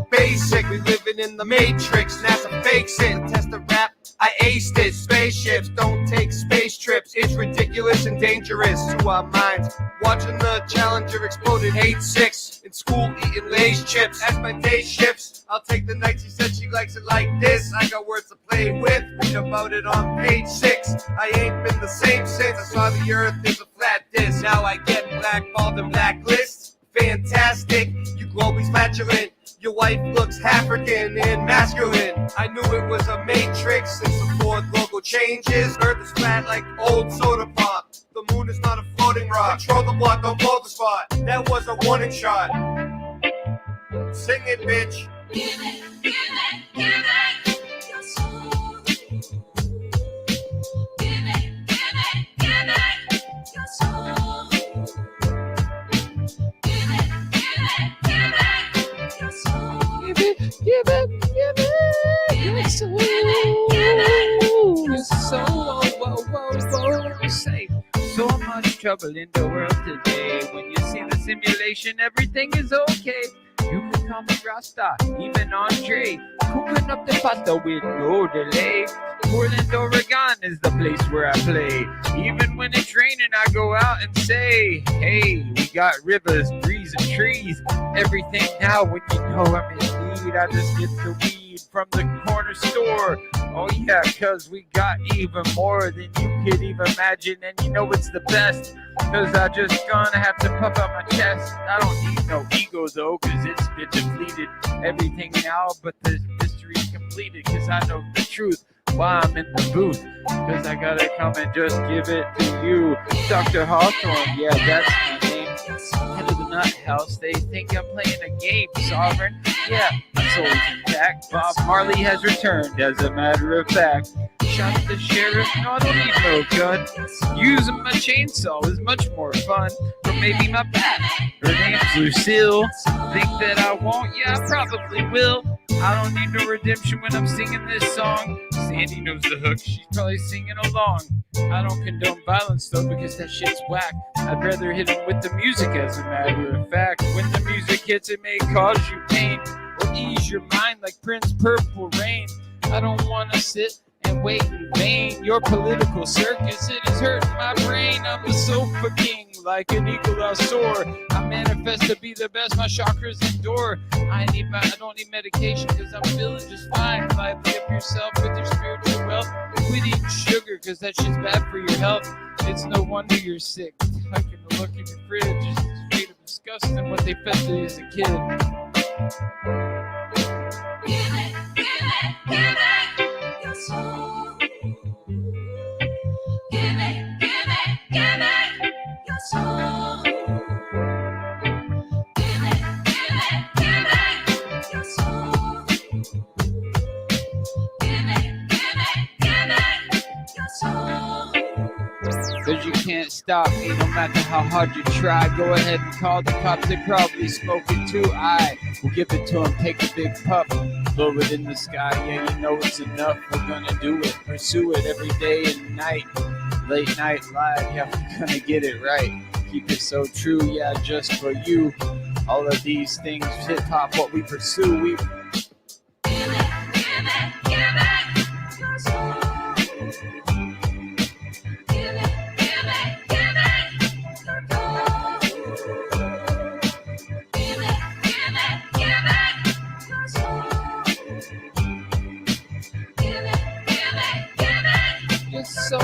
Basic, we living in the Matrix. NASA fakes it, test the rap. I aced it. Spaceships don't take space trips. It's ridiculous and dangerous to our minds. Watching the Challenger explode at 8-6. In school eating Lay's chips. As my day shifts, I'll take the night, she said she likes it like this. I got words to play with, read about it on page 6. I ain't been the same since I saw the earth is a flat disc. Now I get blackballed and blacklist. Fantastic, you always flatulent. Your wife looks African and masculine. I knew it was a matrix since the fourth logo changes. Earth is flat like old soda pop. The moon is not a floating rock. Control the block, don't blow the spot. That was a warning shot. Sing it, bitch. Give it your soul. Give it your soul. Give it your soul. Give it your soul. Your soul. Whoa, whoa, whoa. Say, so much trouble in the world today. When you see the simulation, everything is okay. You can call me Rasta, even Andre. Cooking up the pasta with no delay. Portland, Oregon is the place where I play. Even when it's raining, I go out and say, hey, we got rivers, breeze, and trees. Everything now when you know I'm in need. I just get the weed from the corner store. Oh yeah, cause we got even more than you could even imagine. And you know it's the best, cause I just gonna have to puff out my chest. I don't need no ego though, cause it's been depleted. Everything now but the mystery completed. Cause I know the truth while I'm in the booth. Cause I gotta come and just give it to you. Dr. Hawthorne, yeah, that's my name. Head of the nut house, they think I'm playing a game. Sovereign, yeah, my soul's intact. Bob Marley has returned, as a matter of fact. Shot the sheriff, no, I don't need no gun. Using my chainsaw is much more fun. Or maybe my bat. Her name's Lucille. Think that I won't? Yeah, I probably will. I don't need no redemption when I'm singing this song. Sandy knows the hook, she's probably singing along. I don't condone violence though, because that shit's whack. I'd rather hit him with the music, as a matter of fact. When the music hits, it may cause you pain or ease your mind like Prince Purple Rain. I don't want to sit and wait in vain. Your political circus, it is hurting my brain. I'm the sofa king, like an eagle I'll soar. I manifest to be the best, my chakras endure. I don't need medication, cause I'm feeling just fine. Lively up yourself with your spiritual wealth. Quit eating sugar, cause that shit's bad for your health. It's no wonder you're sick. I can look in your fridge, it's straight up disgusting what they fed to you as a kid. Give it your soul. Give it your soul. Give it your soul. Give it your soul. Cause you can't stop me no matter how hard you try. Go ahead and call the cops, they probably smoke it too. I will give it to them, take a big puff, blow it in the sky, yeah, you know it's enough. We're gonna do it, pursue it every day and night. Late night live, yeah, we're gonna get it right. Keep it so true, yeah, just for you. All of these things, hip hop, what we pursue, we give it your soul. So,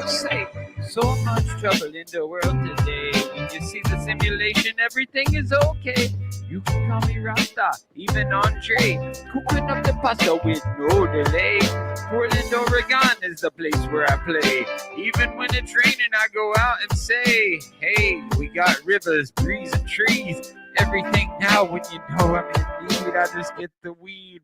say, so much trouble in the world today. When you see the simulation, everything is okay. You can call me Rasta, even Andre. Cooking up the pasta with no delay. Portland, Oregon is the place where I play. Even when it's raining, I go out and say, hey, we got rivers, breeze, and trees. Everything now when you know I'm in need, I just get the weed.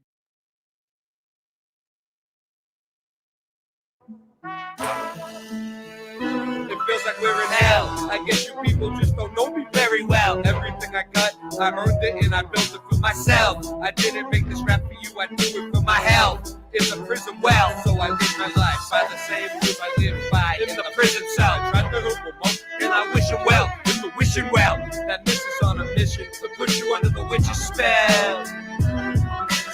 It feels like we're in hell. I guess you people just don't know me very well. Everything I got, I earned it and I built it for myself. I didn't make this rap for you, I do it for my health. It's a prison well, so I live my life by the same rules I live by in the prison cell. Try to help them up, and I wish him well. It's the wishing well. That miss is on a mission to put you under the witch's spell.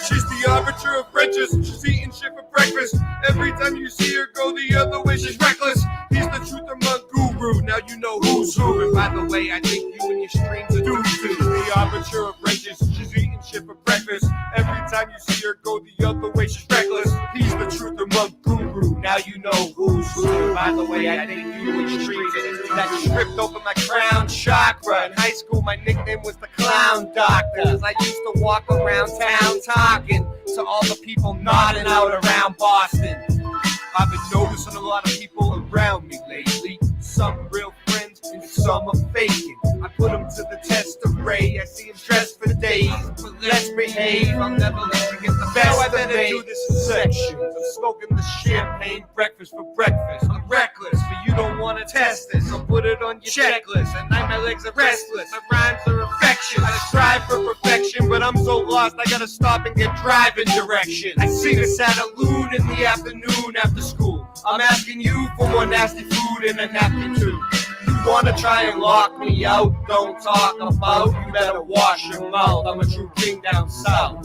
She's the arbiter of riches. She's eating shit for breakfast. Every time you see her go the other way, she's reckless. He's the truth among guru. Now you know who's who. And by the way, I think you and your streams are due to the arbiter of riches. She's eating shit breakfast. Every time you see her go the other way, she's reckless. He's the truth among guru. Now you know who's who. By the way, I think you extreme that stripped open my crown chakra. In high school, my nickname was the Clown Doctor, cause I used to walk around town talking to all the people nodding out around Boston. I've been noticing a lot of people around me lately. Some real friends and some are faking. I put them to the test of Ray. I see them dressed for days, but let's behave. I'll never let you get the best of me. I better do this in sections. I'm smoking the champagne breakfast for breakfast. I'm reckless, but you don't want to test this. I'll put it on your checklist. At night my legs are restless. My rhymes are infectious. I strive for perfection, but I'm so lost I gotta stop and get driving directions. I sing a saloon in the afternoon after school. I'm asking you for more nasty food and a napkin too. You wanna try and lock me out? Don't talk about. You better wash your mouth. I'm a true king down south.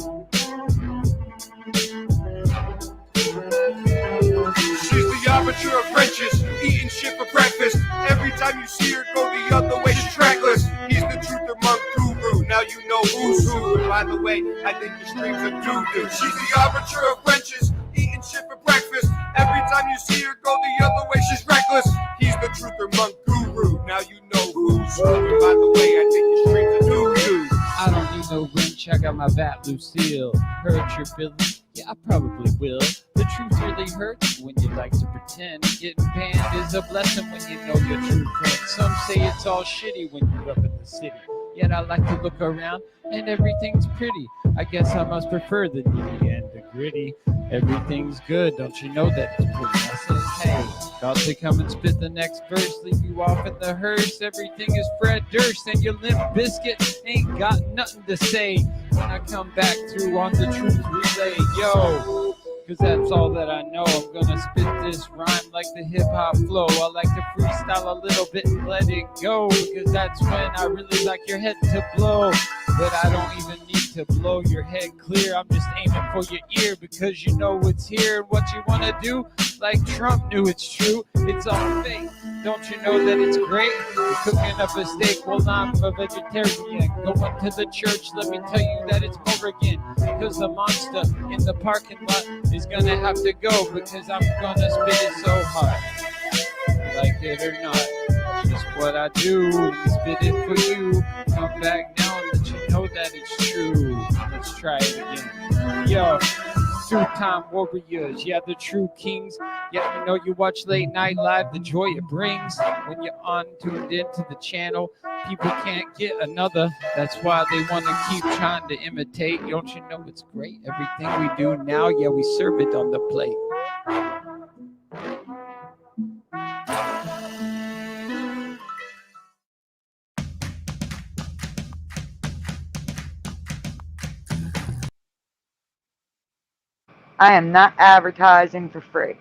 She's the arbiter of wrenches, eating shit for breakfast. Every time you see her go the other way, she's reckless. He's the truth among guru. Now you know who's who. And by the way, I think your streams are doo-doo. She's the arbiter of wrenches, eating shit for breakfast. Every time you see her go the other way, she's reckless. He's the truth among guru. Now you know who's who. And by the way, I think your streams are doo-doo. I don't need no wrench, I got my bat Lucille. Hurt your feelings? Yeah, I probably will. The truth really hurts when you like to pretend. Getting banned is a blessing when you know your true friend. Some say it's all shitty when you're up in the city. Yet I like to look around and everything's pretty. I guess I must prefer the nitty and the gritty. Everything's good, don't you know that it's pretty? I said, hey, about to come and spit the next verse, leave you off in the hearse. Everything is Fred Durst and your Limp Biscuit ain't got nothing to say when I come back through on the truth relay. Yo, cause that's all that I know. I'm gonna spit this rhyme like the hip-hop flow. I like to freestyle a little bit and let it go, cause that's when I really like your head to blow. But I don't even need to blow your head clear. I'm just aiming for your ear because you know it's here. And what you wanna do, like Trump knew it's true, it's all fake. Don't you know that it's great? You're cooking up a steak, well I'm a vegetarian. Going to the church, let me tell you that it's Morrigan. Because the monster in the parking lot is gonna have to go, because I'm gonna spit it so hard. Like it or not, just what I do, spit it for you. Come back now and let you know that it's true. Let's try it again. Yo, two-time warriors, yeah, the true kings. Yeah, you know you watch Late Night Live, the joy it brings. When you're on, tuned into the channel, people can't get another. That's why they want to keep trying to imitate. Don't you know it's great? Everything we do now, yeah, we serve it on the plate. I am not advertising for free.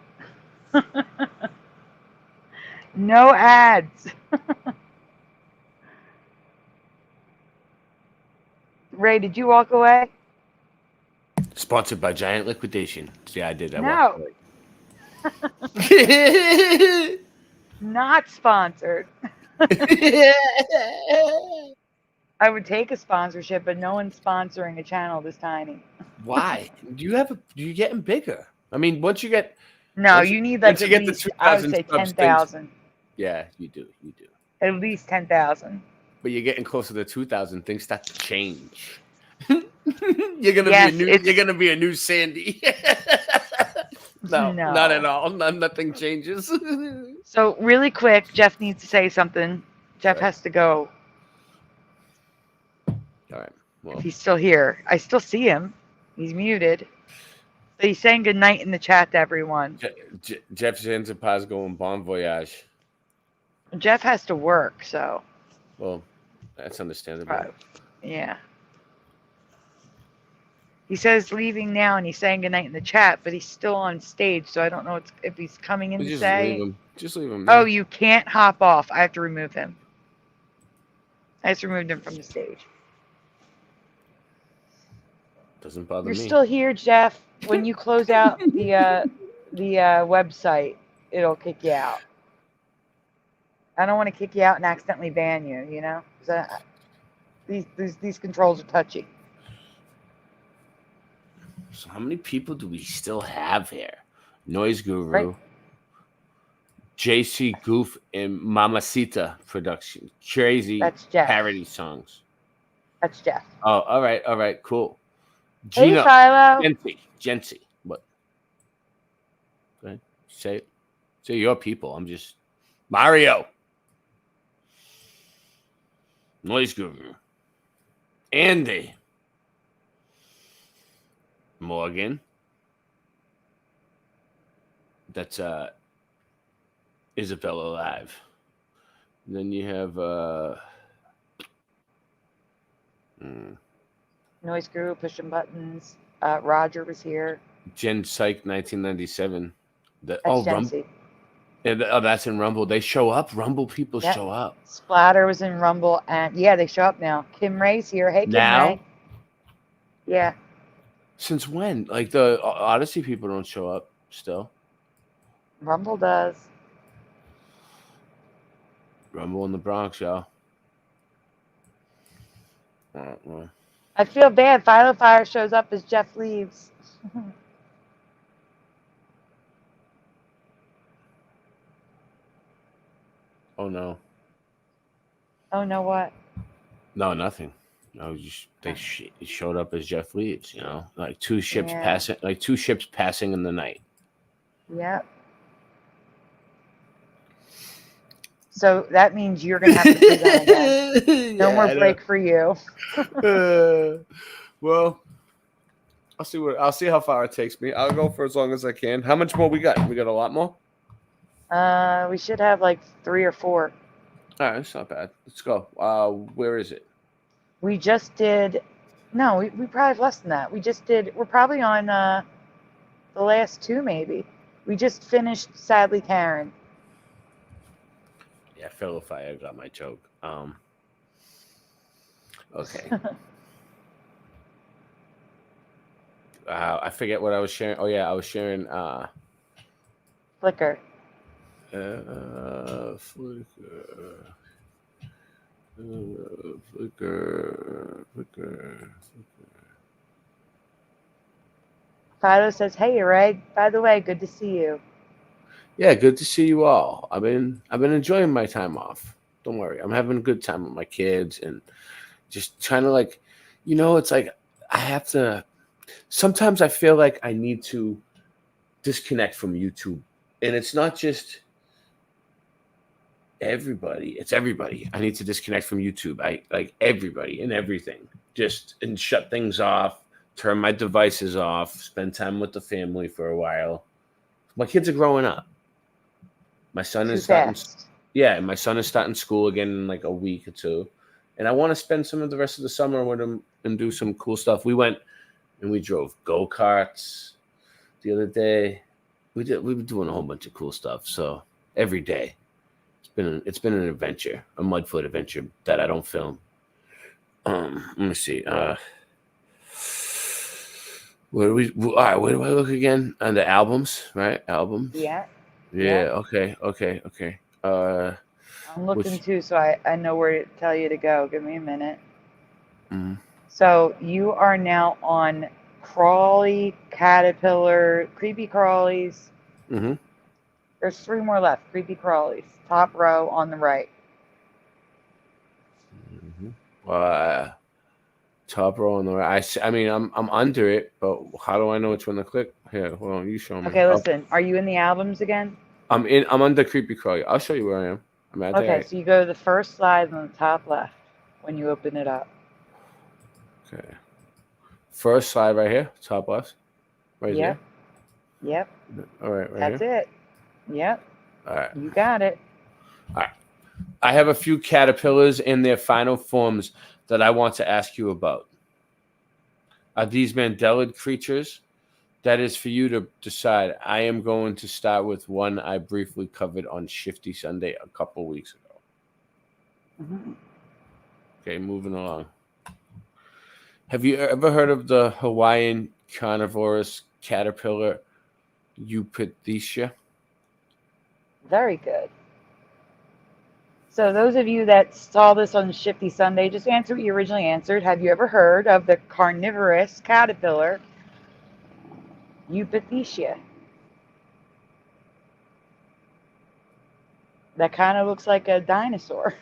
No ads. Ray, did you walk away? Sponsored by Giant Liquidation. Yeah, I did. I No. walked away. Not sponsored. I would take a sponsorship, but no one's sponsoring a channel this tiny. Why? You're getting bigger. I mean, once you get you need like at least, I would say 10,000. Yeah, you do. You do. At least 10,000. But you're getting closer to 2,000. Things start to change. You're gonna be a new Sandy. No, not at all. Nothing changes. So really quick, Jeff needs to say something. Jeff has to go. All right. Well, if he's still here, I still see him. He's muted. So he's saying good night in the chat to everyone. Jeff Zanzibar's going bon voyage. Jeff has to work, so. Well, that's understandable. Yeah. He says leaving now, and he's saying goodnight in the chat, but he's still on stage, so I don't know if he's coming in to say. Just leave him. Oh, you can't hop off. I have to remove him. I just removed him from the stage. Doesn't bother You're me. still here, Jeff. When you close out the website, it'll kick you out. I don't want to kick you out and accidentally ban you. You know, these controls are touchy. So how many people do we still have here? Noise Guru, Right. JC Goof, and Mamacita production. Crazy That's Jeff. parody songs. That's Jeff. Oh, all right, cool. Hey, Gino, Philo. Gency, what? Go ahead, say it. Say your people. I'm just Mario. Noise Guru. Andy. Morgan. That's Isabella Live. And then you have Noise Guru pushing buttons. Roger was here. Gen Psych 1997. That's Rumble. Gency. That's in Rumble. They show up. Rumble people Yep. show up. Splatter was in Rumble, and yeah, they show up now. Kim Ray's here. Hey, Kim Now? Ray. Yeah. Since when? Like the Odyssey people don't show up still. Rumble does. Rumble in the Bronx, y'all. All right, well. I feel bad. Philo Fire shows up as Jeff leaves. Oh no. Oh no, what? No, nothing. No, just they showed up as Jeff leaves. You know, like two ships passing in the night. Yep. So that means you're gonna have to present again. No Yeah, more I know. break for you. Well, I'll see how far it takes me. I'll go for as long as I can. How much more we got? We got a lot more. We should have like 3 or 4. All right, it's not bad. Let's go. Where is it? We just did. No, we probably have less than that. We're probably on the last 2, maybe. We just finished Sadly Karen. Yeah, fellow fire got my joke. Okay. I forget what I was sharing. Oh yeah, I was sharing Flickr. Flickr. Fido says, "Hey, Ray. By the way, good to see you." Yeah, good to see you all. I've been enjoying my time off. Don't worry, I'm having a good time with my kids and just trying to it's like I have to. Sometimes I feel like I need to disconnect from YouTube, and it's not just everybody. It's everybody. I need to disconnect from YouTube. I like everybody and everything. And shut things off. Turn my devices off. Spend time with the family for a while. My kids are growing up. My son is starting. Yeah, my son is starting school again in like a week or 2, and I want to spend some of the rest of the summer with him and do some cool stuff. We went and we drove go-karts the other day. We were doing a whole bunch of cool stuff. So every day, it's been an adventure, a Mudfoot adventure that I don't film. Let me see. Where do I look again? On the albums, right? Albums. Yeah. Yeah. Okay. I'm looking too, so I know where to tell you to go. Give me a minute. Mm-hmm. So you are now on Crawly, Caterpillar, Creepy Crawlies. Mm-hmm. There's 3 more left. Creepy Crawlies, top row on the right. Mm-hmm. Top row on the right. I mean, I'm under it, but how do I know which one to click? Here, hold on. You show me. Okay, listen. Are you in the albums again? I'm under Creepy Crawly. I'll show you where I am. Okay, so you go to the first slide on the top left when you open it up. Okay. First slide right here, top left. Right Yep. Yep. All right, right That's here. it. Yep. All right. You got it. All right. I have a few caterpillars in their final forms that I want to ask you about. Are these Mandela creatures? That is for you to decide. I am going to start with one I briefly covered on Shifty Sunday a couple weeks ago. Mm-hmm. Okay, moving along. Have you ever heard of the Hawaiian carnivorous caterpillar Eupithecia? Very good. So those of you that saw this on Shifty Sunday, just answer what you originally answered. Have you ever heard of the carnivorous caterpillar Eupithecia. That kind of looks like a dinosaur.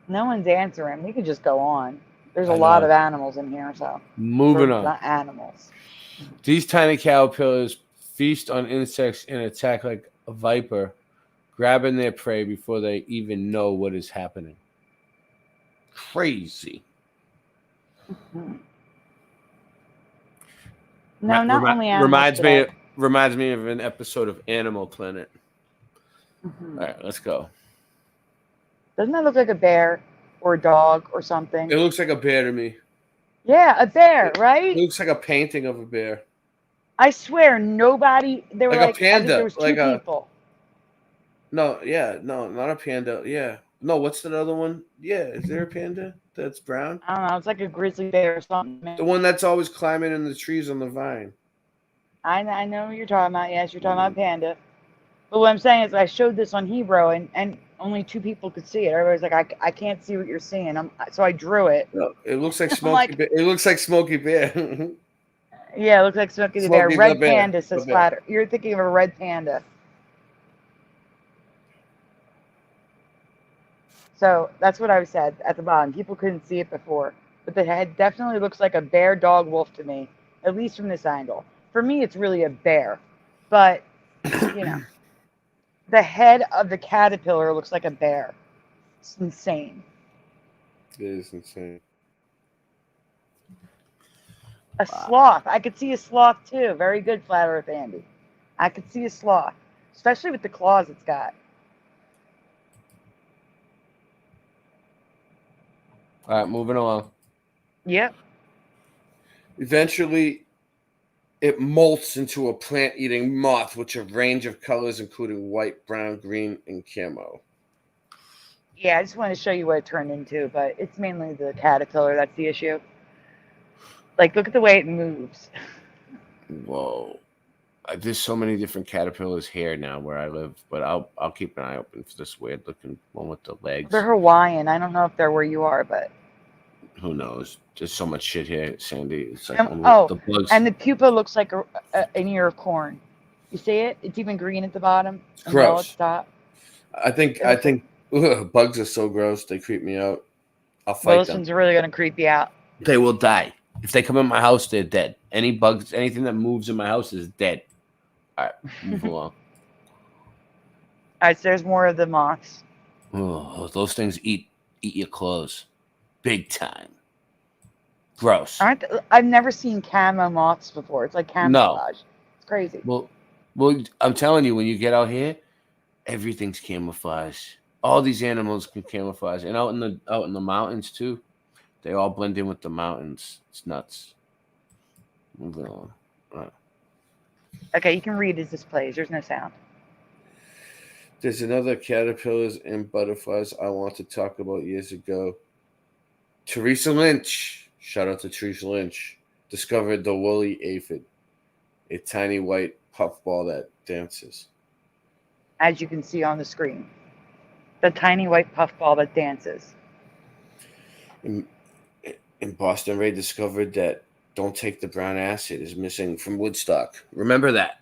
No one's answering. We could just go on. There's a I lot know. of animals in here, so. Moving Or on. not animals. These tiny caterpillars feast on insects and attack like a viper, grabbing their prey before they even know what is happening. Crazy. Mm-hmm. No, not only animals. Reminds me of an episode of Animal Planet. Mm-hmm. All right, let's go. Doesn't that look like a bear or a dog or something? It looks like a bear to me. Yeah, a bear, right? It looks like a painting of a bear. I swear, nobody. They were Like a like, I panda, think there was two like a- people. No, not a panda. Yeah. No, what's that other one? Yeah, is there a panda that's brown? I don't know. It's like a grizzly bear or something. The one that's always climbing in the trees on the vine. I know what you're talking about. Yes, you're talking about panda. But what I'm saying is, I showed this on Hebrew, and only two people could see it. Everybody's like, I can't see what you're seeing. So I drew it. No, it looks like I'm Smokey. like- Bear. It looks like Smokey Bear. Yeah, it looks like Smokey the Bear. Smokey the Red Bear. panda says The bear. flatter. You're thinking of a red panda. So that's what I said at the bottom. People couldn't see it before, but the head definitely looks like a bear, dog, wolf to me, at least from this angle. For me, it's really a bear, but you know, the head of the caterpillar looks like a bear. It's insane. It is insane. A sloth. I could see a sloth too. Very good, Flat Earth Andy. I could see a sloth, especially with the claws it's got. All right, moving along. Yep. Eventually, it molts into a plant-eating moth with a range of colors, including white, brown, green, and camo. Yeah, I just want to show you what it turned into, but it's mainly the caterpillar that's the issue. Like, look at the way it moves. Whoa. There's so many different caterpillars here now where I live, but I'll keep an eye open for this weird-looking one with the legs. They're Hawaiian. I don't know if they're where you are, but... Who knows? There's so much shit here, Sandy. It's like the bugs. and the pupa looks like an ear of corn. You see it? It's even green at the bottom. It's gross. At the top. I think bugs are so gross. They creep me out. I'll fight Well, this them. one's really going to creep you out. They will die. If they come in my house, they're dead. Any bugs, anything that moves in my house is dead. All right, move along. All right, so there's more of the moths. Oh, those things eat your clothes. Big time. Gross. I've never seen camo moths before. It's like camouflage. It's crazy. Well, I'm telling you, when you get out here, everything's camouflage. All these animals can camouflage, and out in the mountains too. They all blend in with the mountains. It's nuts. Moving on. All right. Okay, you can read as this plays. There's no sound. There's another caterpillars and butterflies I want to talk about years ago. Teresa Lynch, shout out to Teresa Lynch, discovered the woolly aphid, a tiny white puffball that dances. As you can see on the screen. The tiny white puffball that dances. In Boston, Ray discovered that Don't Take the Brown Acid is missing from Woodstock. Remember that.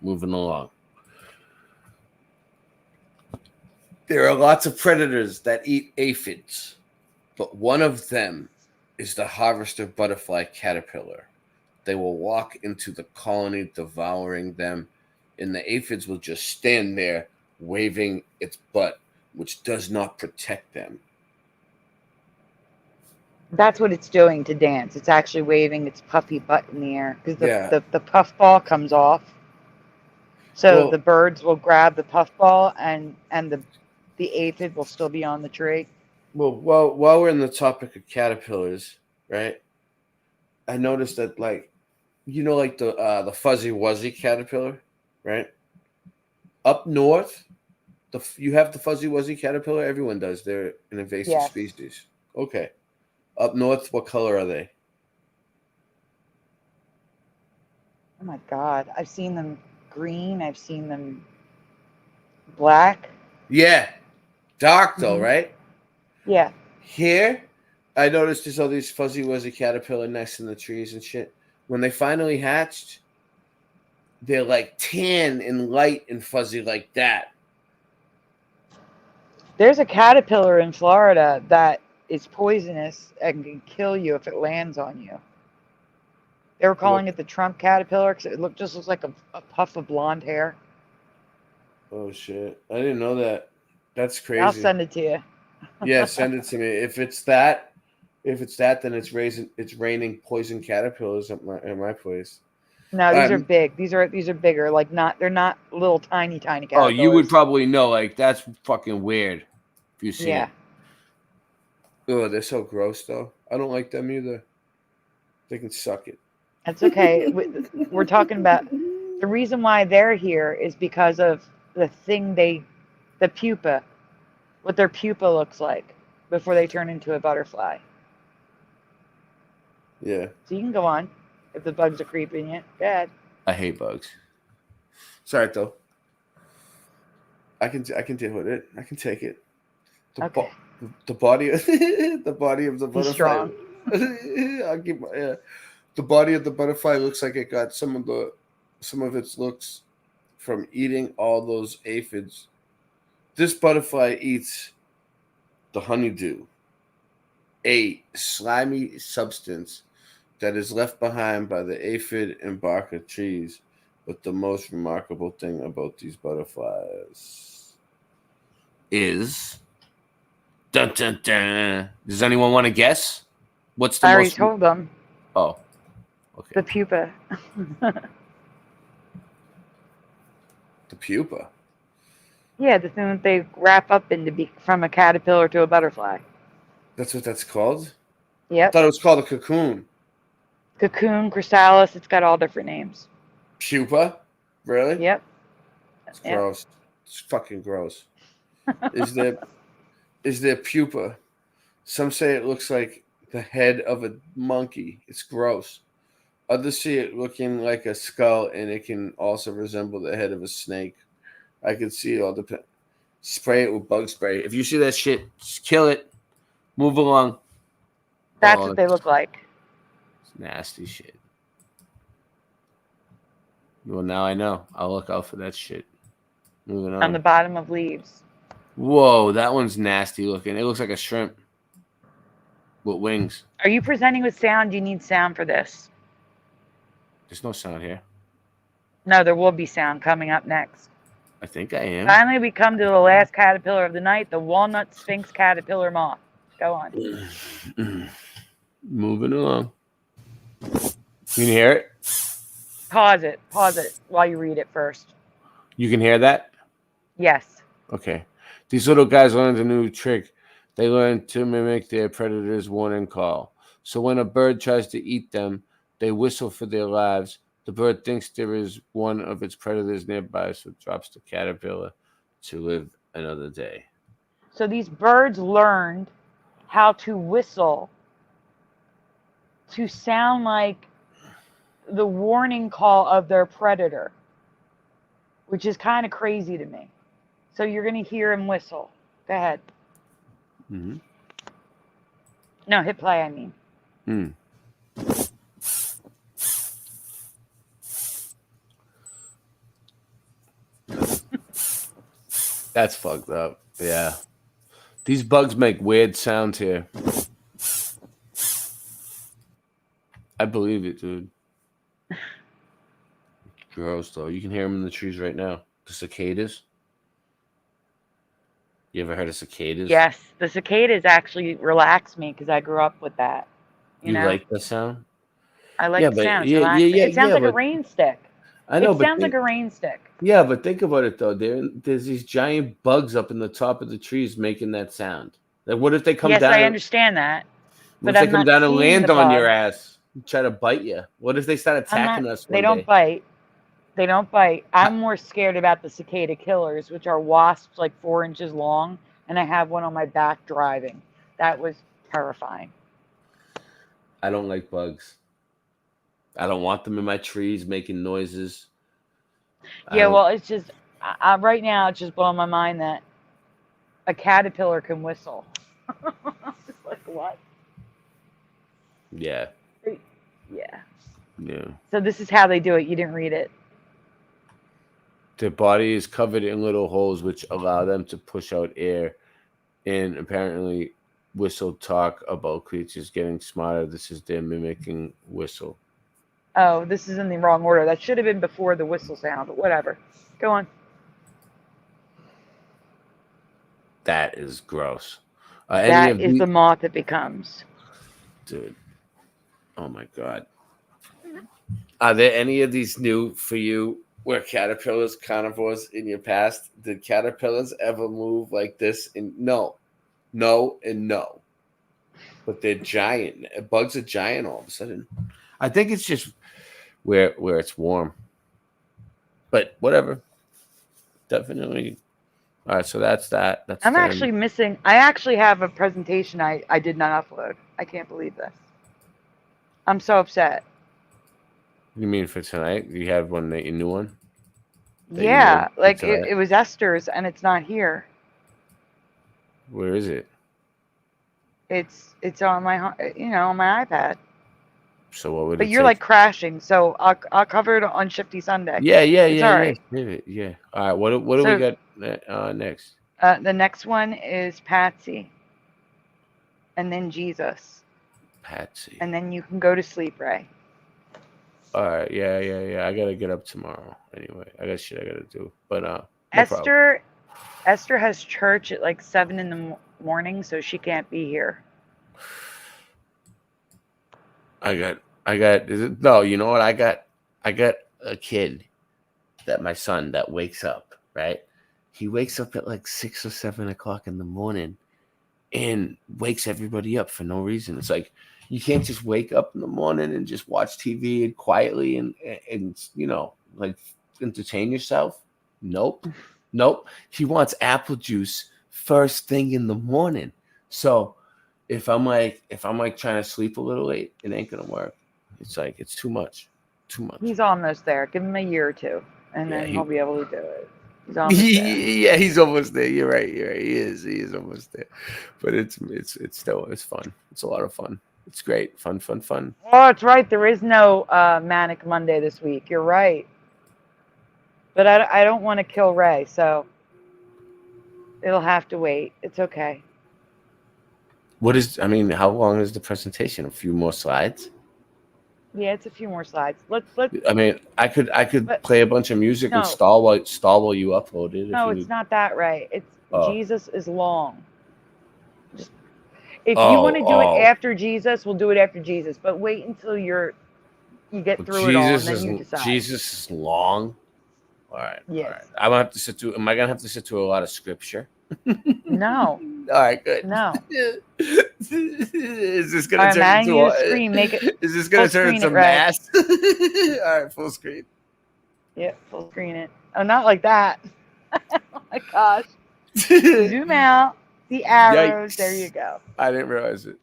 Moving along. There are lots of predators that eat aphids, but one of them is the harvester butterfly caterpillar. They will walk into the colony, devouring them, and the aphids will just stand there waving its butt, which does not protect them. That's what it's doing to dance. It's actually waving its puffy butt in the air because the puffball comes off. So the birds will grab the puffball and the aphid will still be on the tree. Well, while we're in the topic of caterpillars, right? I noticed that, like the fuzzy wuzzy caterpillar, right? Up north, you have the fuzzy wuzzy caterpillar. Everyone does. They're an invasive species. Okay. Up north, what color are they? Oh my God. I've seen them green. I've seen them Black? Yeah. Dark though, right? Yeah. Here, I noticed there's all these fuzzy wuzzy caterpillar nests in the trees and shit. When they finally hatched, they're like tan and light and fuzzy like that. There's a caterpillar in Florida that is poisonous and can kill you if it lands on you. They were calling it the Trump caterpillar because it just looks like a puff of blonde hair. Oh shit! I didn't know that. That's crazy. I'll send it to you. Yeah, send it to me. If it's that, then it's raining poison caterpillars at my place. No, these are big. These are bigger. Like they're not little tiny caterpillars. Oh, you would probably know. Like that's fucking weird. If you see it. Oh, they're so gross though. I don't like them either. They can suck it. That's okay. We're talking about the reason why they're here is because of the pupa, what their pupa looks like before they turn into a butterfly. Yeah. So you can go on if the bugs are creeping you. Go ahead. I hate bugs. Sorry though. I can deal with it. I can take it. The body of the butterfly. He's strong. I'll keep the body of the butterfly looks like it got some of its looks from eating all those aphids. This butterfly eats the honeydew, a slimy substance that is left behind by the aphid and bark of trees. But the most remarkable thing about these butterflies is... Dun, dun, dun. Does anyone want to guess? What's the I already most... told them. Oh, okay. The pupa. The pupa? Yeah, the thing that they wrap up into from a caterpillar to a butterfly. That's what that's called? Yep. I thought it was called a cocoon. Cocoon, chrysalis, it's got all different names. Pupa? Really? Yep. It's gross. It's fucking gross. Is there pupa? Some say it looks like the head of a monkey. It's gross. Others see it looking like a skull, and it can also resemble the head of a snake. I can see it all depend. Spray it with bug spray. If you see that shit, just kill it. Move along. That's what they look like. It's nasty shit. Well, now I know. I'll look out for that shit. Moving on. On the bottom of leaves. Whoa, that one's nasty looking. It looks like a shrimp with wings. Are you presenting with sound? Do you need sound for this? There's no sound here. No, there will be sound coming up next. I think I am. Finally, we come to the last caterpillar of the night, the walnut sphinx caterpillar moth. Go on. Moving along. You can hear it? Pause it while you read it first. You can hear that? Yes. Okay. These little guys learned a new trick. They learned to mimic their predator's warning call. So when a bird tries to eat them, they whistle for their lives. The bird thinks there is one of its predators nearby, so it drops the caterpillar to live another day. So these birds learned how to whistle to sound like the warning call of their predator, which is kind of crazy to me. So you're going to hear him whistle. Go ahead. Mm-hmm. No, hit play, I mean. That's fucked up. Yeah. These bugs make weird sounds here. I believe it, dude. Gross, though. You can hear them in the trees right now. The cicadas. You ever heard of cicadas? Yes, the cicadas actually relax me because I grew up with that. You know? Like the sound? I like the sound. It sounds like a rain stick. I know, it sounds like a rain stick. Yeah, but think about it though. There's these giant bugs up in the top of the trees making that sound. Like, what if they come down? Yes, I understand that. What But if they come down and land the on bug. your ass and try to bite you? What if they start attacking us? They don't bite. They don't bite. I'm more scared about the cicada killers, which are wasps like 4 inches long, and I have one on my back driving. That was terrifying. I don't like bugs. I don't want them in my trees making noises. Yeah, well, it's just right now it's just blowing my mind that a caterpillar can whistle. It's like, what? Yeah. Yeah. Yeah. So this is how they do it. You didn't read it. Their body is covered in little holes which allow them to push out air and apparently whistle talk about creatures getting smarter. This is their mimicking whistle. Oh, this is in the wrong order. That should have been before the whistle sound, but whatever. Go on. That is gross. That is the moth it becomes. Dude. Oh my God. Are there any of these new for you where caterpillars, carnivores in your past? Did caterpillars ever move like this? And no, and no. But they're giant. Bugs are giant all of a sudden. I think it's just where it's warm. But whatever. Definitely. All right, so that's that. That's I'm them. actually missing. I actually have a presentation I did not upload. I can't believe this. I'm so upset. You mean for tonight? You have one that you new one? That Yeah, you made like tonight? it was Esther's and it's not here. Where is it? It's on my on my iPad. So what would But it you're take? like crashing, so I'll cover it on Shifty Sunday. Yeah. It's all right. Yeah. All right. What do we got next? The next one is Patsy, and then Jesus, Patsy. and then you can go to sleep, Ray. All right. Yeah. I gotta get up tomorrow. Anyway, I got shit I gotta do. But no problem. Esther has church at like 7 in the morning, so she can't be here. I got. No, you know what? I got a kid my son that wakes up, right? He wakes up at like 6 or 7 o'clock in the morning and wakes everybody up for no reason. It's like you can't just wake up in the morning and just watch TV and quietly and like entertain yourself. Nope. He wants apple juice first thing in the morning. So if I'm like trying to sleep a little late, it ain't gonna work. It's like it's too much. He's almost there. Give him a year or two, and then he'll be able to do it. He's almost there. Yeah, he's almost there. You're right. He is almost there. But it's still fun. It's a lot of fun. It's great. Fun. Oh, it's right. There is no Manic Monday this week. You're right. But I don't want to kill Ray, so it'll have to wait. It's okay. How long is the presentation? A few more slides? Yeah, it's a few more slides. Let's. I could play a bunch of music and stall while you upload it. No, it's not that, Ray. It's Jesus is long. If you Oh, want to do it after Jesus, we'll do it after Jesus. But wait until you get through it all, and then you decide. Jesus is long. All right. Yes. All right. I'm gonna have to sit through. Am I gonna have to sit through a lot of scripture? No. All right. Good. No. Is this gonna turn into a screen? Make it. Is this gonna turn into mass? All right. Full screen. Yeah, full screen it. Oh, not like that. Oh my gosh. Zoom out. The arrows. Yikes. There you go. I didn't realize it.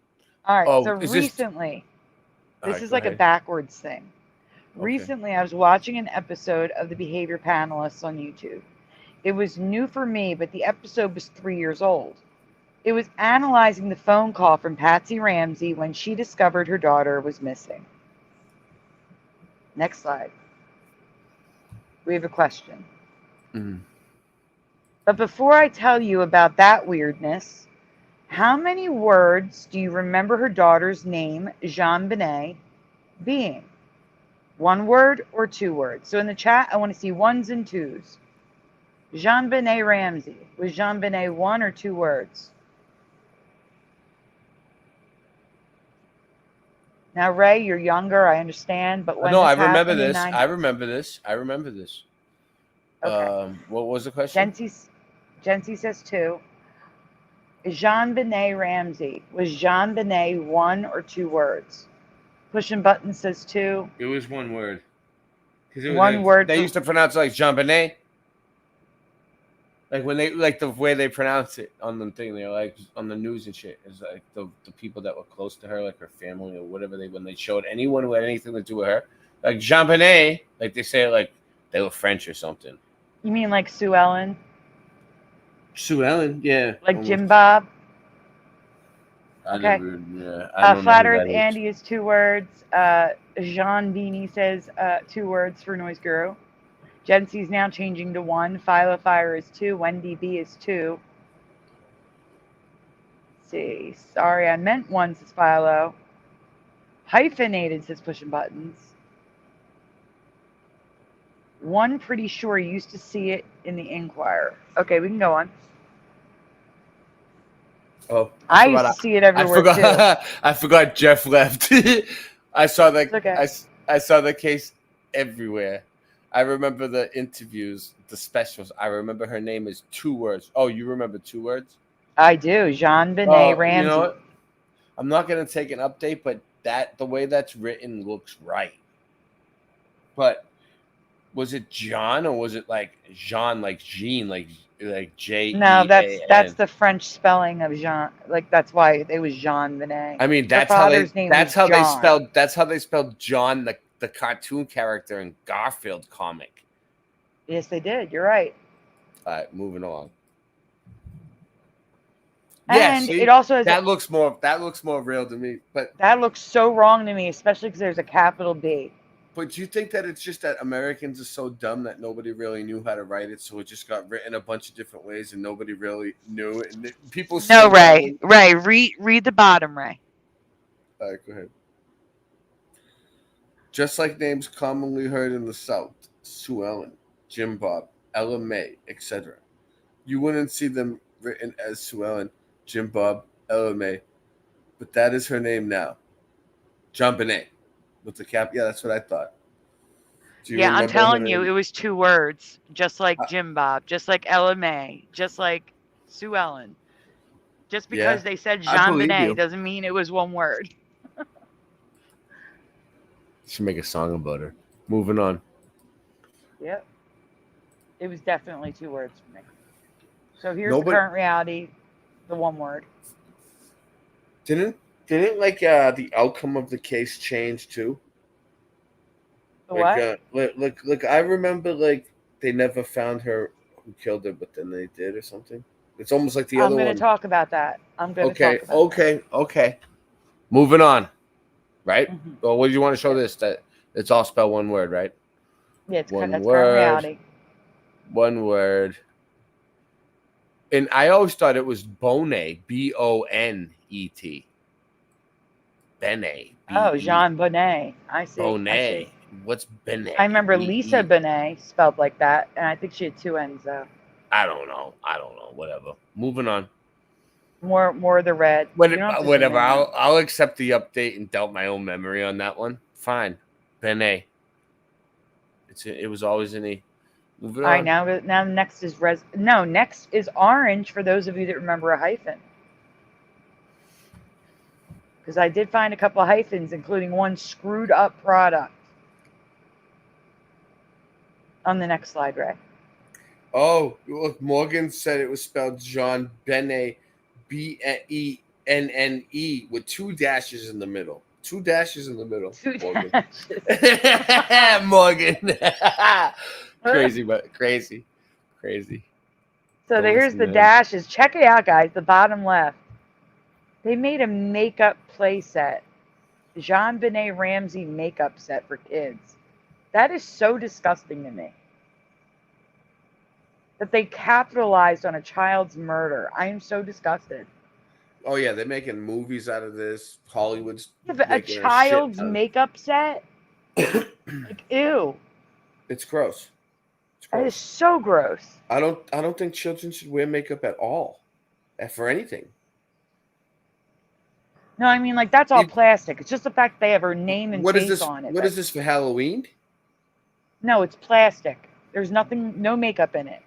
All right. Oh, so is recently, All this right, is go like a ahead. backwards thing. Recently, I was watching an episode of the Behavior Panelists on YouTube. It was new for me, but the episode was 3 years old. It was analyzing the phone call from Patsy Ramsey when she discovered her daughter was missing. Next slide. We have a question. Mhm. But before I tell you about that weirdness, how many words do you remember her daughter's name, JonBenét, being? 1 word or 2 words? So in the chat, I want to see 1s and 2s. JonBenét Ramsey. Was JonBenét 1 or 2 words? Now, Ray, you're younger, I understand, but when No, I this remember happened in this. 90 I remember this. Okay. What was the question? Jency says 2. JonBenét Ramsey. Was JonBenét 1 or 2 words? Pushing button says 2. It was 1 word. 'Cause it was 1 word. They used to pronounce it like JonBenét. Like when they the way they pronounce it on the thing, they're like on the news and shit. It's like the people that were close to her, like her family or whatever. When they showed anyone who had anything to do with her, like JonBenét, like they say it like they were French or something. You mean like Sue Ellen? Sue Ellen, yeah. Like almost. Jim Bob? I Okay. never. Yeah, I don't know Flat who Earth that is. Andy is 2 words. Jean Beanie says 2 words for Noise Guru. Jency's now changing to 1. Philo Fire is 2. Wendy B is 2. Let's see. Sorry, I meant 1, says Philo. Hyphenated says Pushing Buttons. 1 pretty sure you used to see it in the Inquirer. Okay, we can go on. Oh, I used to see it everywhere too. I forgot Jeff left. I saw that. It's okay. I saw the case everywhere. I remember the interviews, the specials. I remember her name is 2 words. Oh, you remember 2 words? I do. JonBenét Ramsey. You know what? I'm not gonna take an update, but the way that's written looks right. But was it John or was it like Jean, like Jean, like J? No, that's the French spelling of Jean. Like that's why it was JonBenét. I mean, Her father's name was John. That's how they spelled John, the cartoon character in Garfield comic. Yes, they did. You're right. All right, moving on. And see, it also has that looks more real to me. But that looks so wrong to me, especially because there's a capital B. But do you think that it's just that Americans are so dumb that nobody really knew how to write it, so it just got written a bunch of different ways and nobody really knew it? And people No, Ray. Read the bottom, Ray. All right, go ahead. Just like names commonly heard in the South, Sue Ellen, Jim Bob, Ella May, etc. You wouldn't see them written as Sue Ellen, Jim Bob, Ella May, but that is her name now. JonBenét with the cap. Yeah, that's what I thought. Yeah, I'm telling you, it was 2 words, just like Jim Bob, just like Ella May, just like Sue Ellen. Just because they said JonBenét doesn't mean it was 1 word. Should make a song about her. Moving on. Yep. It was definitely 2 words for me. So here's the current reality, the 1 word. Didn't like the outcome of the case change too? The what? Look, I remember like they never found her who killed her, but then they did or something. It's almost like the other one. I'm going to talk about that. Okay. Moving on. Right? Well, what do you want to show this? That it's all spelled 1 word, right? Yeah, that's current reality. 1 word. And I always thought it was Bonet, B-O-N-E-T. Benet. Oh, JonBenét. I see. Bonet. What's Benet? I remember Lisa Bonet spelled like that, and I think she had 2 N's though. I don't know. Whatever. Moving on. More of the red. Whatever. I'll accept the update and doubt my own memory on that one. Fine. Benet. It was always an E. Moving on. All right, now next is next is orange for those of you that remember a hyphen. Because I did find a couple of hyphens, including 1 screwed up product. On the next slide, Ray. Oh, look, Morgan said it was spelled JonBenét, B-E-N-N-E, with 2 dashes in the middle. 2 dashes in the middle. 2 Morgan. dashes. Morgan. Crazy, but crazy. So here's the dashes. Check it out, guys. The bottom left. They made a makeup play set. JonBenét Ramsey makeup set for kids. That is so disgusting to me. That they capitalized on a child's murder. I am so disgusted. Oh, yeah, they're making movies out of this. Hollywood's A child's makeup set? Like, ew. It's gross. That is so gross. I don't think children should wear makeup at all. For anything. No, I mean, like, that's all plastic. It's just the fact they have her name and face on it. What is this for Halloween? No, it's plastic. There's no makeup in it.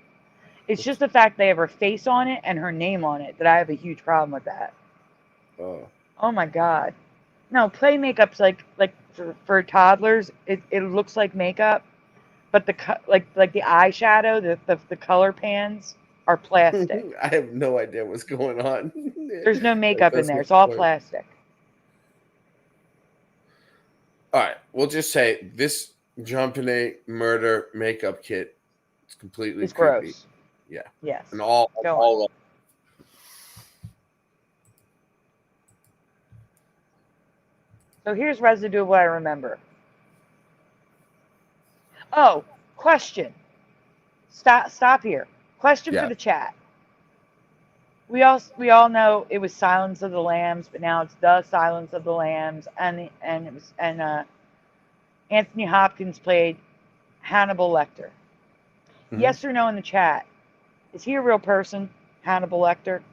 It's just the fact they have her face on it and her name on it that I have a huge problem with that. Oh my God. No, play makeup's like for toddlers, it looks like makeup, but the eyeshadow, the color pans are plastic. I have no idea what's going on. There's no makeup in there. It's all plastic. All right, we'll just say this JonBenét murder makeup kit It's completely It's creepy. gross. Yeah. Yes. And all Go all of So here's residue of what I remember. Oh, question. Stop here. Question Yeah. for the chat. We all know it was Silence of the Lambs, but now it's The Silence of the Lambs, and Anthony Hopkins played Hannibal Lecter. Mhm. Yes or no in the chat? Is he a real person, Hannibal Lecter?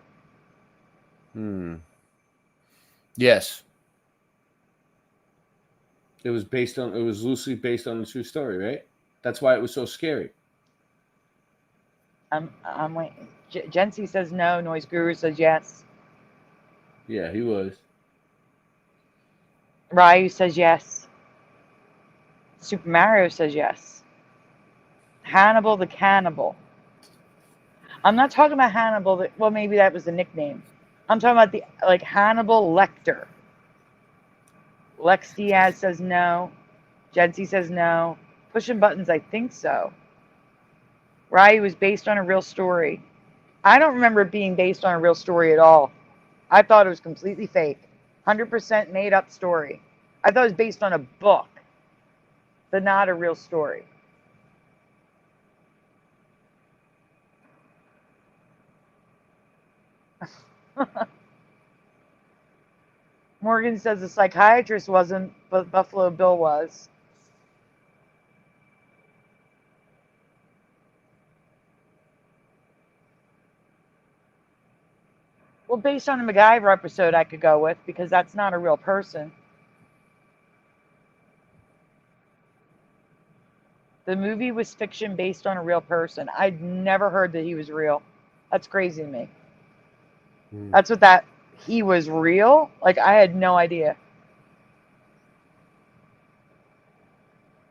Yes. It was loosely based on a true story, right? That's why it was so scary. I'm waiting. Jency says no. Noise Guru says yes. Yeah, he was. Ryu says yes. Super Mario says yes. Hannibal the Cannibal. I'm not talking about Hannibal. Well, maybe that was the nickname. I'm talking about Hannibal Lecter. Lex Diaz says no. Jency says no. Pushing buttons, I think so. Ryu was based on a real story. I don't remember it being based on a real story at all. I thought it was completely fake. 100% made up story. I thought it was based on a book, but not a real story. Morgan says the psychiatrist wasn't, but Buffalo Bill was. Well, based on a MacGyver episode, I could go with, because that's not a real person. The movie was fiction based on a real person. I'd never heard that he was real. That's crazy to me. That's what he was real? Like, I had no idea.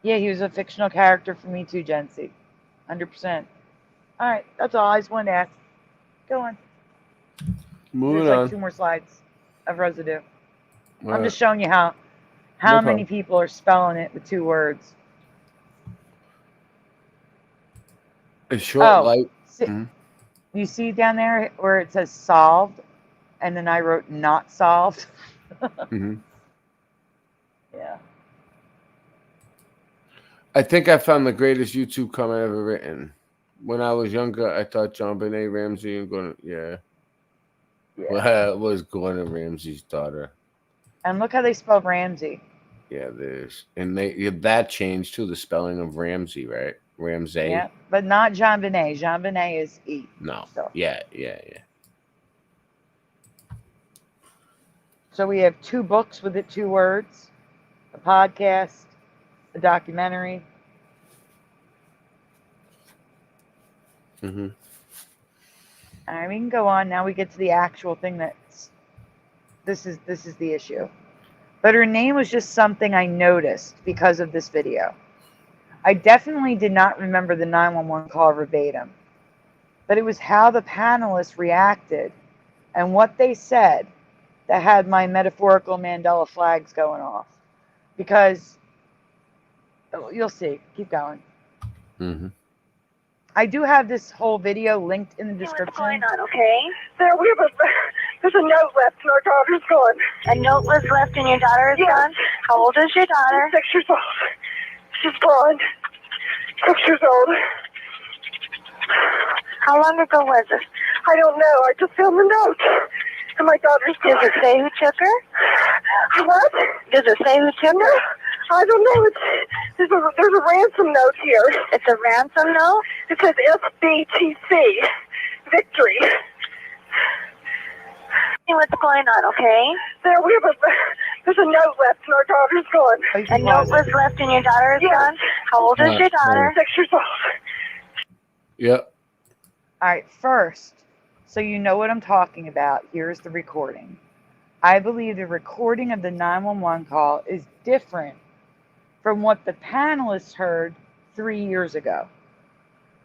Yeah, he was a fictional character for me too, Jency. 100%. All right, that's all. I just wanted to ask. Go on. Moving There's on. 2 more slides of residue. All I'm right. just showing you how No many problem. people are spelling it with 2 words. It's short, Oh, light. you see down there where it says solved, and then I wrote not solved? Yeah. I think I found the greatest YouTube comment ever written. When I was younger, I thought JonBenét Ramsey was Gordon Ramsay's daughter. And look how they spelled Ramsey. Yeah, there's that changed too, the spelling of Ramsey, right? Ramsey. Yeah, but not JonBenét. JonBenét is E. No. So. Yeah. So we have 2 books with it 2 words, a podcast, a documentary. All right, we can go on. Now we get to the actual thing this is the issue. But her name was just something I noticed because of this video. I definitely did not remember the 911 call verbatim, but it was how the panelists reacted and what they said that had my metaphorical Mandela flags going off. Because you'll see. Keep going. I do have this whole video linked in the description. What's going on, okay? There's a note left and our daughter's gone. A note was left and your daughter is gone? How old is your daughter? 6 years old. She's gone. 6 years old. How long ago was it? I don't know. I just found the note. And my daughter's gone. Does it say who took her? What? Does it say who took her? I don't know. There's a ransom note here. It's a ransom note? It says SBTC. Victory. What's going on, okay? There's a note left and our daughter's gone. A note was left and your daughter is gone? How old is your daughter? 6 years old. Yep. All right, first, so you know what I'm talking about, here's the recording. I believe the recording of the 911 call is different from what the panelists heard 3 years ago.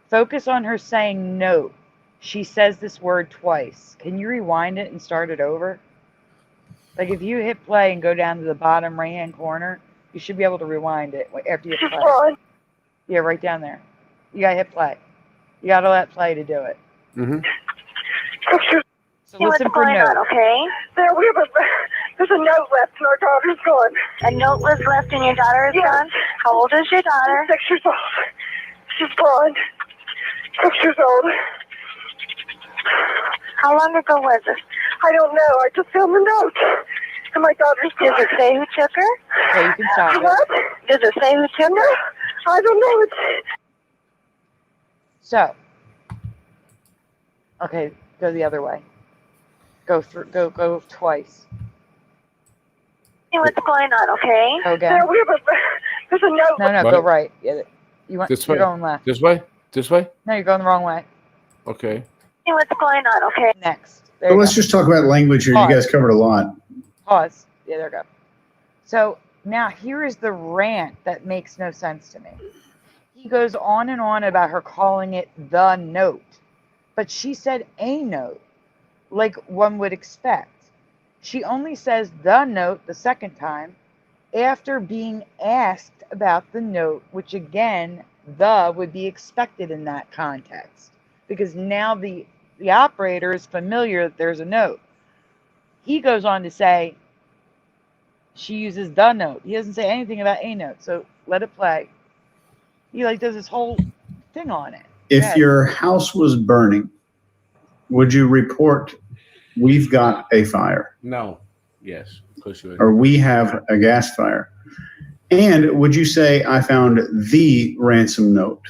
Focus on her saying note. She says this word twice. Can you rewind it and start it over? Like if you hit play and go down to the bottom right-hand corner, you should be able to rewind it after you hit play. Yeah, right down there. You gotta hit play. You got to let play to do it. Mm-hmm. So Hey, listen what's for going notes. on, okay? There's a note left and our daughter's gone. A note was left and your daughter is gone? How old is your daughter? 6 years old. She's gone. 6 years old. How long ago was it? I don't know. I just found the note. And my daughter's gone. Does it say who took her? Okay, you can stop it. What? Does it say who took her? I don't know. So, okay, go the other way. Go twice. Hey, what's going on, okay? Go again. There's a note. No, go right. Yeah, you want, This you're way. going left. This way. This way. No, you're going the wrong way. Okay. Hey, what's going on, okay? Next. So There you let's go. just talk about language here. Pause. You guys covered a lot. Pause. Yeah, there we go. So now here is the rant that makes no sense to me. He goes on and on about her calling it the note, but she said a note, like one would expect. She only says the note the second time after being asked about the note, which again, the would be expected in that context, because now the operator is familiar that there's a note. He goes on to say she uses the note. He doesn't say anything about a note, so let it play. He like does this whole thing on it. If your house was burning, would you report, we've got a fire? No. Yes. Of course you would. Or we have a gas fire? And would you say, I found the ransom note?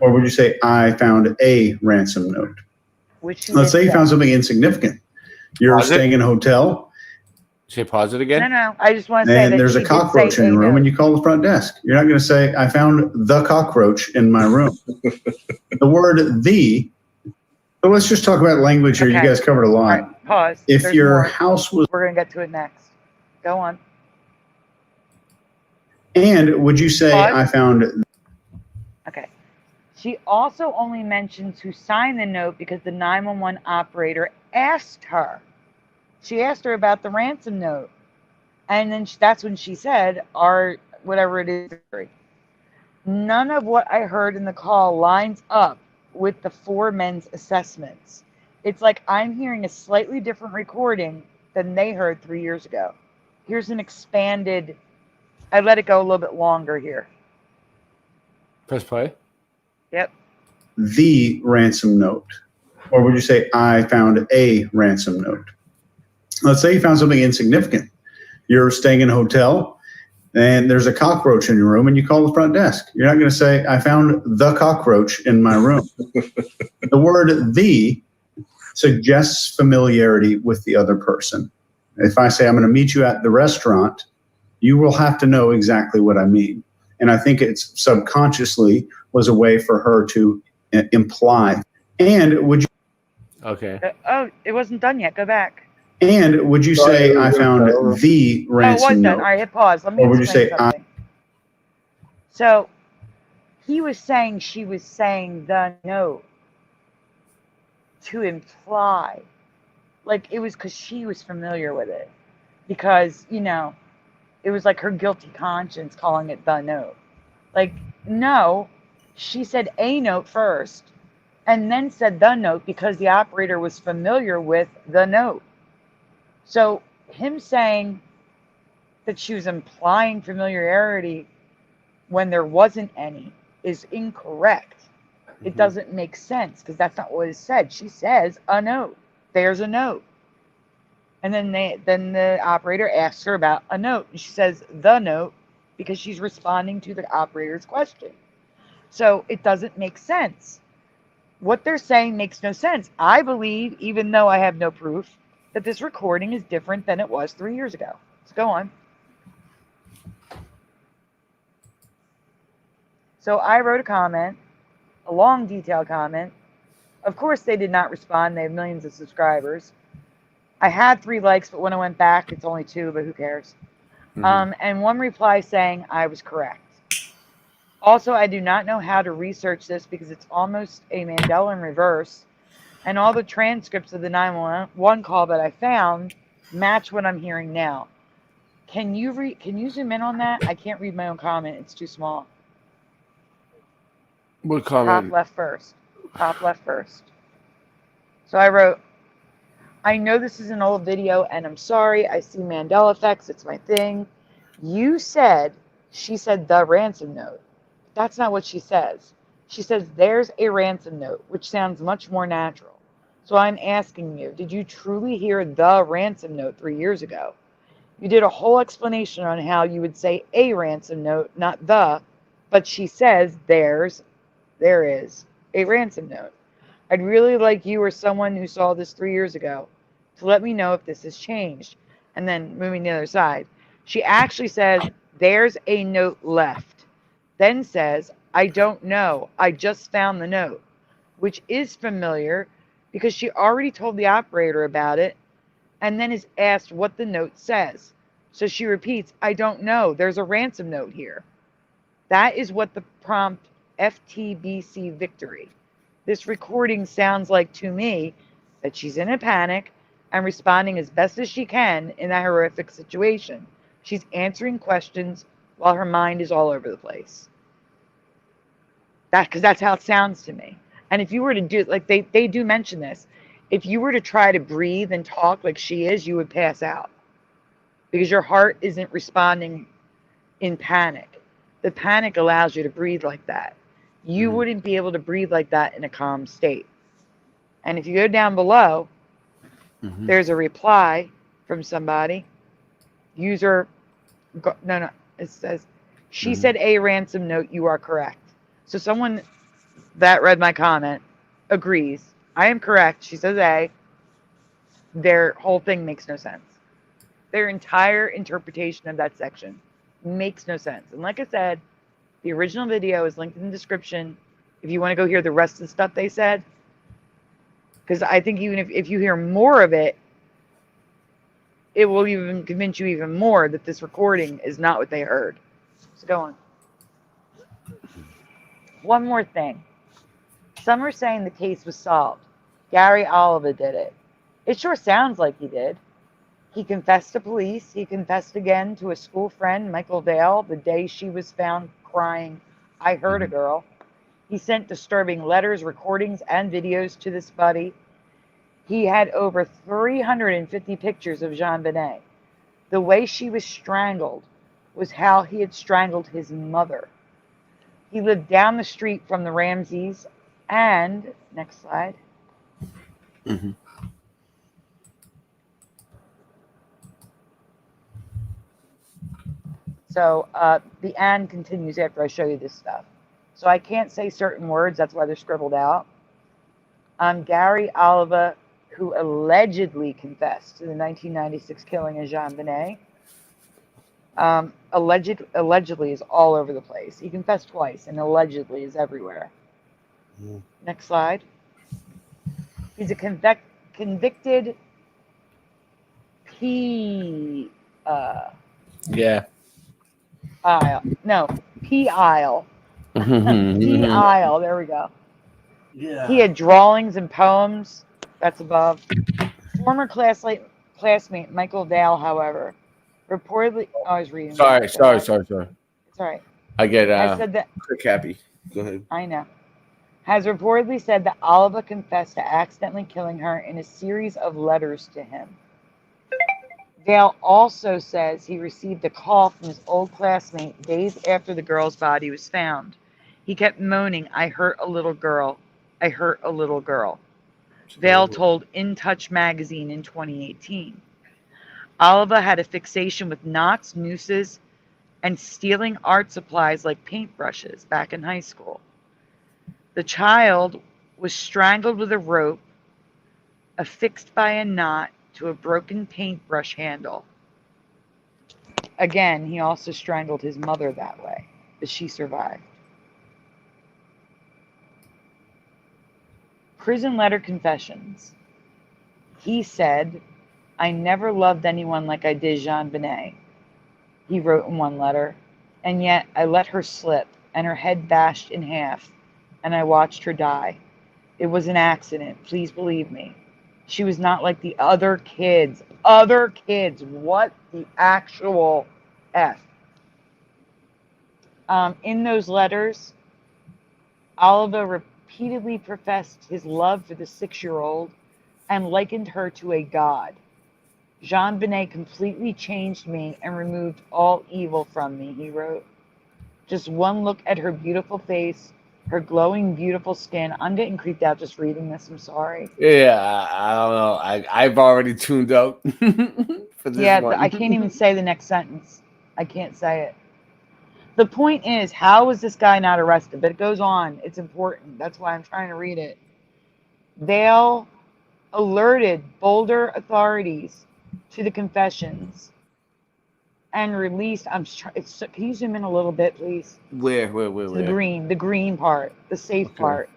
Or would you say, I found a ransom note? Which Let's say you found something insignificant. You're Pause it. staying in a hotel, Say pause it again. No. I just want to say and that there's she a did cockroach say in your a room, note. and you call the front desk. You're not going to say, I found the cockroach in my room. The word the, so let's just talk about language here. Okay. You guys covered a lot. All right, pause. If There's your more. house was, We're gonna get to it next. Go on. and would you say, Pause. I found, Okay. She also only mentions who signed the note because the 911 operator asked her. She asked her about the ransom note. And then that's when she said, or whatever it is. None of what I heard in the call lines up with the four men's assessments. It's like I'm hearing a slightly different recording than they heard 3 years ago. Here's an expanded, I let it go a little bit longer here. Press play. Yep. the ransom note? Or would you say, I found a ransom note? Let's say you found something insignificant. You're staying in a hotel, and there's a cockroach in your room, and you call the front desk. You're not going to say, I found the cockroach in my room. The word the suggests familiarity with the other person. If I say, I'm going to meet you at the restaurant, you will have to know exactly what I mean. And I think it's subconsciously was a way for her to imply. And would you? Okay. Oh, it wasn't done yet. Go back. And would you say, I found the Oh, it ransom was done. note? All right, hit pause. Let me Or would you explain say, something. So he was saying she was saying the note to imply, like it was because she was familiar with it, because it was like her guilty conscience calling it the note. Like, no, she said a note first and then said the note because the operator was familiar with the note. So him saying that she was implying familiarity when there wasn't any is incorrect. It doesn't make sense because that's not what is said. She says a note. There's a note. And then the operator asks her about a note. And she says the note because she's responding to the operator's question. So it doesn't make sense. What they're saying makes no sense. I believe, even though I have no proof, that this recording is different than it was 3 years ago. Let's go on. So I wrote a comment, a long, detailed comment. Of course, they did not respond. They have millions of subscribers. I had 3 likes, but when I went back, it's only 2, but who cares? And one reply saying I was correct. Also, I do not know how to research this because it's almost a Mandela in reverse. And all the transcripts of the 911 call that I found match what I'm hearing now. Can you zoom in on that? I can't read my own comment. It's too small. What comment? Top left first. Top left first. So I wrote, I know this is an old video, and I'm sorry. I see Mandela effects. It's my thing. You said, she said the ransom note. That's not what she says. She says there's a ransom note, which sounds much more natural. So I'm asking you, did you truly hear the ransom note 3 years ago? You did a whole explanation on how you would say a ransom note, not the, but she says there is a ransom note. I'd really like you or someone who saw this 3 years ago to let me know if this has changed. And then moving to the other side, she actually says, there's a note left. Then says, I don't know. I just found the note, which is familiar because she already told the operator about it and then is asked what the note says. So she repeats, I don't know. There's a ransom note here. That is what the prompt FTBC victory. This recording sounds like to me that she's in a panic and responding as best as she can in that horrific situation. She's answering questions while her mind is all over the place. Because that's how it sounds to me. And if you were to do, like they do mention this, if you were to try to breathe and talk like she is, you would pass out. Because your heart isn't responding in panic. The panic allows you to breathe like that. You wouldn't be able to breathe like that in a calm state. And if you go down below, there's a reply from somebody. User, no, it says, she said a ransom note, you are correct. So someone that read my comment agrees. I am correct. She says A. Their whole thing makes no sense. Their entire interpretation of that section makes no sense. And like I said, the original video is linked in the description if you want to go hear the rest of the stuff they said. Because I think even if you hear more of it, it will even convince you even more that this recording is not what they heard. So go on. One more thing. Some are saying the case was solved. Gary Oliver did it. It sure sounds like he did. He confessed to police. He confessed again to a school friend, Michael Dale, the day she was found crying, I heard a girl. He sent disturbing letters, recordings, and videos to this buddy. He had over 350 pictures of JonBenét. The way she was strangled was how he had strangled his mother. He lived down the street from the Ramseys and, next slide. So the and continues after I show you this stuff. So I can't say certain words. That's why they're scribbled out. Gary Oliver, who allegedly confessed to the 1996 killing of JonBenét. Allegedly is all over the place. He confessed twice, and allegedly is everywhere. Next slide. He's a convicted P-ile. P-ile. There we go. Yeah. He had drawings and poems. That's above. Former classmate Michael Dale, however, reportedly. Oh, I was reading. Sorry. It's all right. I get said that, quick happy. Go ahead. I know. Has reportedly said that Oliver confessed to accidentally killing her in a series of letters to him. Dale also says he received a call from his old classmate days after the girl's body was found. He kept moaning, I hurt a little girl. I hurt a little girl. Dale told In Touch magazine in 2018. Oliver had a fixation with knots, nooses, and stealing art supplies like paintbrushes back in high school. The child was strangled with a rope, affixed by a knot to a broken paintbrush handle. Again, he also strangled his mother that way, but she survived. Prison letter confessions. He said, I never loved anyone like I did JonBenét, he wrote in one letter, and yet I let her slip and her head bashed in half, and I watched her die. It was an accident, please believe me. She was not like the other kids. Other kids, what the actual F? In those letters, Oliver repeatedly professed his love for the 6-year-old and likened her to a god. JonBenét completely changed me and removed all evil from me, he wrote. Just one look at her beautiful face, her glowing, beautiful skin. I'm getting creeped out just reading this. I'm sorry. Yeah, I don't know. I've already tuned out for this Yeah, one. I can't even say the next sentence. I can't say it. The point is, how was this guy not arrested? But it goes on. It's important. That's why I'm trying to read it. Zelle alerted Boulder authorities to the confessions and released. Can you zoom in a little bit, please? Where? The green part, the safe Okay. part.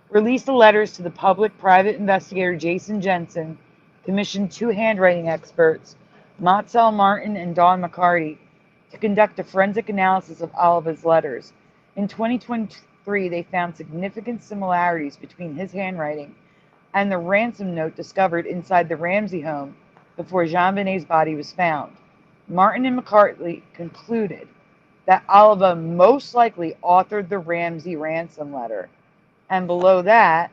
Released the letters to the public. Private investigator Jason Jensen commissioned 2 handwriting experts, Matzel Martin and Don McCarty, to conduct a forensic analysis of Oliva's letters. In 2023, they found significant similarities between his handwriting and the ransom note discovered inside the Ramsey home before JonBenét's body was found. Martin and McCarty concluded that Oliva most likely authored the Ramsey ransom letter. And below that,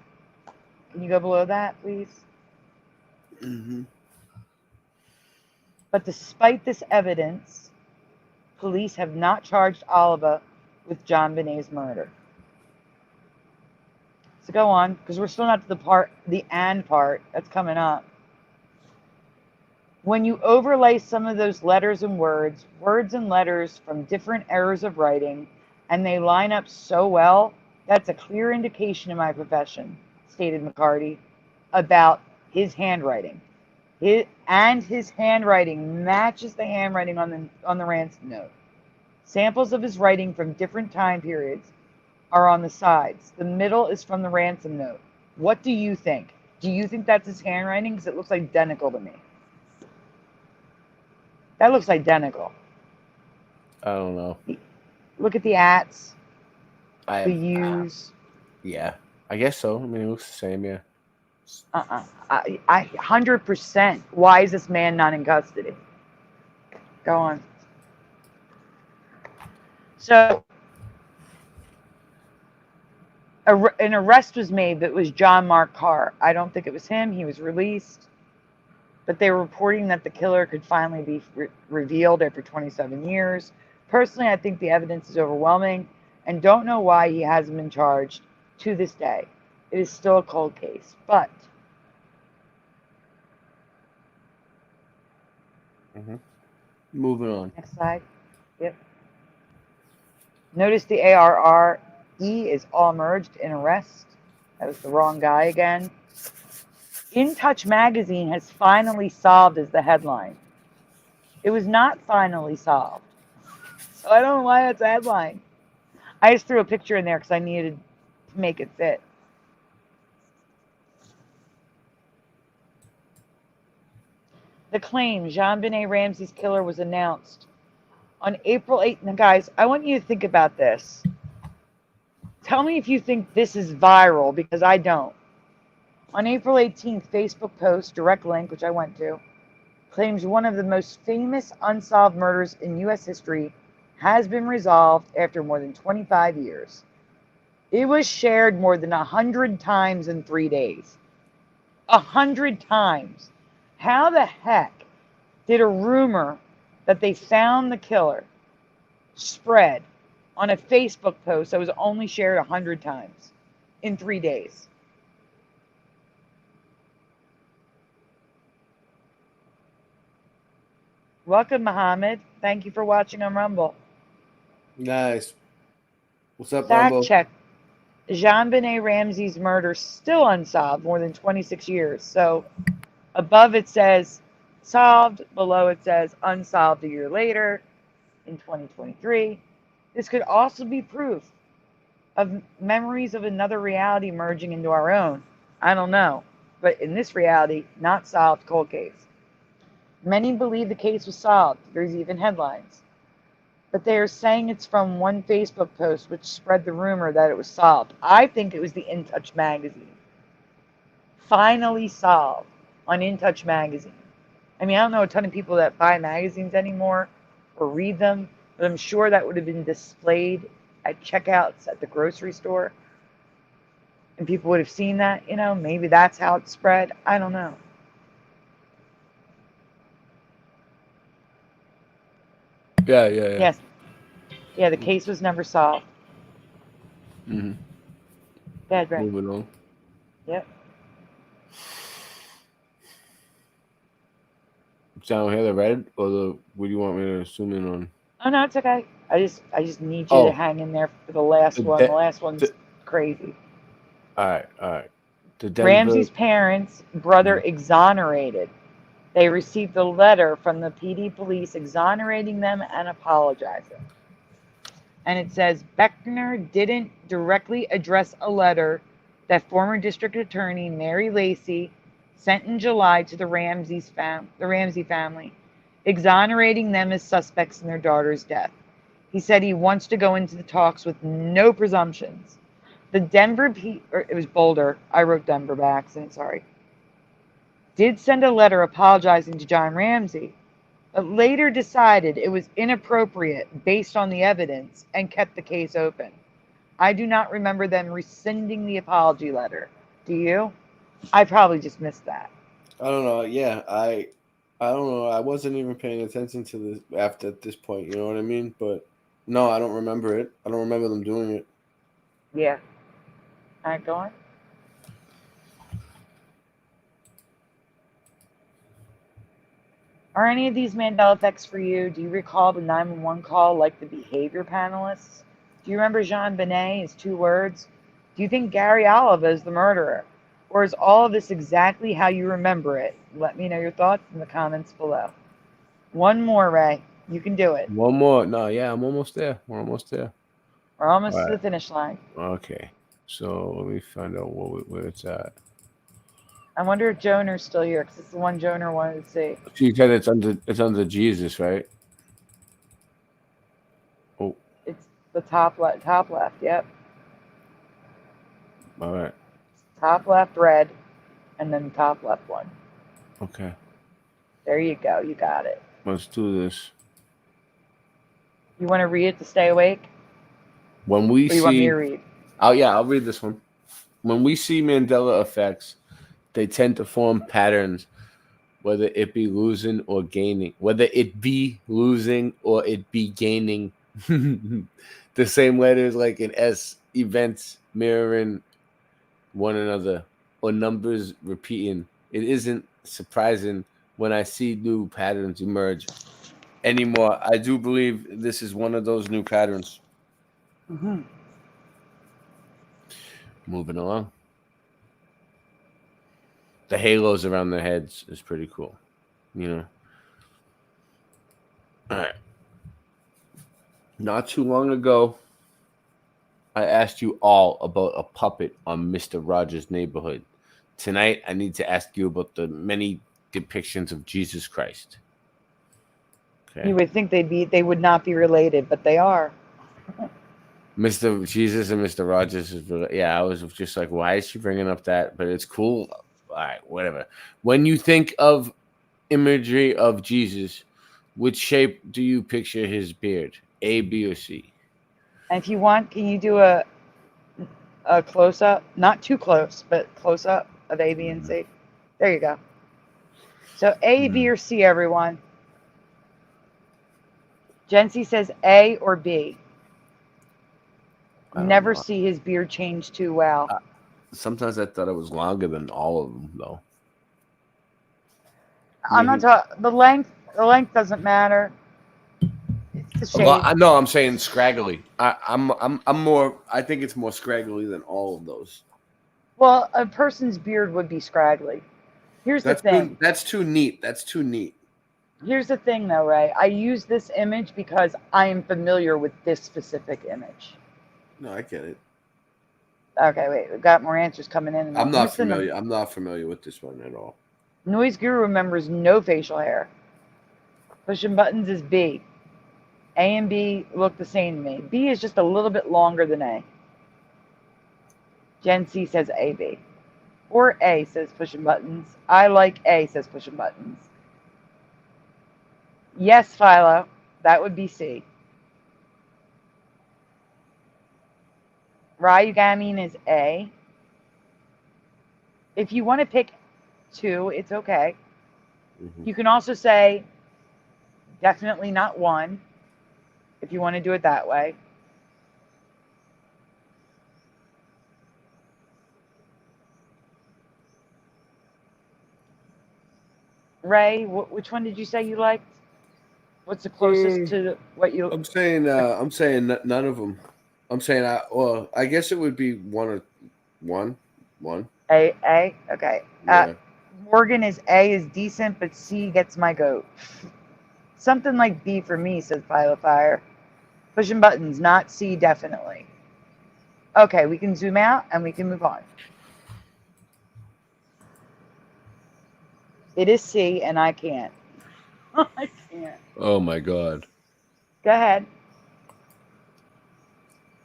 can you go below that, please? Mm-hmm. But despite this evidence, police have not charged Oliva with JonBenét's murder. So go on, because we're still not to the and part that's coming up. When you overlay some of those letters and words and letters from different eras of writing, and they line up so well, that's a clear indication in my profession, stated McCarty, about his handwriting. His handwriting matches the handwriting on the ransom note. Samples of his writing from different time periods are on the sides. The middle is from the ransom note. What do you think? Do you think that's his handwriting? Because it looks identical to me. That looks identical. I don't know. Look at the ats. The U's. Yeah, I guess so. I mean, it looks the same, yeah. 100%. Why is this man not in custody? Go on. So, an arrest was made, but it was John Mark Carr. I don't think it was him. He was released. But they were reporting that the killer could finally be revealed after 27 years. Personally, I think the evidence is overwhelming and don't know why he hasn't been charged to this day. It is still a cold case. But Moving on. next slide. Yep. Notice the ARRE is all merged in arrest. That was the wrong guy again. In Touch magazine has finally solved is the headline. It was not finally solved. So I don't know why that's a headline. I just threw a picture in there because I needed to make it fit. The claim JonBenét Ramsey's killer was announced on April 8th. Now, guys, I want you to think about this. Tell me if you think this is viral, because I don't. On April 18th, Facebook post, direct link, which I went to, claims one of the most famous unsolved murders in U.S. history has been resolved after more than 25 years. It was shared more than 100 times in 3 days. 100 times. How the heck did a rumor that they found the killer spread on a Facebook post that was only shared 100 times in 3 days? Welcome, Muhammad. Thank you for watching on Rumble. Nice. What's up, Fact Rumble? check. JonBenét Ramsey's murder still unsolved more than 26 years. So above it says solved, below it says unsolved a year later in 2023. This could also be proof of memories of another reality merging into our own. I don't know. But in this reality, not solved, cold case. Many believe the case was solved. There's even headlines. But they are saying it's from one Facebook post which spread the rumor that it was solved. I think it was the In Touch magazine. Finally solved on In Touch magazine. I mean, I don't know a ton of people that buy magazines anymore or read them, but I'm sure that would have been displayed at checkouts at the grocery store. and people would have seen that, you know, maybe that's how it spread. I don't know. Yeah. Yes. Yeah, the case was never solved. Mm-hmm. Bad, right? Moving on. Yep. Down here, the red or the? What do you want me to zoom in on? Oh no, it's okay. I just need you to Oh, hang in there for the last one. The last one's crazy. All right. The Denver. Ramsey's parents' brother exonerated. They received a letter from the PD police exonerating them and apologizing. And it says Beckner didn't directly address a letter that former District Attorney Mary Lacey sent in July to the Ramsey family, exonerating them as suspects in their daughter's death. He said he wants to go into the talks with no presumptions. The Denver, it was Boulder. I wrote Denver by accident, sorry. Did send a letter apologizing to John Ramsey, but later decided it was inappropriate based on the evidence and kept the case open. I do not remember them rescinding the apology letter. Do you? I probably just missed that. I don't know. Yeah, I don't know. I wasn't even paying attention to this at this point. You know what I mean? But no, I don't remember it. I don't remember them doing it. Yeah. All right, go on. Are any of these Mandela effects for you? Do you recall the 911 call like the behavior panelists? Do you remember JonBenét is 2 words? Do you think Gary Oliva is the murderer? Or is all of this exactly how you remember it? Let me know your thoughts in the comments below. One more, Ray. You can do it. One more. No, yeah, I'm almost there. We're almost there. We're almost to the finish line. Okay. So let me find out where it's at. I wonder if Joner's still here, because it's the one Joner wanted to see. She said it's under Jesus, right? Oh. It's the top left, yep. All right. Top left red, and then top left one. Okay. There you go. You got it. Let's do this. You want to read it to stay awake? When we or you want me to read? Oh yeah, I'll read this one. When we see Mandela effects, they tend to form patterns, whether it be losing or gaining. Whether it be losing or it be gaining. The same letters like in S, events mirroring one another, or numbers repeating. It isn't surprising when I see new patterns emerge anymore. I do believe this is one of those new patterns. Mm-hmm. Moving along. The halos around their heads is pretty cool, you know. All right. Not too long ago, I asked you all about a puppet on Mr. Rogers' Neighborhood. Tonight, I need to ask you about the many depictions of Jesus Christ. Okay. You would think they would not be related, but they are. Mr. Jesus and Mr. Rogers is I was just like, why is she bringing up that? But it's cool. All right, whatever. When you think of imagery of Jesus, which shape do you picture his beard? A, B, or C? And if you want, can you do a close up? Not too close, but close up of A, B, and C. There you go. So A, B, or C, everyone. Jency says A or B. Never see his beard change too well. Sometimes I thought it was longer than all of them, though. I'm not talking the length. The length doesn't matter. It's the Well, shape. no, I'm saying scraggly. I'm more. I think it's more scraggly than all of those. Well, a person's beard would be scraggly. Here's the thing. That's too neat. That's too neat. Here's the thing, though, Ray. I use this image because I am familiar with this specific image. No, I get it. Okay, wait. We've got more answers coming in. I'm not familiar. I'm not familiar with this one at all. Noise Guru remembers no facial hair. Pushing buttons is B. A and B look the same to me. B is just a little bit longer than A. Gen C says AB. Or A says pushing buttons. I like A says pushing buttons. Yes, Philo. That would be C. Ryugamin is A. If you want to pick 2, it's okay. Mhm. You can also say definitely not 1 if you want to do it that way. Ray, which one did you say you liked? What's the closest to what you? I'm saying none of them. I'm saying I guess it would be one. A. Okay. Yeah. Morgan is A is decent, but C gets my goat. Something like B for me, says Pile of Fire. Pushing buttons, not C, definitely. Okay, we can zoom out and we can move on. It is C, and I can't. I can't. Oh my God. Go ahead.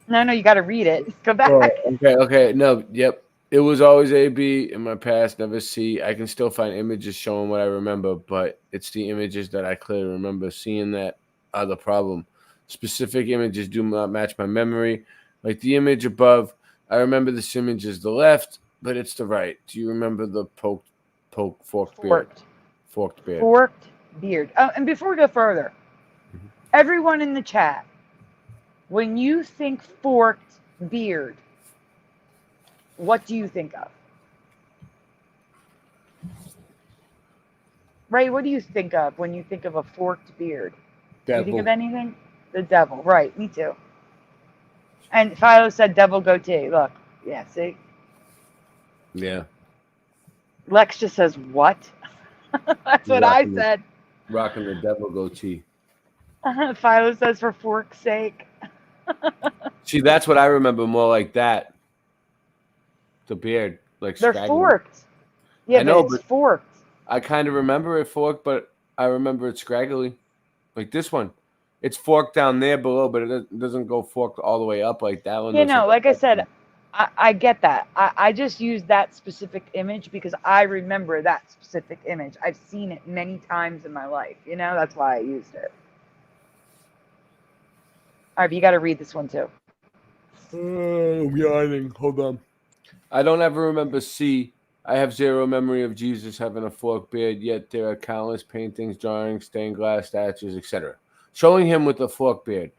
No, you got to read it. Go back. Okay. No, yep. It was always A, B in my past, never C. I can still find images showing what I remember, but it's the images that I clearly remember seeing that are the problem. Specific images do not match my memory. Like the image above, I remember this image is the left, but it's the right. Do you remember the forked beard? Forked beard. Forked beard. Oh, and before we go further, everyone in the chat, when you think forked beard, what do you think of? Ray, what do you think of when you think of a forked beard? Do you think of anything? The devil. Right, me too. And Philo said devil goatee. Look. Yeah, see? Yeah. Lex just says, what? That's what I said. Rocking the devil goatee. Philo says, for fork's sake. See, that's what I remember more like that. The beard. Like they're scraggly. Forked. Yeah, I know, but it's forked. I kind of remember it forked, but I remember it scraggly. Like this one. It's forked down there below, but it doesn't go forked all the way up like that one. You know, like I said, I get that. I just used that specific image because I remember that specific image. I've seen it many times in my life. You know, that's why I used it. All right, but you got to read this one too. I'm yawning. Hold on. I don't ever remember C. I have zero memory of Jesus having a forked beard, yet there are countless paintings, drawings, stained glass statues, etc. showing him with a forked beard.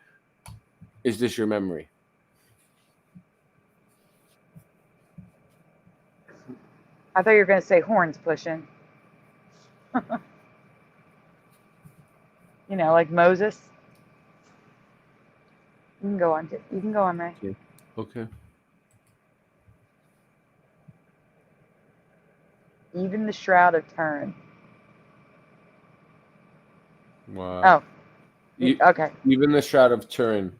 Is this your memory? I thought you were going to say horns pushing. You know, like Moses. You can go on. You can go on, Ray. Okay. Even the Shroud of Turin. Wow. Oh. Okay. Even the Shroud of Turin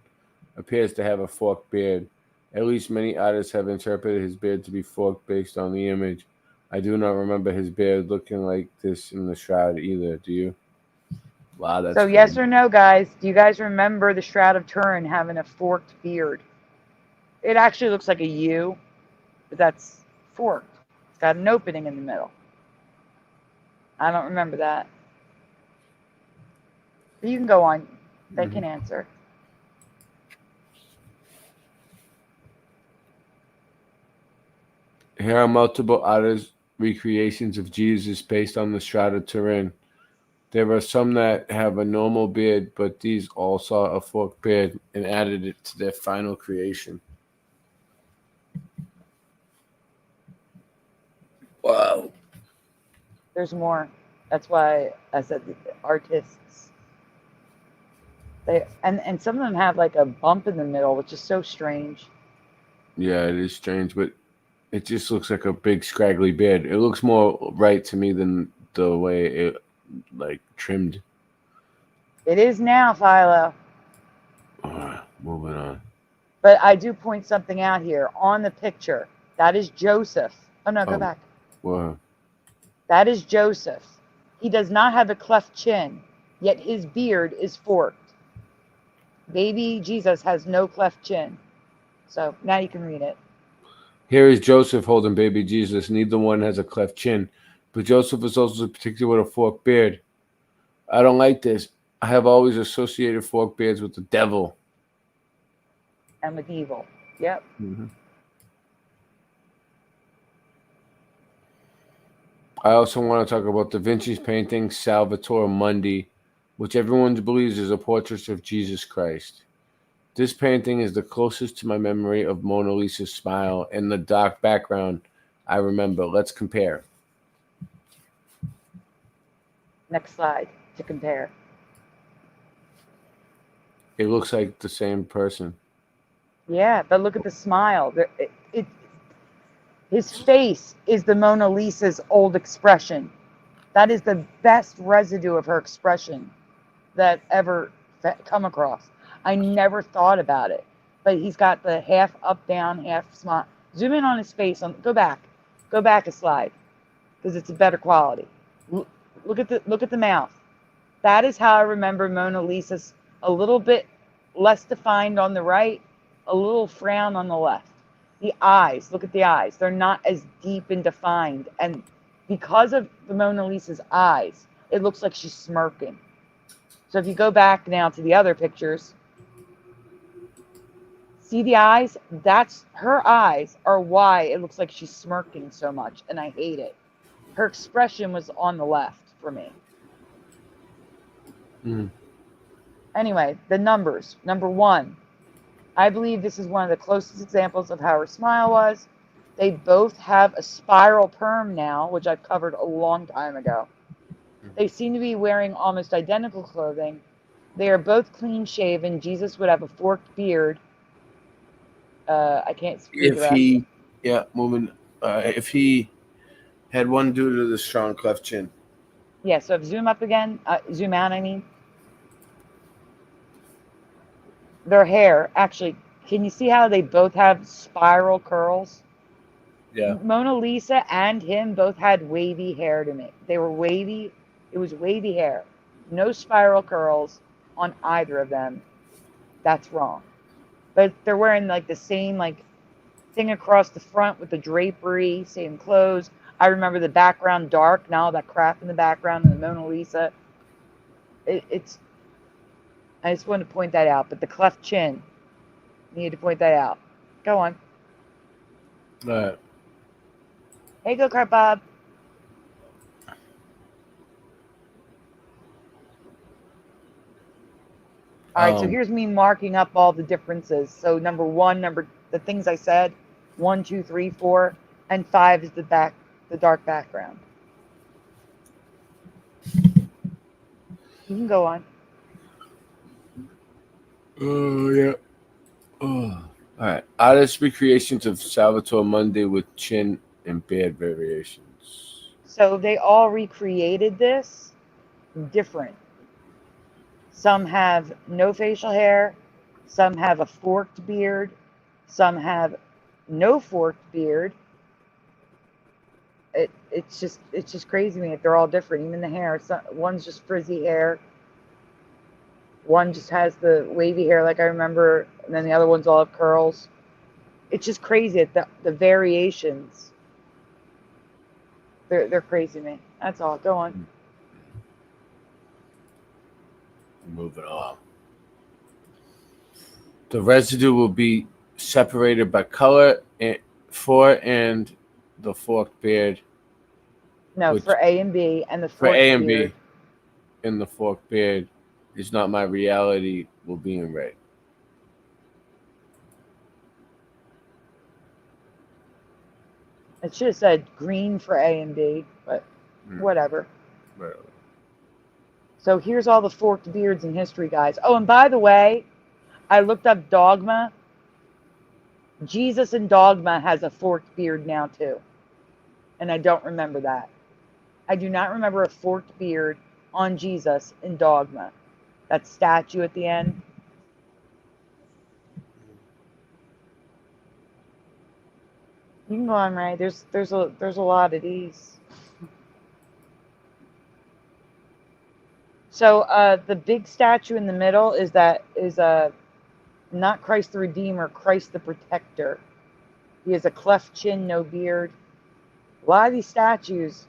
appears to have a forked beard. At least many artists have interpreted his beard to be forked based on the image. I do not remember his beard looking like this in the Shroud either. Do you? Wow, that's so cool. Yes or no, guys? Do you guys remember the Shroud of Turin having a forked beard? It actually looks like a U, but that's forked. It's got an opening in the middle. I don't remember that. But you can go on. They can answer. Here are multiple artists' recreations of Jesus based on the Shroud of Turin. There are some that have a normal beard, but these all saw a forked beard and added it to their final creation. Wow. There's more. That's why I said the artists. And some of them have like a bump in the middle, which is so strange. Yeah, it is strange, but it just looks like a big scraggly beard. It looks more right to me than the way it like trimmed. It is now, Philo. Moving on. But I do point something out here on the picture. That is Joseph. Oh no, go back. Wow. That is Joseph. He does not have a cleft chin, yet his beard is forked. Baby Jesus has no cleft chin. So now you can read it. Here is Joseph holding baby Jesus. Neither one has a cleft chin, but Joseph is also depicted with a forked beard. I don't like this. I have always associated forked beards with the devil. And with evil. Yep. I also want to talk about Da Vinci's painting Salvator Mundi, which everyone believes is a portrait of Jesus Christ. This painting is the closest to my memory of Mona Lisa's smile and the dark background I remember. Let's compare. Next slide to compare. It looks like the same person. Yeah, but look at the smile. His face is the Mona Lisa's old expression. That is the best residue of her expression that ever come across. I never thought about it, but he's got the half up, down, half smile. Zoom in on his face. Go back a slide, because it's a better quality. Look at the mouth. That is how I remember Mona Lisa's. A little bit less defined on the right, a little frown on the left. The eyes, look at the eyes. They're not as deep and defined. And because of the Mona Lisa's eyes, it looks like she's smirking. So if you go back now to the other pictures, see the eyes? That's her eyes are why it looks like she's smirking so much, and I hate it. Her expression was on the left for me. Anyway, the numbers. Number 1, I believe this is one of the closest examples of how her smile was. They both have a spiral perm now, which I've covered a long time ago. They seem to be wearing almost identical clothing. They are both clean shaven. Jesus would have a forked beard. I can't speak If he had one due to the strong cleft chin. Yeah, so zoom up again. Zoom out, I mean. Their hair, actually, can you see how they both have spiral curls? Yeah. Mona Lisa and him both had wavy hair to me. They were wavy. It was wavy hair. No spiral curls on either of them. That's wrong. But they're wearing like the same thing across the front with the drapery, same clothes. I remember the background dark, now that crap in the background and the Mona Lisa. I just wanted to point that out, but the cleft chin, need to point that out. Go on. All right. Hey, go-kart Bob. All right, so here's me marking up all the differences. So number 1, the things I said, 1, 2, 3, 4, and 5 is the dark background. You can go on. Oh, yeah. Oh. All right. Artist recreations of Salvatore Mundi with chin and beard variations. So they all recreated this different. Some have no facial hair. Some have a forked beard. Some have no forked beard. It's just crazy to me. They're all different. Even the hair. One's just frizzy hair. One just has the wavy hair like I remember, and then the other ones all have curls. It's just crazy at the variations. They're crazy to me. That's all. Go on. Moving on. The residue will be separated by color and the forked beard. No, for A and B, and the for forked A and beard. B, and the forked beard is not my reality. Will be in red. It should have said green for A and B, but whatever. Right. So here's all the forked beards in history, guys. Oh, and by the way, I looked up Dogma. Jesus in Dogma has a forked beard now, too. And I don't remember that. I do not remember a forked beard on Jesus in Dogma. That statue at the end. You can go on, Ray. There's a lot of these. So the big statue in the middle is not Christ the Redeemer, Christ the Protector. He has a cleft chin, no beard. A lot of these statues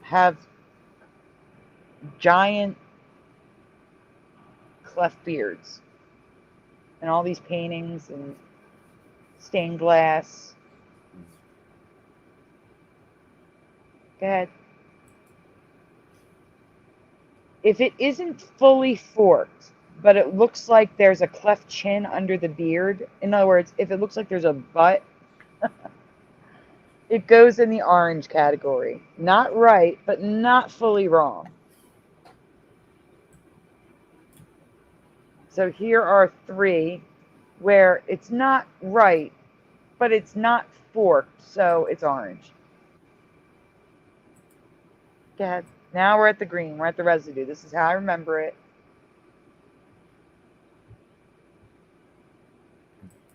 have giant cleft beards. And all these paintings and stained glass. Go ahead. if it isn't fully forked, but it looks like there's a cleft chin under the beard, in other words, if it looks like there's a butt, it goes in the orange category. Not right, but not fully wrong. So here are 3 where it's not right, but it's not forked, so it's orange. Go ahead. Now we're at the green. We're at the residue. This is how I remember it.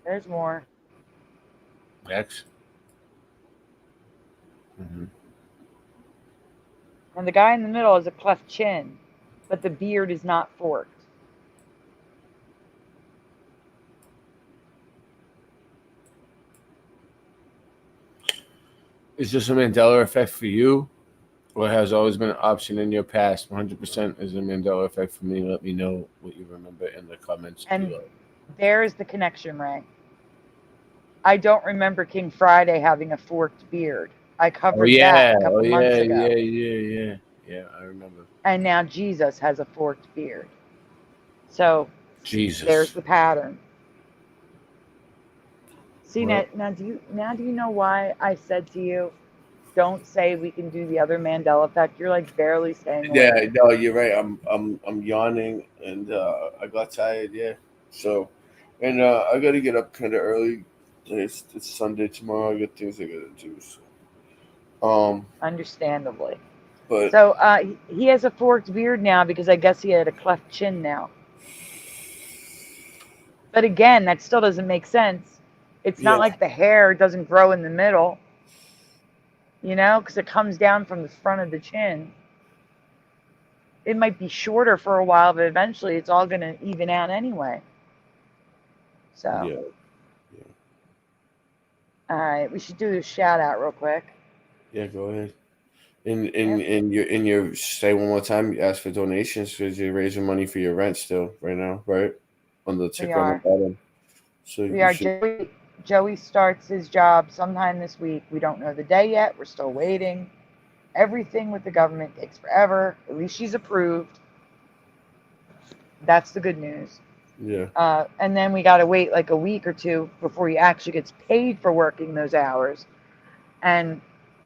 There's more. X. Mm-hmm. And the guy in the middle has a cleft chin, but the beard is not forked. Is this a Mandela effect for you, or has always been an option in your past? 100% is a Mandela effect for me. Let me know what you remember in the comments And below. there's the connection, Ray. I don't remember King Friday having a forked beard. I covered that a couple months ago. Yeah, I remember. And now Jesus has a forked beard. So Jesus. there's the pattern. See, Well, now do you know why I said to you, don't say we can do the other Mandela effect? You're like barely staying awake. yeah, no, you're right. I'm yawning and I got tired. Yeah, so and I got to get up kind of early. It's Sunday tomorrow. I got things I got to do. So. Understandably. But So he has a forked beard now because I guess he had a cleft chin now. But again, that still doesn't make sense. It's not like the hair doesn't grow in the middle, you know, because it comes down from the front of the chin. It might be shorter for a while, but eventually it's all going to even out anyway. So, all right, we should do a shout out real quick. Yeah, go ahead. In your say one more time. You ask for donations because you're raising money for your rent still right now, right? On the ticker on the bottom. So We are. Joey starts his job sometime this week. We don't know the day yet. We're still waiting. Everything with the government takes forever. At least she's approved. That's the good news. Yeah. And then we got to wait like a week or 2 before he actually gets paid for working those hours. And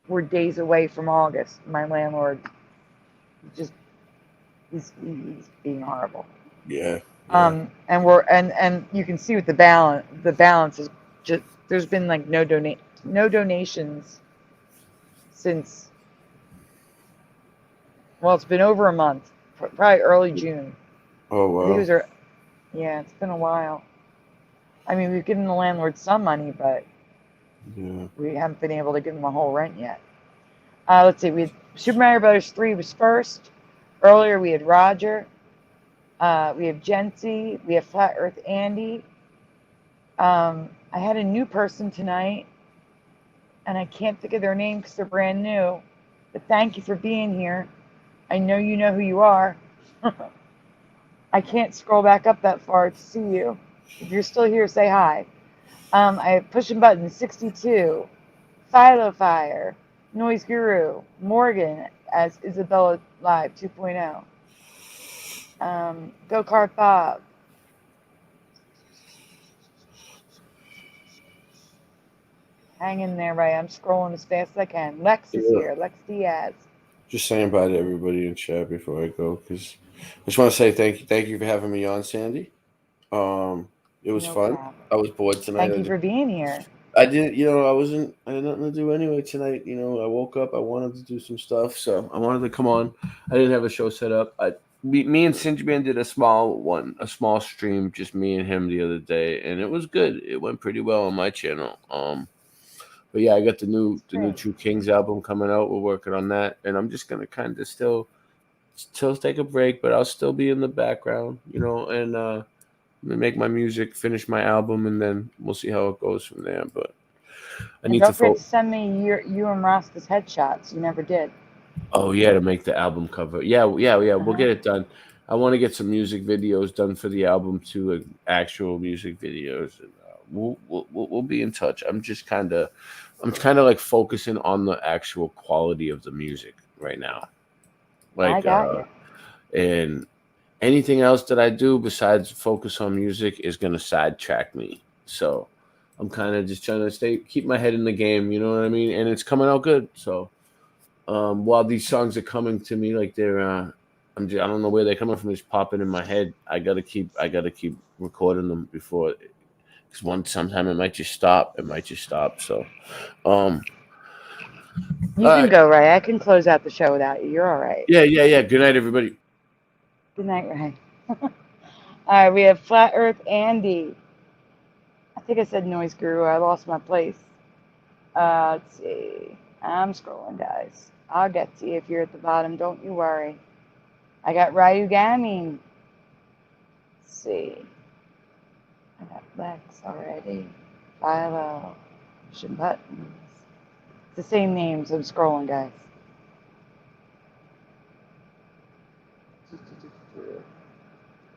we're days away from August. My landlord he's being horrible. Yeah. And we're and you can see with the balance is just there's been like no donations since, well, it's been over a month, probably early June. Oh wow. It's been a while. I mean, we've given the landlord some money, but we haven't been able to give him the whole rent yet. Let's see, we had Super Mario Brothers 3 was first. Earlier we had Roger. We have Jency. We have Flat Earth Andy. I had a new person tonight, and I can't think of their name because they're brand new. But thank you for being here. I know you know who you are. I can't scroll back up that far to see you. If you're still here, say hi. I have Pushing Buttons 62, Philo Fire, Noise Guru, Morgan as Isabella Live 2.0. Go Kart Bob. Hang in there, Ray. I'm scrolling as fast as I can. Lex is here. Lex Diaz. Just saying bye to everybody in chat before I go, because I just want to say thank you for having me on, Sandy. It was fun. problem. I was bored tonight. Thank you for being here. I didn't, I had nothing to do anyway tonight. I woke up, I wanted to do some stuff, so I wanted to come on. I didn't have a show set up. Me and Sinjman did a small stream, just me and him the other day, and it was good. It went pretty well on my channel. But yeah, I got the new True Kings album coming out. We're working on that, and I'm just gonna kind of still take a break, but I'll still be in the background, and make my music, finish my album, and then we'll see how it goes from there. But I need don't to forget to send me you and Rasta's headshots. You never did. Oh yeah, to make the album cover. Yeah. We'll get it done. I want to get some music videos done for the album too, like actual music videos. And we'll be in touch. I'm kind of like focusing on the actual quality of the music right now. Like, I got you. And anything else that I do besides focus on music is going to sidetrack me. So I'm kind of just trying to keep my head in the game, you know what I mean? And it's coming out good. So while these songs are coming to me like they're, I don't know where they're coming from, just popping in my head. I gotta keep recording them before, because sometime it might just stop. So, you can go, Ray. I can close out the show without you. You're all right. Yeah. Good night, everybody. Good night, Ray. All right, we have Flat Earth Andy. I think I said Noise Guru. I lost my place. Let's see. I'm scrolling, guys. I'll get to you if you're at the bottom. Don't you worry. I got Ryugami. Let's see. I got Lex already. Philo. Pushing buttons. It's the same names. I'm scrolling, guys.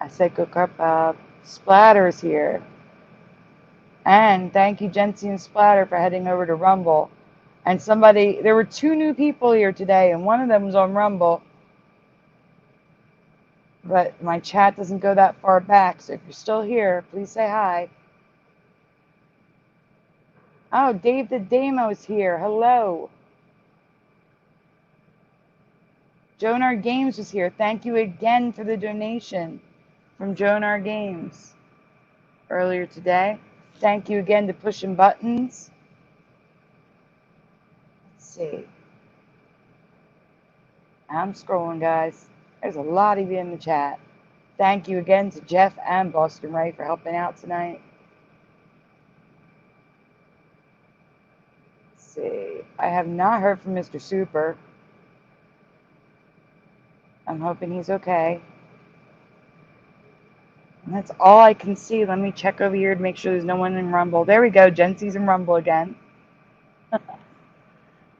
I said go Karpov. Splatter's here. And thank you, Jency and Splatter, for heading over to Rumble. And there were 2 new people here today, and one of them was on Rumble. But my chat doesn't go that far back, so if you're still here, please say hi. Oh, Dave the Damo's here. Hello. Jonar Games was here. Thank you again for the donation from Jonar Games earlier today. Thank you again to Pushing Buttons. Let's see. I'm scrolling, guys. There's a lot of you in the chat. Thank you again to Jeff and Boston Ray for helping out tonight. Let's see. I have not heard from Mr. Super. I'm hoping he's okay. And that's all I can see. Let me check over here to make sure there's no one in Rumble. There we go. Jency's in Rumble again.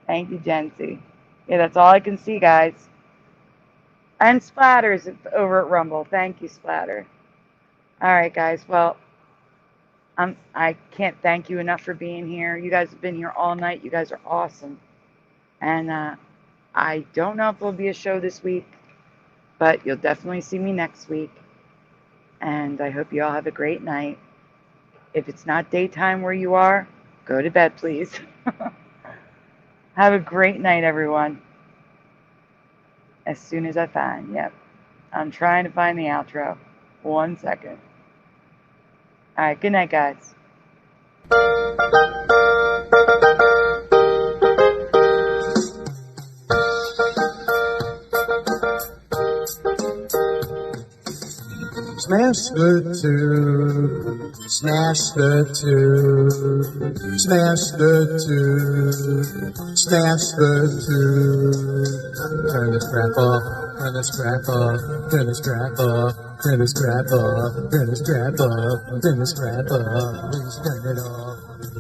Thank you, Jency. Yeah, that's all I can see, guys. And Splatter's over at Rumble. Thank you, Splatter. All right, guys. Well, I can't thank you enough for being here. You guys have been here all night. You guys are awesome. And I don't know if there'll be a show this week, but you'll definitely see me next week. And I hope you all have a great night. If it's not daytime where you are, go to bed, please. Have a great night, everyone. As soon as I find, yep. I'm trying to find the outro. 1 second. All right, good night, guys. Smash the tube, smash the tube, smash the tube, smash the tube. Turn the strap off, turn the strap off, turn the strap off, turn the strap off, turn the strap off, turn the strap off, please turn it off.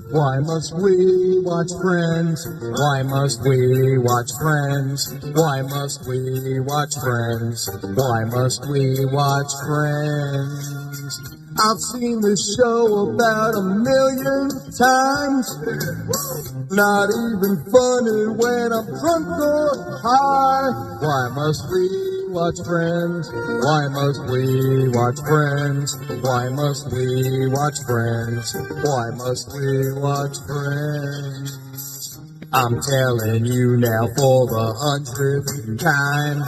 Why must we watch Friends? Why must we watch Friends? Why must we watch Friends? Why must we watch Friends? I've seen this show about 1,000,000 times. Not even funny when I'm drunk or high. Why must we watch Friends? Why must we watch Friends? Why must we watch Friends? Why must we watch Friends? I'm telling you now for the 100th time.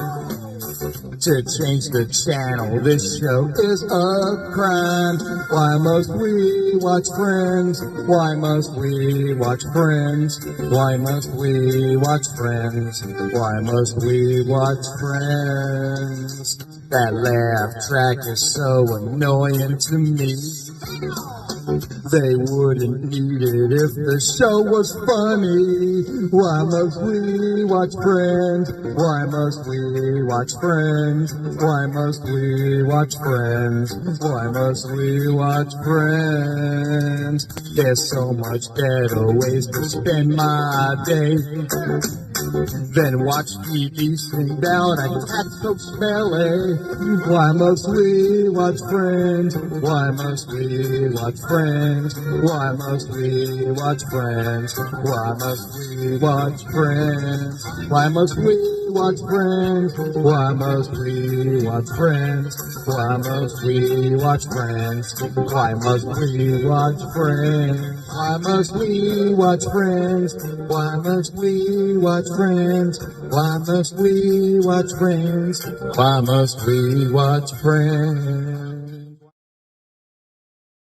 To change the channel, this show is a crime. Why must we watch Friends? Why must we watch Friends? Why must we watch Friends? Why must we watch Friends? That laugh track is so annoying to me. They wouldn't need it if the show was funny. Why must we watch Friends? Why must we watch Friends? Why must we watch Friends? Why must we watch Friends? There's so much better ways to spend my day. Then watch Phoebe sing down a cat's ballet. Why must we watch Friends? Why must we watch Friends? Why must we watch Friends? Why must we watch Friends? Why must we watch Friends? Why must we watch Friends? Why must we watch Friends? Why must we watch Friends? Why must we watch Friends? Why must we watch Friends? Why must we watch Friends? Why must we watch Friends?